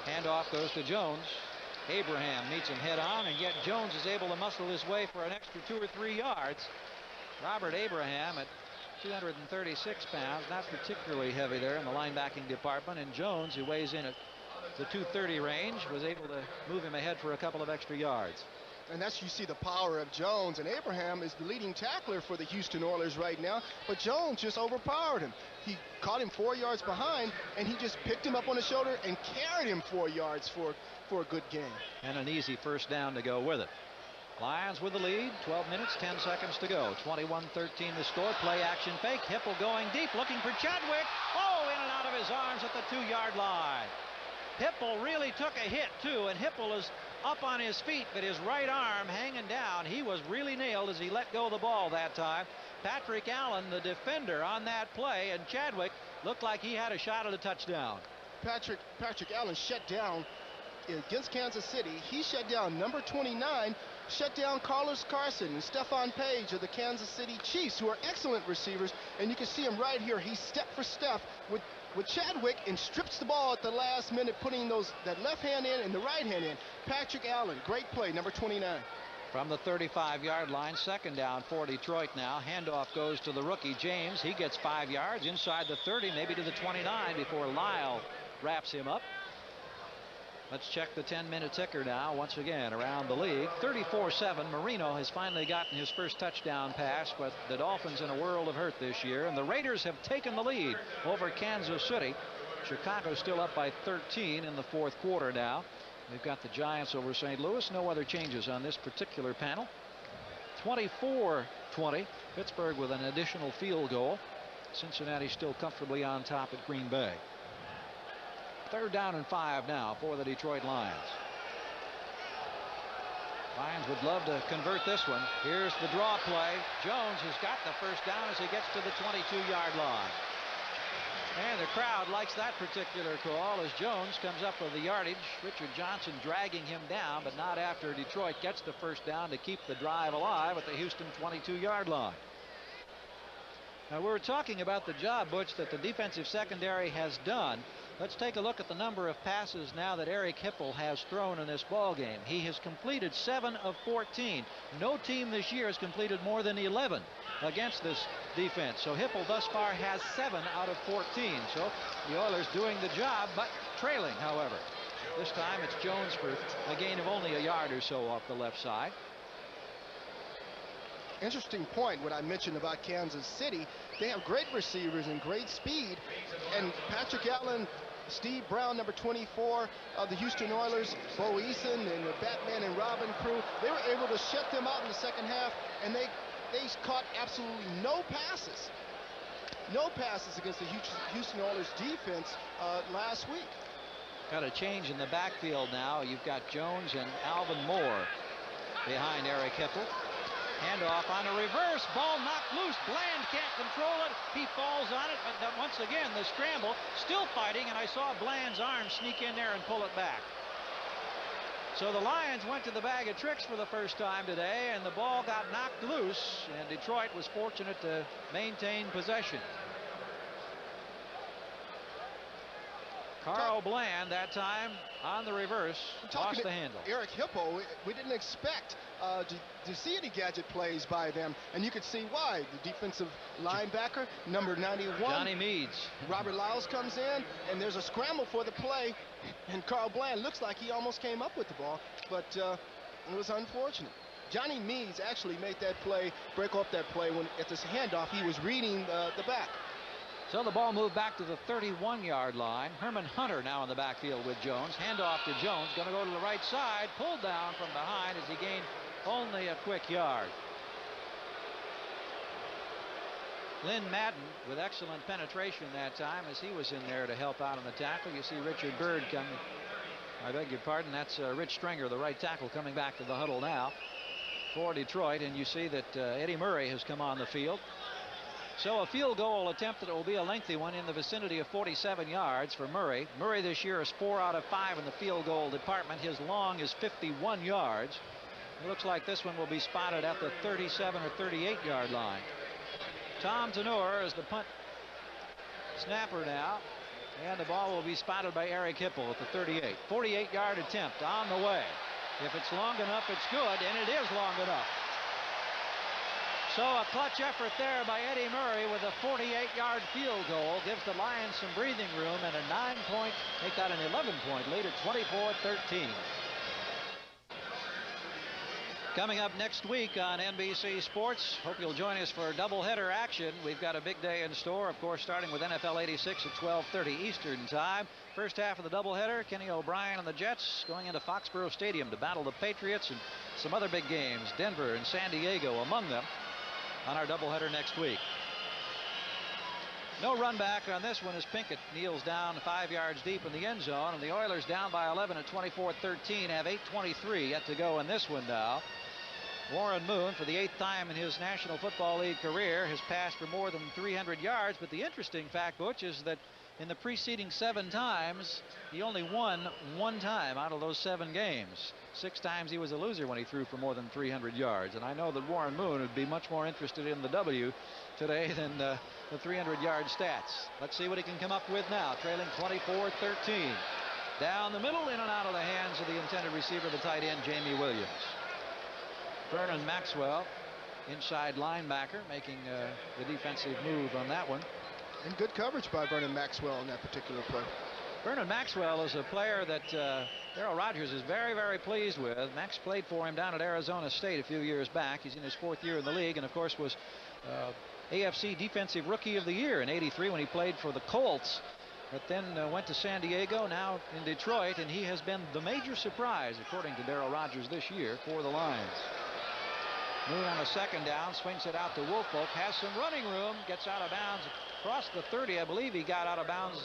Handoff goes to Jones. Abraham meets him head on, and yet Jones is able to muscle his way for an extra 2 or 3 yards. Robert Abraham at 236 pounds, not particularly heavy there in the linebacking department, and Jones, who weighs in at the 230 range, was able to move him ahead for a couple of extra yards. And that's, you see the power of Jones, and Abraham is the leading tackler for the Houston Oilers right now, but Jones just overpowered him. He caught him 4 yards behind, and he just picked him up on the shoulder and carried him 4 yards for a good gain. And an easy first down to go with it. Lions with the lead, 12 minutes, 10 seconds to go. 21-13 the score. Play action fake. Hipple going deep, looking for Chadwick. Oh, in and out of his arms at the 2-yard line. Hipple really took a hit, too, and Hipple is up on his feet, but his right arm hanging down. He was really nailed as he let go of the ball that time. Patrick Allen, the defender on that play, and Chadwick looked like he had a shot at a touchdown. Patrick Allen shut down against Kansas City. He shut down number 29, shut down Carlos Carson and Stephon Page of the Kansas City Chiefs, who are excellent receivers, and you can see him right here. He's step for step with Chadwick and strips the ball at the last minute, putting that left hand in and the right hand in. Patrick Allen, great play, number 29. From the 35-yard line, second down for Detroit now. Handoff goes to the rookie James. He gets 5 yards inside the 30, maybe to the 29 before Lyle wraps him up. Let's check the 10-minute ticker now once again around the league. 34-7. Marino has finally gotten his first touchdown pass, but the Dolphins in a world of hurt this year, and the Raiders have taken the lead over Kansas City. Chicago still up by 13 in the fourth quarter now. We've got the Giants over St. Louis. No other changes on this particular panel. 24-20. Pittsburgh with an additional field goal. Cincinnati still comfortably on top at Green Bay. Third down and 5 now for the Detroit Lions. Lions would love to convert this one. Here's the draw play. Jones has got the first down as he gets to the 22-yard line. And the crowd likes that particular call as Jones comes up with the yardage. Richard Johnson dragging him down, but not after Detroit gets the first down to keep the drive alive at the Houston 22-yard line. Now, we're talking about the job, Butch, that the defensive secondary has done. Let's take a look at the number of passes now that Eric Hipple has thrown in this ball game. He has completed 7 of 14. No team this year has completed more than 11 against this defense. So Hipple thus far has 7 out of 14. So the Oilers doing the job, but trailing, however. This time it's Jones for a gain of only a yard or so off the left side. Interesting point, what I mentioned about Kansas City. They have great receivers and great speed. And Patrick Allen, Steve Brown, number 24 of the Houston Oilers, Bo Eason, and the Batman and Robin crew, they were able to shut them out in the second half, and they caught absolutely no passes. No passes against the Houston Oilers defense last week. Got a change in the backfield now. You've got Jones and Alvin Moore behind Eric Hipple. Handoff on a reverse, ball knocked loose. Bland can't control it. He falls on it, but once again the scramble, still fighting, and I saw Bland's arm sneak in there and pull it back. So the Lions went to the bag of tricks for the first time today, and the ball got knocked loose, and Detroit was fortunate to maintain possession. Carl Bland that time on the reverse, lost the handle. Eric Hipple, we didn't expect to see any gadget plays by them, and you could see why. The defensive linebacker, number 91, Johnny Meads. Robert Lyles comes in, and there's a scramble for the play, and Carl Bland looks like he almost came up with the ball, but it was unfortunate. Johnny Meads actually made that play, break off that play when at this handoff he was reading the back. So the ball moved back to the 31-yard line. Herman Hunter now in the backfield with Jones. Handoff to Jones, going to go to the right side, pulled down from behind as he gained only a quick yard. Lynn Madden with excellent penetration that time as he was in there to help out on the tackle. You see Richard Byrd coming. I beg your pardon, that's Rich Stringer, the right tackle, coming back to the huddle now for Detroit. And you see that Eddie Murray has come on the field. So a field goal attempt that will be a lengthy one in the vicinity of 47 yards for Murray. Murray this year is 4 out of 5 in the field goal department. His long is 51 yards. It looks like this one will be spotted at the 37 or 38-yard line. Tom Tenor is the punt snapper now, and the ball will be spotted by Eric Hipple at the 38. 48-yard attempt on the way. If it's long enough, it's good, and it is long enough. So a clutch effort there by Eddie Murray with a 48-yard field goal gives the Lions some breathing room and a 9-point, make that an 11-point lead at 24-13. Coming up next week on NBC Sports, hope you'll join us for doubleheader action. We've got a big day in store, of course, starting with NFL 86 at 12:30 Eastern Time. First half of the doubleheader, Kenny O'Brien and the Jets going into Foxborough Stadium to battle the Patriots and some other big games, Denver and San Diego among them, on our doubleheader next week. No run back on this one as Pinkett kneels down 5 yards deep in the end zone, and the Oilers down by 11 at 24-13, have 8:23 yet to go in this one now. Warren Moon, for the 8th time in his National Football League career, has passed for more than 300 yards, but the interesting fact, Butch, is that in the preceding 7 times, he only won 1 time out of those 7 games. 6 times he was a loser when he threw for more than 300 yards. And I know that Warren Moon would be much more interested in the W today than the 300-yard stats. Let's see what he can come up with now, trailing 24-13. Down the middle, in and out of the hands of the intended receiver, the tight end, Jamie Williams. Vernon Maxwell, inside linebacker, making the defensive move on that one. And good coverage by Vernon Maxwell on that particular play. Vernon Maxwell is a player that Darryl Rogers is very, very pleased with. Max played for him down at Arizona State a few years back. He's in his 4th year in the league, and of course was AFC Defensive Rookie of the Year in '83 when he played for the Colts, but then went to San Diego, now in Detroit, and he has been the major surprise, according to Darryl Rogers, this year for the Lions. Moon on a 2nd down, swings it out to Woolfolk, has some running room, gets out of bounds across the 30. I believe he got out of bounds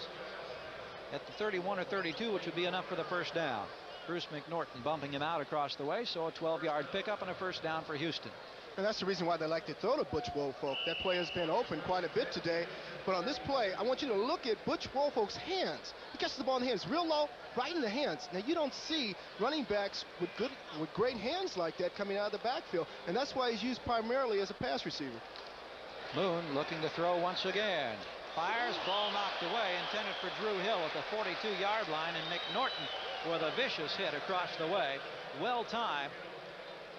at the 31 or 32, which would be enough for the 1st down. Bruce McNorton bumping him out across the way, so a 12-yard pickup and a 1st down for Houston. And that's the reason why they like to throw to Butch Woolfolk. That play has been open quite a bit today. But on this play, I want you to look at Butch Woolfolk's hands. He catches the ball in the hands real low, right in the hands. Now, you don't see running backs with great hands like that coming out of the backfield. And that's why he's used primarily as a pass receiver. Moon looking to throw once again. Fires, ball knocked away, intended for Drew Hill at the 42-yard line, and McNorton with a vicious hit across the way. Well timed.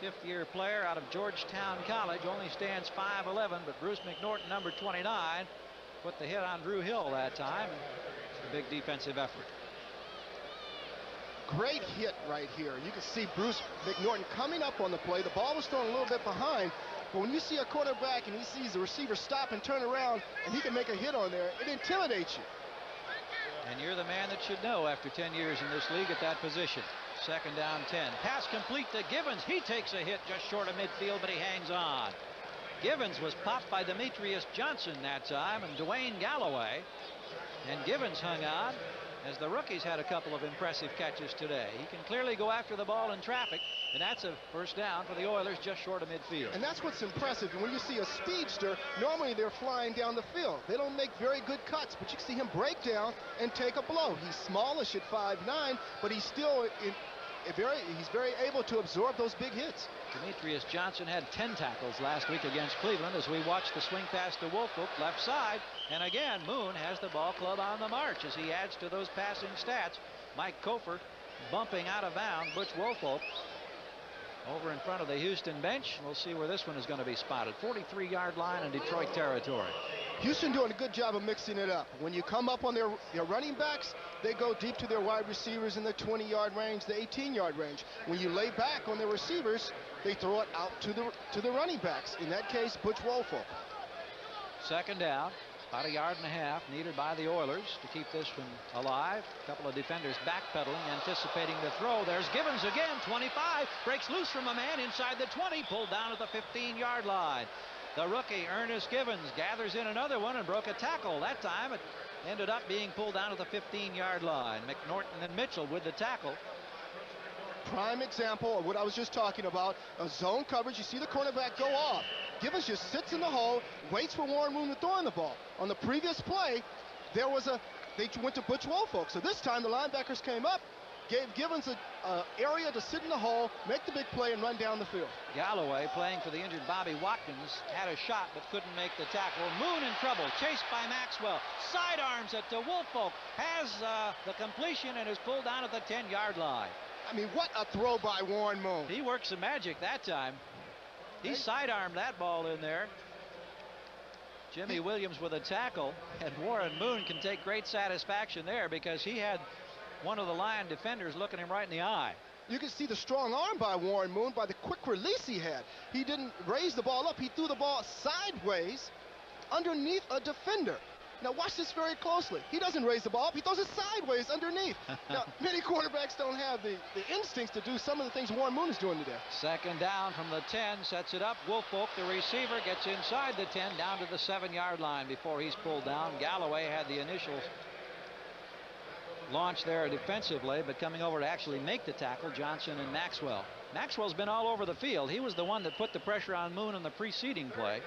Fifth-year player out of Georgetown College, only stands 5'11", but Bruce McNorton, number 29, put the hit on Drew Hill that time. A big defensive effort. Great hit right here. You can see Bruce McNorton coming up on the play. The ball was thrown a little bit behind, but when you see a quarterback and he sees the receiver stop and turn around and he can make a hit on there, it intimidates you. And you're the man that should know after 10 years in this league at that position. Second down 10. Pass complete to Givens. He takes a hit just short of midfield, but he hangs on. Givens was popped by Demetrius Johnson that time and Dwayne Galloway. And Givens hung on as the rookies had a couple of impressive catches today. He can clearly go after the ball in traffic, and that's a first down for the Oilers just short of midfield. And that's what's impressive. When you see a speedster, normally they're flying down the field. They don't make very good cuts, but you can see him break down and take a blow. He's smallish at 5'9", but he's still he's very able to absorb those big hits. Demetrius Johnson had 10 tackles last week against Cleveland as we watched the swing pass to Woolfolk left side. And again, Moon has the ball club on the march as he adds to those passing stats. Mike Kofer bumping out of bounds. Butch Woolfolk over in front of the Houston bench. We'll see where this one is going to be spotted. 43-yard line in Detroit territory. Houston doing a good job of mixing it up. When you come up on their running backs, they go deep to their wide receivers in the 20-yard range, the 18-yard range. When you lay back on their receivers, they throw it out to the running backs. In that case, Butch Woolfolk. Second down, about 1.5 yards needed by the Oilers to keep this one alive. A couple of defenders backpedaling, anticipating the throw. There's Givens again, 25, breaks loose from a man inside the 20, pulled down at the 15-yard line. The rookie, Ernest Givens, gathers in another one and broke a tackle. That time it ended up being pulled down at the 15-yard line. McNorton and Mitchell with the tackle. Prime example of what I was just talking about. A zone coverage, you see the cornerback go off. Givens just sits in the hole, waits for Warren Moon to throw in the ball. On the previous play, they went to Butch Woolfolk. So this time the linebackers came up, gave Givens an area to sit in the hole, make the big play, and run down the field. Galloway, playing for the injured Bobby Watkins, had a shot but couldn't make the tackle. Moon in trouble, chased by Maxwell. Sidearms it to Woolfolk, has the completion and is pulled down at the 10-yard line. I mean, what a throw by Warren Moon. He worked some magic that time. He sidearmed that ball in there. Jimmy Williams with a tackle, and Warren Moon can take great satisfaction there because he had one of the Lion defenders looking him right in the eye. You can see the strong arm by Warren Moon by the quick release he had. He didn't raise the ball up. He threw the ball sideways underneath a defender. Now watch this very closely. He doesn't raise the ball up. He throws it sideways underneath. Now, many quarterbacks don't have the instincts to do some of the things Warren Moon is doing today. Second down from the 10, sets it up. Woolfolk, the receiver, gets inside the 10 down to the 7-yard line before he's pulled down. Galloway had the initial launch there defensively, but coming over to actually make the tackle, Johnson and Maxwell. Maxwell's been all over the field. He was the one that put the pressure on Moon in the preceding play.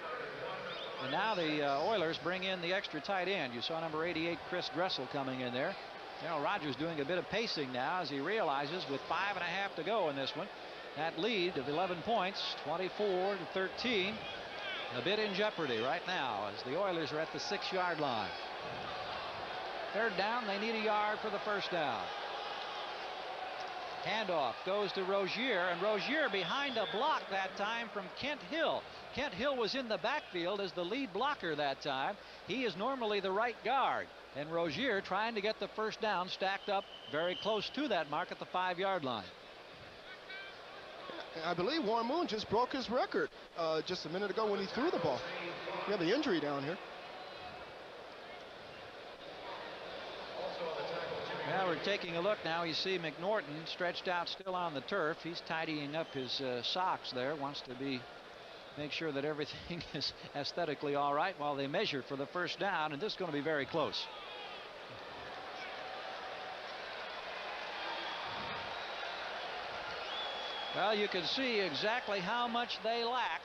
And now the Oilers bring in the extra tight end. You saw number 88, Chris Dressel, coming in there. Darryl Rogers doing a bit of pacing now as he realizes with 5.5 to go in this one, that lead of 11 points, 24-13, a bit in jeopardy right now as the Oilers are at the 6-yard line. Third down, they need a yard for the first down. Handoff goes to Rozier, and Rozier behind a block that time from Kent Hill. Kent Hill was in the backfield as the lead blocker that time. He is normally the right guard, and Rozier trying to get the first down, stacked up very close to that mark at the 5-yard line. I believe Warren Moon just broke his record just a minute ago when he threw the ball. We have the injury down here. Well, we're taking a look now. You see McNorton stretched out still on the turf. He's tidying up his socks there, wants to make sure that everything is aesthetically all right while they measure for the first down, and this is going to be very close. Well, you can see exactly how much they lacked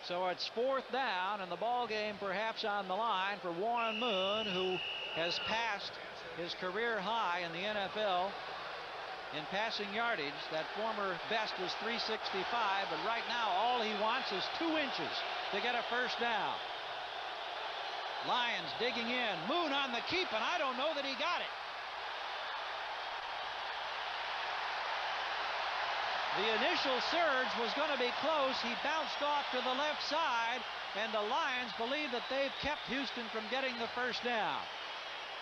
So it's 4th down, and the ball game perhaps on the line for Warren Moon, who has passed his career high in the NFL in passing yardage. That former best was 365, but right now all he wants is 2 inches to get a first down. Lions digging in. Moon on the keep, and I don't know that he got it. The initial surge was going to be close. He bounced off to the left side, and the Lions believe that they've kept Houston from getting the first down.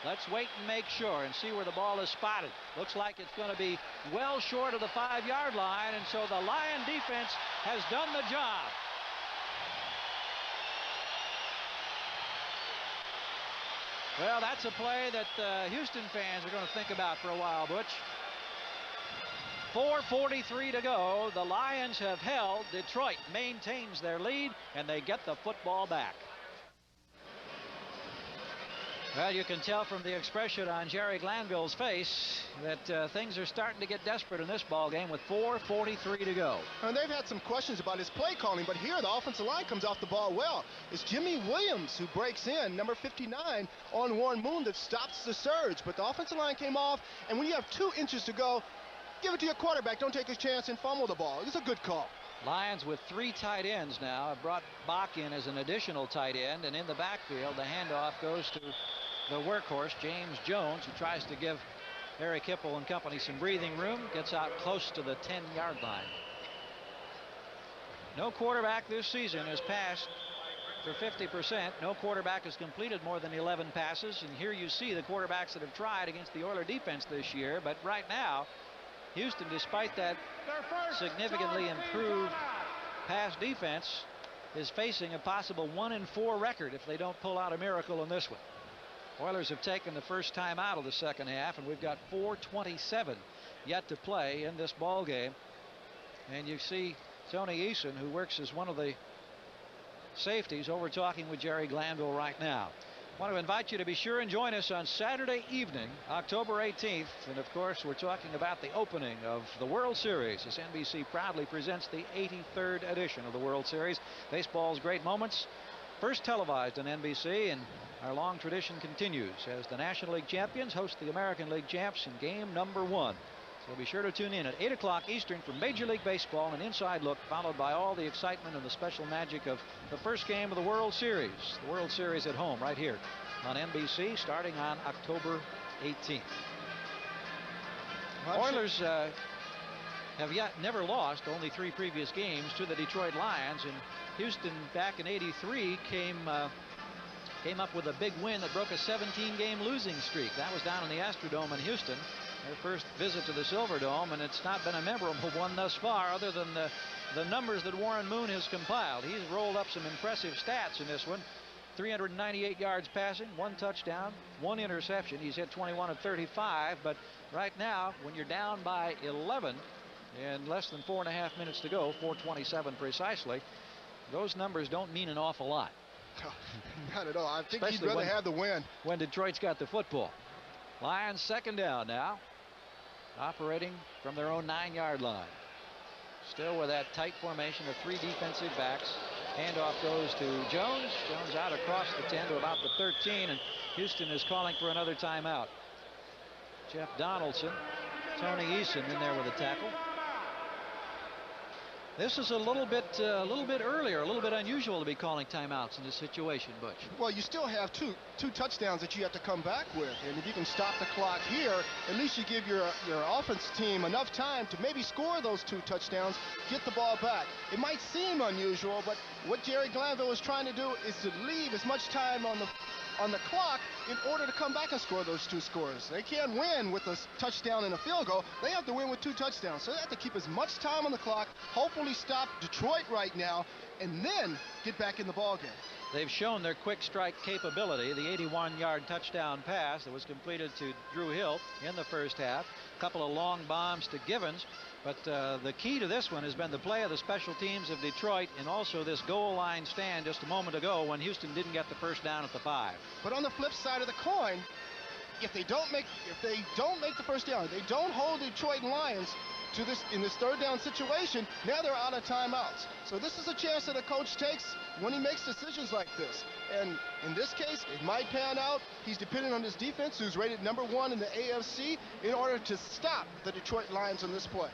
Let's wait and make sure and see where the ball is spotted. Looks like it's going to be well short of the 5-yard line, and so the Lion defense has done the job. Well, that's a play that Houston fans are going to think about for a while, Butch. 4:43 to go. The Lions have held. Detroit maintains their lead, and they get the football back. Well, you can tell from the expression on Jerry Glanville's face that things are starting to get desperate in this ball game with 4:43 to go. And they've had some questions about his play calling, but here the offensive line comes off the ball well. It's Jimmy Williams who breaks in, number 59, on Warren Moon, that stops the surge. But the offensive line came off, and when you have 2 inches to go, give it to your quarterback. Don't take a chance and fumble the ball. It's a good call. Lions with 3 tight ends now have brought Bach in as an additional tight end, and in the backfield the handoff goes to the workhorse, James Jones, who tries to give Eric Hipple and company some breathing room, gets out close to the 10-yard line. No quarterback this season has passed for 50%. No quarterback has completed more than 11 passes, and here you see the quarterbacks that have tried against the Oiler defense this year. But right now, Houston, despite that significantly improved pass defense, is facing a possible 1-4 record if they don't pull out a miracle in this one. Oilers have taken the first time out of the second half, and we've got 4:27 yet to play in this ball game. And you see Tony Eason, who works as one of the safeties, over talking with Jerry Glanville right now. I want to invite you to be sure and join us on Saturday evening, October 18th. And of course, we're talking about the opening of the World Series as NBC proudly presents the 83rd edition of the World Series. Baseball's great moments, first televised on NBC, and our long tradition continues as the National League champions host the American League champs in game number 1. So be sure to tune in at 8 o'clock Eastern for Major League Baseball, an inside look, followed by all the excitement and the special magic of the first game of the World Series. The World Series at home right here on NBC starting on October 18th. Oilers have yet never lost, only 3 previous games, to the Detroit Lions, and Houston back in '83 came up with a big win that broke a 17-game losing streak. That was down in the Astrodome in Houston, their first visit to the Silverdome, and it's not been a memorable one thus far, other than the numbers that Warren Moon has compiled. He's rolled up some impressive stats in this one. 398 yards passing, 1 touchdown, 1 interception. He's hit 21 of 35, but right now, when you're down by 11 and less than 4.5 minutes to go, 4:27 precisely, those numbers don't mean an awful lot. Not at all. I think he'd rather have the win. When Detroit's got the football. Lions second down now, operating from their own 9-yard line. Still with that tight formation of 3 defensive backs. Handoff goes to Jones. Jones out across the 10 to about the 13, and Houston is calling for another timeout. Jeff Donaldson, Tony Eason in there with a tackle. This is a little bit earlier, a little bit unusual to be calling timeouts in this situation, Butch. Well, you still have two touchdowns that you have to come back with, and if you can stop the clock here, at least you give your offense team enough time to maybe score those 2 touchdowns, get the ball back. It might seem unusual, but what Jerry Glanville is trying to do is to leave as much time on the clock in order to come back and score those 2 scores. They can't win with a touchdown and a field goal. They have to win with 2 touchdowns. So they have to keep as much time on the clock, hopefully stop Detroit right now, and then get back in the ballgame. They've shown their quick strike capability. The 81-yard touchdown pass that was completed to Drew Hill in the first half. A couple of long bombs to Givens. But the key to this one has been the play of the special teams of Detroit, and also this goal line stand just a moment ago when Houston didn't get the first down at the 5. But on the flip side of the coin, if they don't make the first down, they don't hold the Detroit Lions in this third down situation. Now they're out of timeouts. So this is a chance that a coach takes when he makes decisions like this. And in this case, it might pan out. He's dependent on his defense, who's rated #1 in the AFC, in order to stop the Detroit Lions on this play.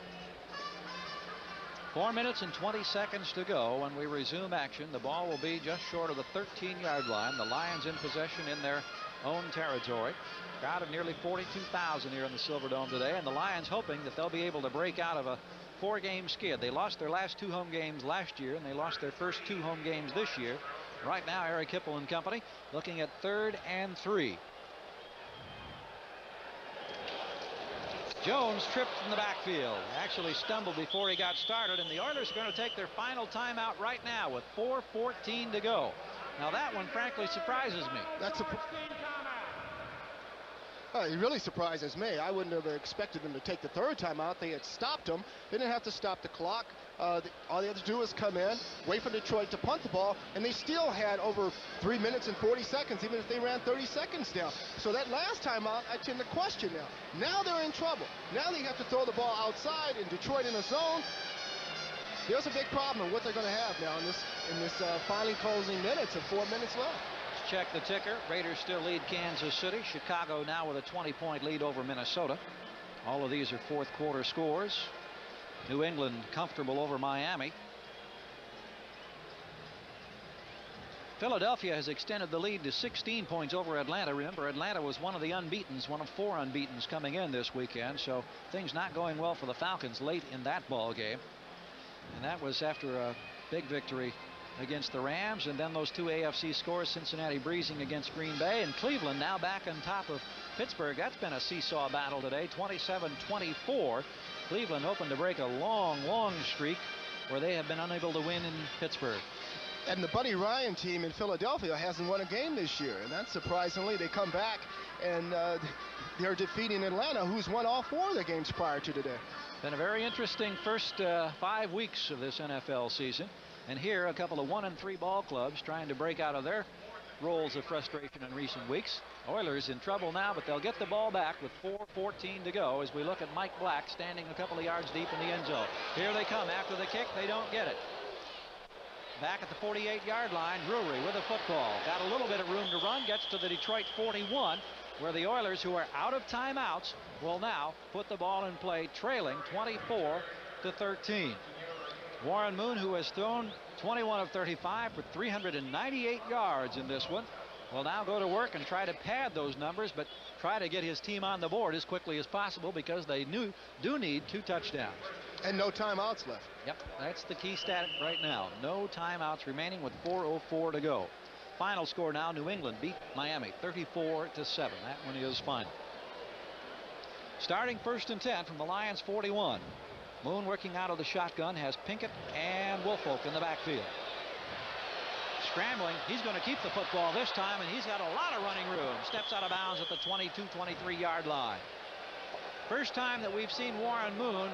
4 minutes and 20 seconds to go when we resume action. The ball will be just short of the 13-yard line. The Lions in possession in their own territory. Crowd of nearly 42,000 here in the Silverdome today, and the Lions hoping that they'll be able to break out of a 4-game skid. They lost their last 2 home games last year, and they lost their first 2 home games this year. Right now, Eric Hipple and company looking at 3rd and 3. Jones tripped in the backfield, actually stumbled before he got started, and the Oilers are going to take their final timeout right now with 4:14 to go. Now that one frankly surprises me. It really surprises me. I wouldn't have expected them to take the 3rd timeout. They had stopped them. They didn't have to stop the clock. All they had to do was come in, wait for Detroit to punt the ball, and they still had over 3 minutes and 40 seconds, even if they ran 30 seconds down. So that last timeout, I tend to question now. Now they're in trouble. Now they have to throw the ball outside, and Detroit in a zone. There's a big problem with what they're going to have now in this finally closing minutes of 4 minutes left. Check the ticker. Raiders still lead Kansas City. Chicago now with a 20-point lead over Minnesota. All of these are 4th quarter scores. New England comfortable over Miami. Philadelphia has extended the lead to 16 points over Atlanta. Remember, Atlanta was one of the unbeatens, one of 4 unbeatens coming in this weekend. So things not going well for the Falcons late in that ball game. And that was after a big victory against the Rams, and then those 2 AFC scores, Cincinnati breezing against Green Bay, and Cleveland now back on top of Pittsburgh. That's been a seesaw battle today, 27-24. Cleveland hoping to break a long streak where they have been unable to win in Pittsburgh. And the Buddy Ryan team in Philadelphia hasn't won a game this year, and that's surprisingly. They come back and they're defeating Atlanta, who's won all 4 of the games prior to today. Been a very interesting first 5 weeks of this NFL season. And here, a couple of 1-3 ball clubs trying to break out of their roles of frustration in recent weeks. Oilers in trouble now, but they'll get the ball back with 4:14 to go as we look at Mike Black standing a couple of yards deep in the end zone. Here they come after the kick. They don't get it. Back at the 48-yard line, Drury with the football. Got a little bit of room to run. Gets to the Detroit 41, where the Oilers, who are out of timeouts, will now put the ball in play, trailing 24-13. Warren Moon, who has thrown 21 of 35 for 398 yards in this one, will now go to work and try to pad those numbers, but try to get his team on the board as quickly as possible because they do need 2 touchdowns. And no timeouts left. Yep, that's the key stat right now. No timeouts remaining with 4:04 to go. Final score now, New England beat Miami 34-7. That one is final. Starting 1st and 10 from the Lions 41. Moon working out of the shotgun, has Pinkett and Woolfolk in the backfield. Scrambling, he's going to keep the football this time, and he's got a lot of running room. Steps out of bounds at the 22-23-yard line. First time that we've seen Warren Moon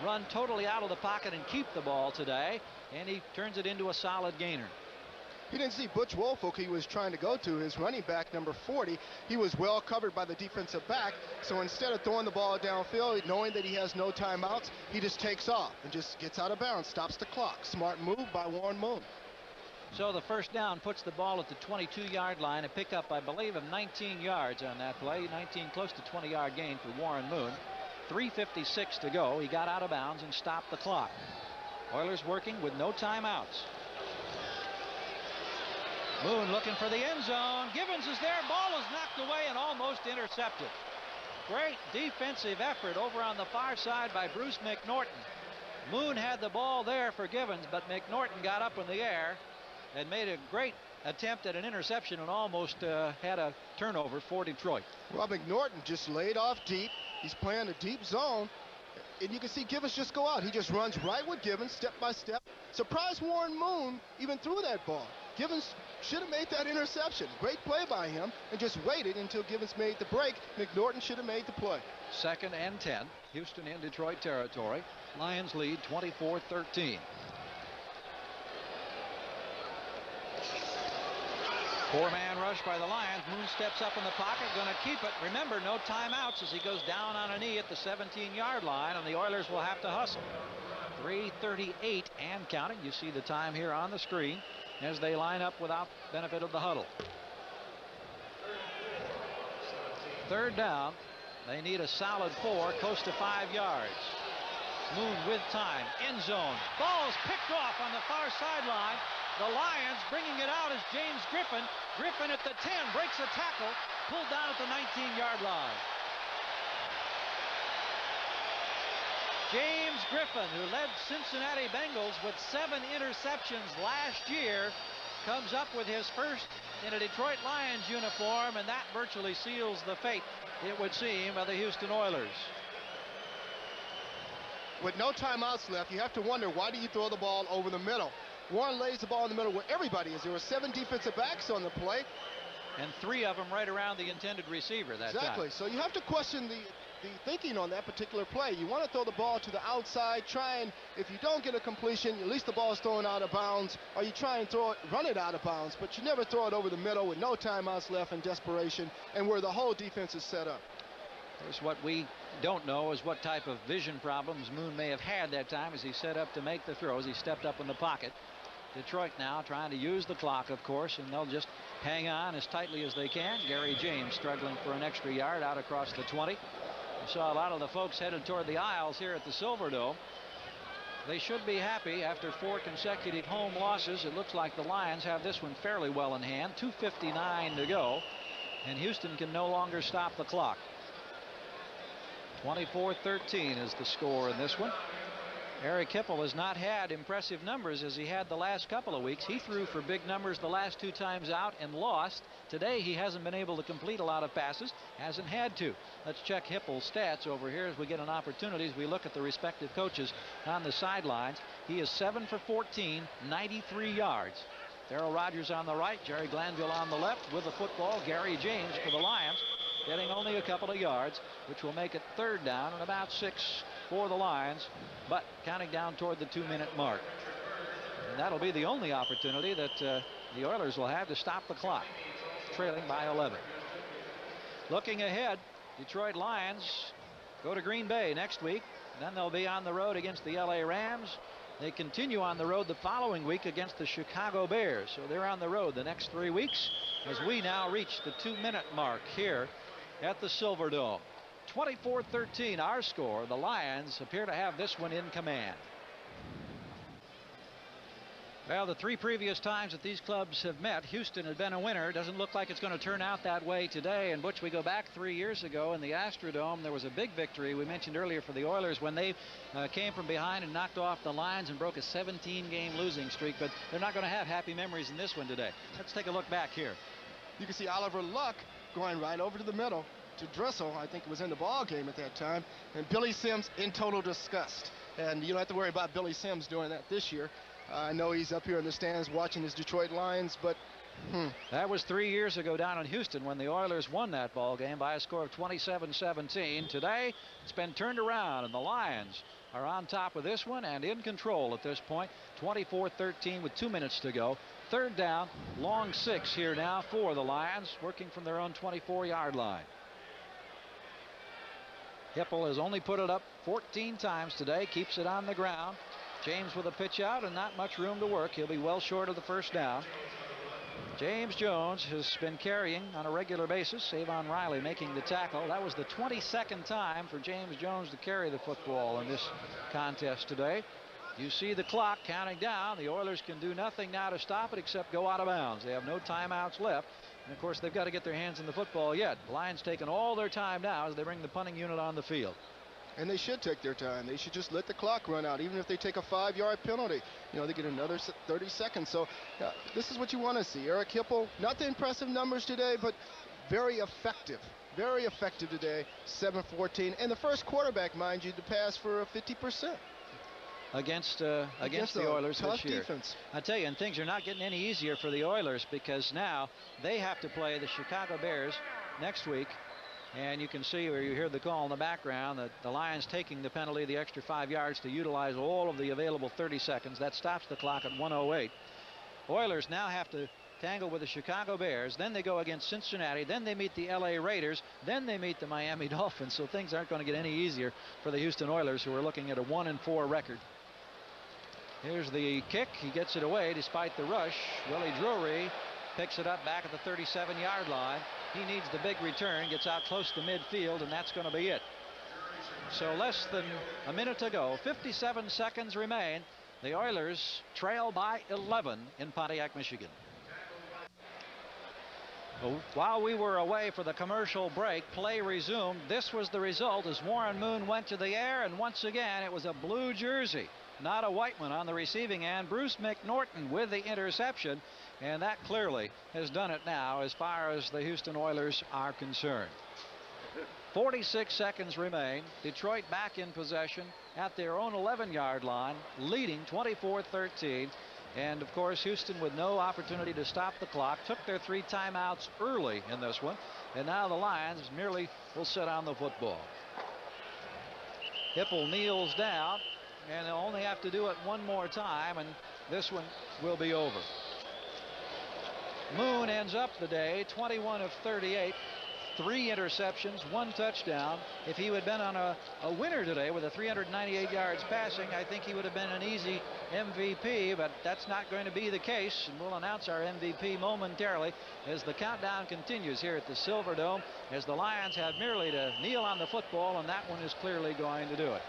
run totally out of the pocket and keep the ball today, and he turns it into a solid gainer. He didn't see Butch Woolfolk. He was trying to go to his running back, number 40. He was well covered by the defensive back. So instead of throwing the ball downfield, knowing that he has no timeouts, he just takes off and just gets out of bounds, stops the clock. Smart move by Warren Moon. So the first down puts the ball at the 22-yard line. A pickup, I believe, of 19 yards on that play. 19, close to 20-yard gain for Warren Moon. 3:56 to go. He got out of bounds and stopped the clock. Oilers working with no timeouts. Moon looking for the end zone. Givens is there. Ball is knocked away and almost intercepted. Great defensive effort over on the far side by Bruce McNorton. Moon had the ball there for Givens, but McNorton got up in the air and made a great attempt at an interception and almost had a turnover for Detroit. Well, McNorton just laid off deep. He's playing a deep zone. And you can see Givens just go out. He just runs right with Givens, step by step. Surprised Warren Moon even threw that ball. Givens should have made that interception. Great play by him, and just waited until Givens made the break. McNorton should have made the play. 2nd and 10. Houston in Detroit territory. Lions lead 24-13. Four-man rush by the Lions. Moon steps up in the pocket, going to keep it. Remember, no timeouts as he goes down on a knee at the 17-yard line, and the Oilers will have to hustle. 3:38 and counting. You see the time here on the screen as they line up without benefit of the huddle. Third down. They need a solid 4, close to 5 yards. Moon with time. End zone. Ball is picked off on the far sideline. The Lions bringing it out is James Griffin. Griffin at the 10 breaks a tackle, pulled down at the 19-yard line. James Griffin, who led Cincinnati Bengals with 7 interceptions last year, comes up with his first in a Detroit Lions uniform, and that virtually seals the fate, it would seem, of the Houston Oilers. With no timeouts left, you have to wonder, why do you throw the ball over the middle? Warren lays the ball in the middle where everybody is. There were 7 defensive backs on the play. And 3 of them right around the intended receiver that Exactly. time. So you have to question the thinking on that particular play. You want to throw the ball to the outside, try and, if you don't get a completion, at least the ball is thrown out of bounds, or you try and run it out of bounds, but you never throw it over the middle with no timeouts left in desperation and where the whole defense is set up. Of course, what we don't know is what type of vision problems Moon may have had that time as he set up to make the throws. He stepped up in the pocket. Detroit now trying to use the clock, of course, and they'll just hang on as tightly as they can. Gary James struggling for an extra yard out across the 20. We saw a lot of the folks headed toward the aisles here at the Silverdome. They should be happy after 4 consecutive home losses. It looks like the Lions have this one fairly well in hand. 2:59 to go, and Houston can no longer stop the clock. 24-13 is the score in this one. Eric Hipple has not had impressive numbers as he had the last couple of weeks. He threw for big numbers the last 2 times out and lost. Today he hasn't been able to complete a lot of passes, hasn't had to. Let's check Hipple's stats over here as we get an opportunity as we look at the respective coaches on the sidelines. He is 7 for 14, 93 yards. Darrell Rogers on the right, Jerry Glanville on the left with the football. Gary James for the Lions getting only a couple of yards, which will make it 3rd down and about 6 for the Lions, but counting down toward the 2-minute mark. And that'll be the only opportunity that the Oilers will have to stop the clock, trailing by 11. Looking ahead, Detroit Lions go to Green Bay next week. Then they'll be on the road against the LA Rams. They continue on the road the following week against the Chicago Bears. So they're on the road the next 3 weeks as we now reach the 2-minute mark here at the Silverdome. 24-13 our score. The Lions appear to have this one in command. Well, the 3 previous times that these clubs have met, Houston had been a winner. Doesn't look like it's going to turn out that way today. And Butch, we go back 3 years ago in the Astrodome. There was a big victory we mentioned earlier for the Oilers when they came from behind and knocked off the Lions and broke a 17-game losing streak. But they're not going to have happy memories in this one today. Let's take a look back here. You can see Oliver Luck going right over to the middle to Dressel. I think it was in the ball game at that time. And Billy Sims in total disgust. And you don't have to worry about Billy Sims doing that this year. I know he's up here in the stands watching his Detroit Lions, but that was 3 years ago down in Houston when the Oilers won that ball game by a score of 27-17. Today, it's been turned around, and the Lions are on top of this one and in control at this point. 24-13 with 2 minutes to go. 3rd down, long 6 here now for the Lions, working from their own 24-yard line. Hipple has only put it up 14 times today, keeps it on the ground. James with a pitch out and not much room to work. He'll be well short of the 1st down. James Jones has been carrying on a regular basis. Savon Riley making the tackle. That was the 22nd time for James Jones to carry the football in this contest today. You see the clock counting down. The Oilers can do nothing now to stop it except go out of bounds. They have no timeouts left. And, of course, they've got to get their hands in the football yet. The Lions taking all their time now as they bring the punting unit on the field. And they should take their time. They should just let the clock run out, even if they take a 5-yard penalty. You know, they get another 30 seconds. So this is what you want to see. Eric Hipple, not the impressive numbers today, but very effective. Very effective today, 7-14. And the first quarterback, mind you, to pass for 50%. Against the Oilers tough this year. Defense. I tell you, and things are not getting any easier for the Oilers because now they have to play the Chicago Bears next week. And you can see, or you hear the call in the background, that the Lions taking the penalty, the extra 5 yards to utilize all of the available 30 seconds. That stops the clock at 1:08. Oilers now have to tangle with the Chicago Bears. Then they go against Cincinnati. Then they meet the LA Raiders. Then they meet the Miami Dolphins. So things aren't going to get any easier for the Houston Oilers, who are looking at a 1-4 record. Here's the kick. He gets it away despite the rush. Willie Drury picks it up back at the 37-yard line. He needs the big return, gets out close to midfield, and that's going to be it. So less than a minute to go. 57 seconds remain. The Oilers trail by 11 in Pontiac, Michigan. While we were away for the commercial break, play resumed. This was the result as Warren Moon went to the air, and once again it was a blue jersey, not a white one, on the receiving end. Bruce McNorton with the interception, and that clearly has done it now as far as the Houston Oilers are concerned. 46 seconds remain. Detroit back in possession at their own 11-yard line, leading 24-13. And of course, Houston with no opportunity to stop the clock, took their 3 timeouts early in this one, and now the Lions merely will sit on the football. Hipple kneels down, and they'll only have to do it one more time, and this one will be over. Moon ends up the day 21 of 38. 3 interceptions, 1 touchdown. If he had been on a winner today with a 398 yards passing, I think he would have been an easy MVP, but that's not going to be the case, and we'll announce our MVP momentarily as the countdown continues here at the Silverdome, as the Lions have merely to kneel on the football, and that one is clearly going to do it.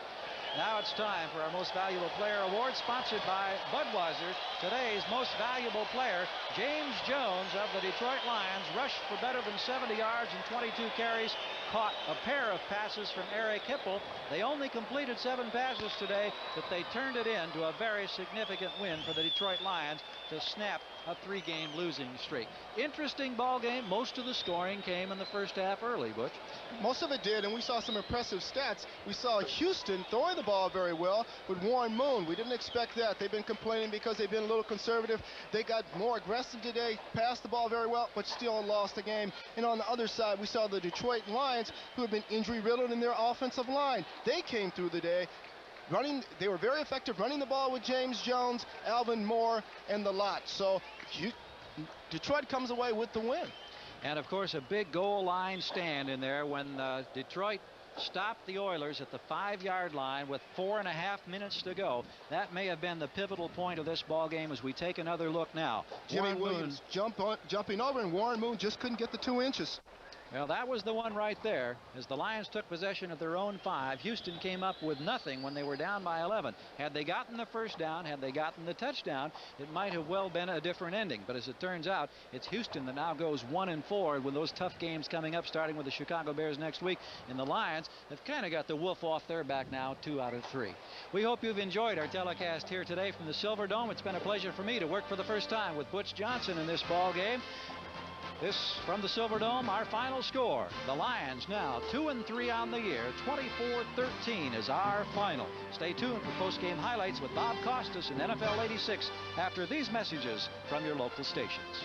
Now it's time for our Most Valuable Player Award, sponsored by Budweiser. Today's Most Valuable Player, James Jones of the Detroit Lions, rushed for better than 70 yards and 22 carries, caught a pair of passes from Eric Hipple. They only completed 7 passes today, but they turned it into a very significant win for the Detroit Lions to snap a 3-game losing streak. Interesting ball game. Most of the scoring came in the first half early, Butch. Most of it did, and we saw some impressive stats. We saw Houston throwing the ball very well with Warren Moon. We didn't expect that. They've been complaining because they've been a little conservative. They got more aggressive today, passed the ball very well, but still lost the game. And on the other side, we saw the Detroit Lions, who have been injury-riddled in their offensive line. They came through the day. They were very effective running the ball with James Jones, Alvin Moore, and the lot. So Detroit comes away with the win. And of course, a big goal line stand in there when Detroit stopped the Oilers at the 5-yard line with 4.5 minutes to go. That may have been the pivotal point of this ball game as we take another look now. Jimmy Williams jumping over, and Warren Moon just couldn't get the 2 inches. Well, that was the one right there. As the Lions took possession of their own 5, Houston came up with nothing when they were down by 11. Had they gotten the first down, had they gotten the touchdown, it might have well been a different ending. But as it turns out, it's Houston that now goes 1-4 with those tough games coming up, starting with the Chicago Bears next week. And the Lions have kind of got the wolf off their back now, 2 out of 3. We hope you've enjoyed our telecast here today from the Silverdome. It's been a pleasure for me to work for the first time with Butch Johnson in this ball game. This from the Silverdome, our final score. The Lions now 2-3 on the year. 24-13 is our final. Stay tuned for post-game highlights with Bob Costas and NFL 86 after these messages from your local stations.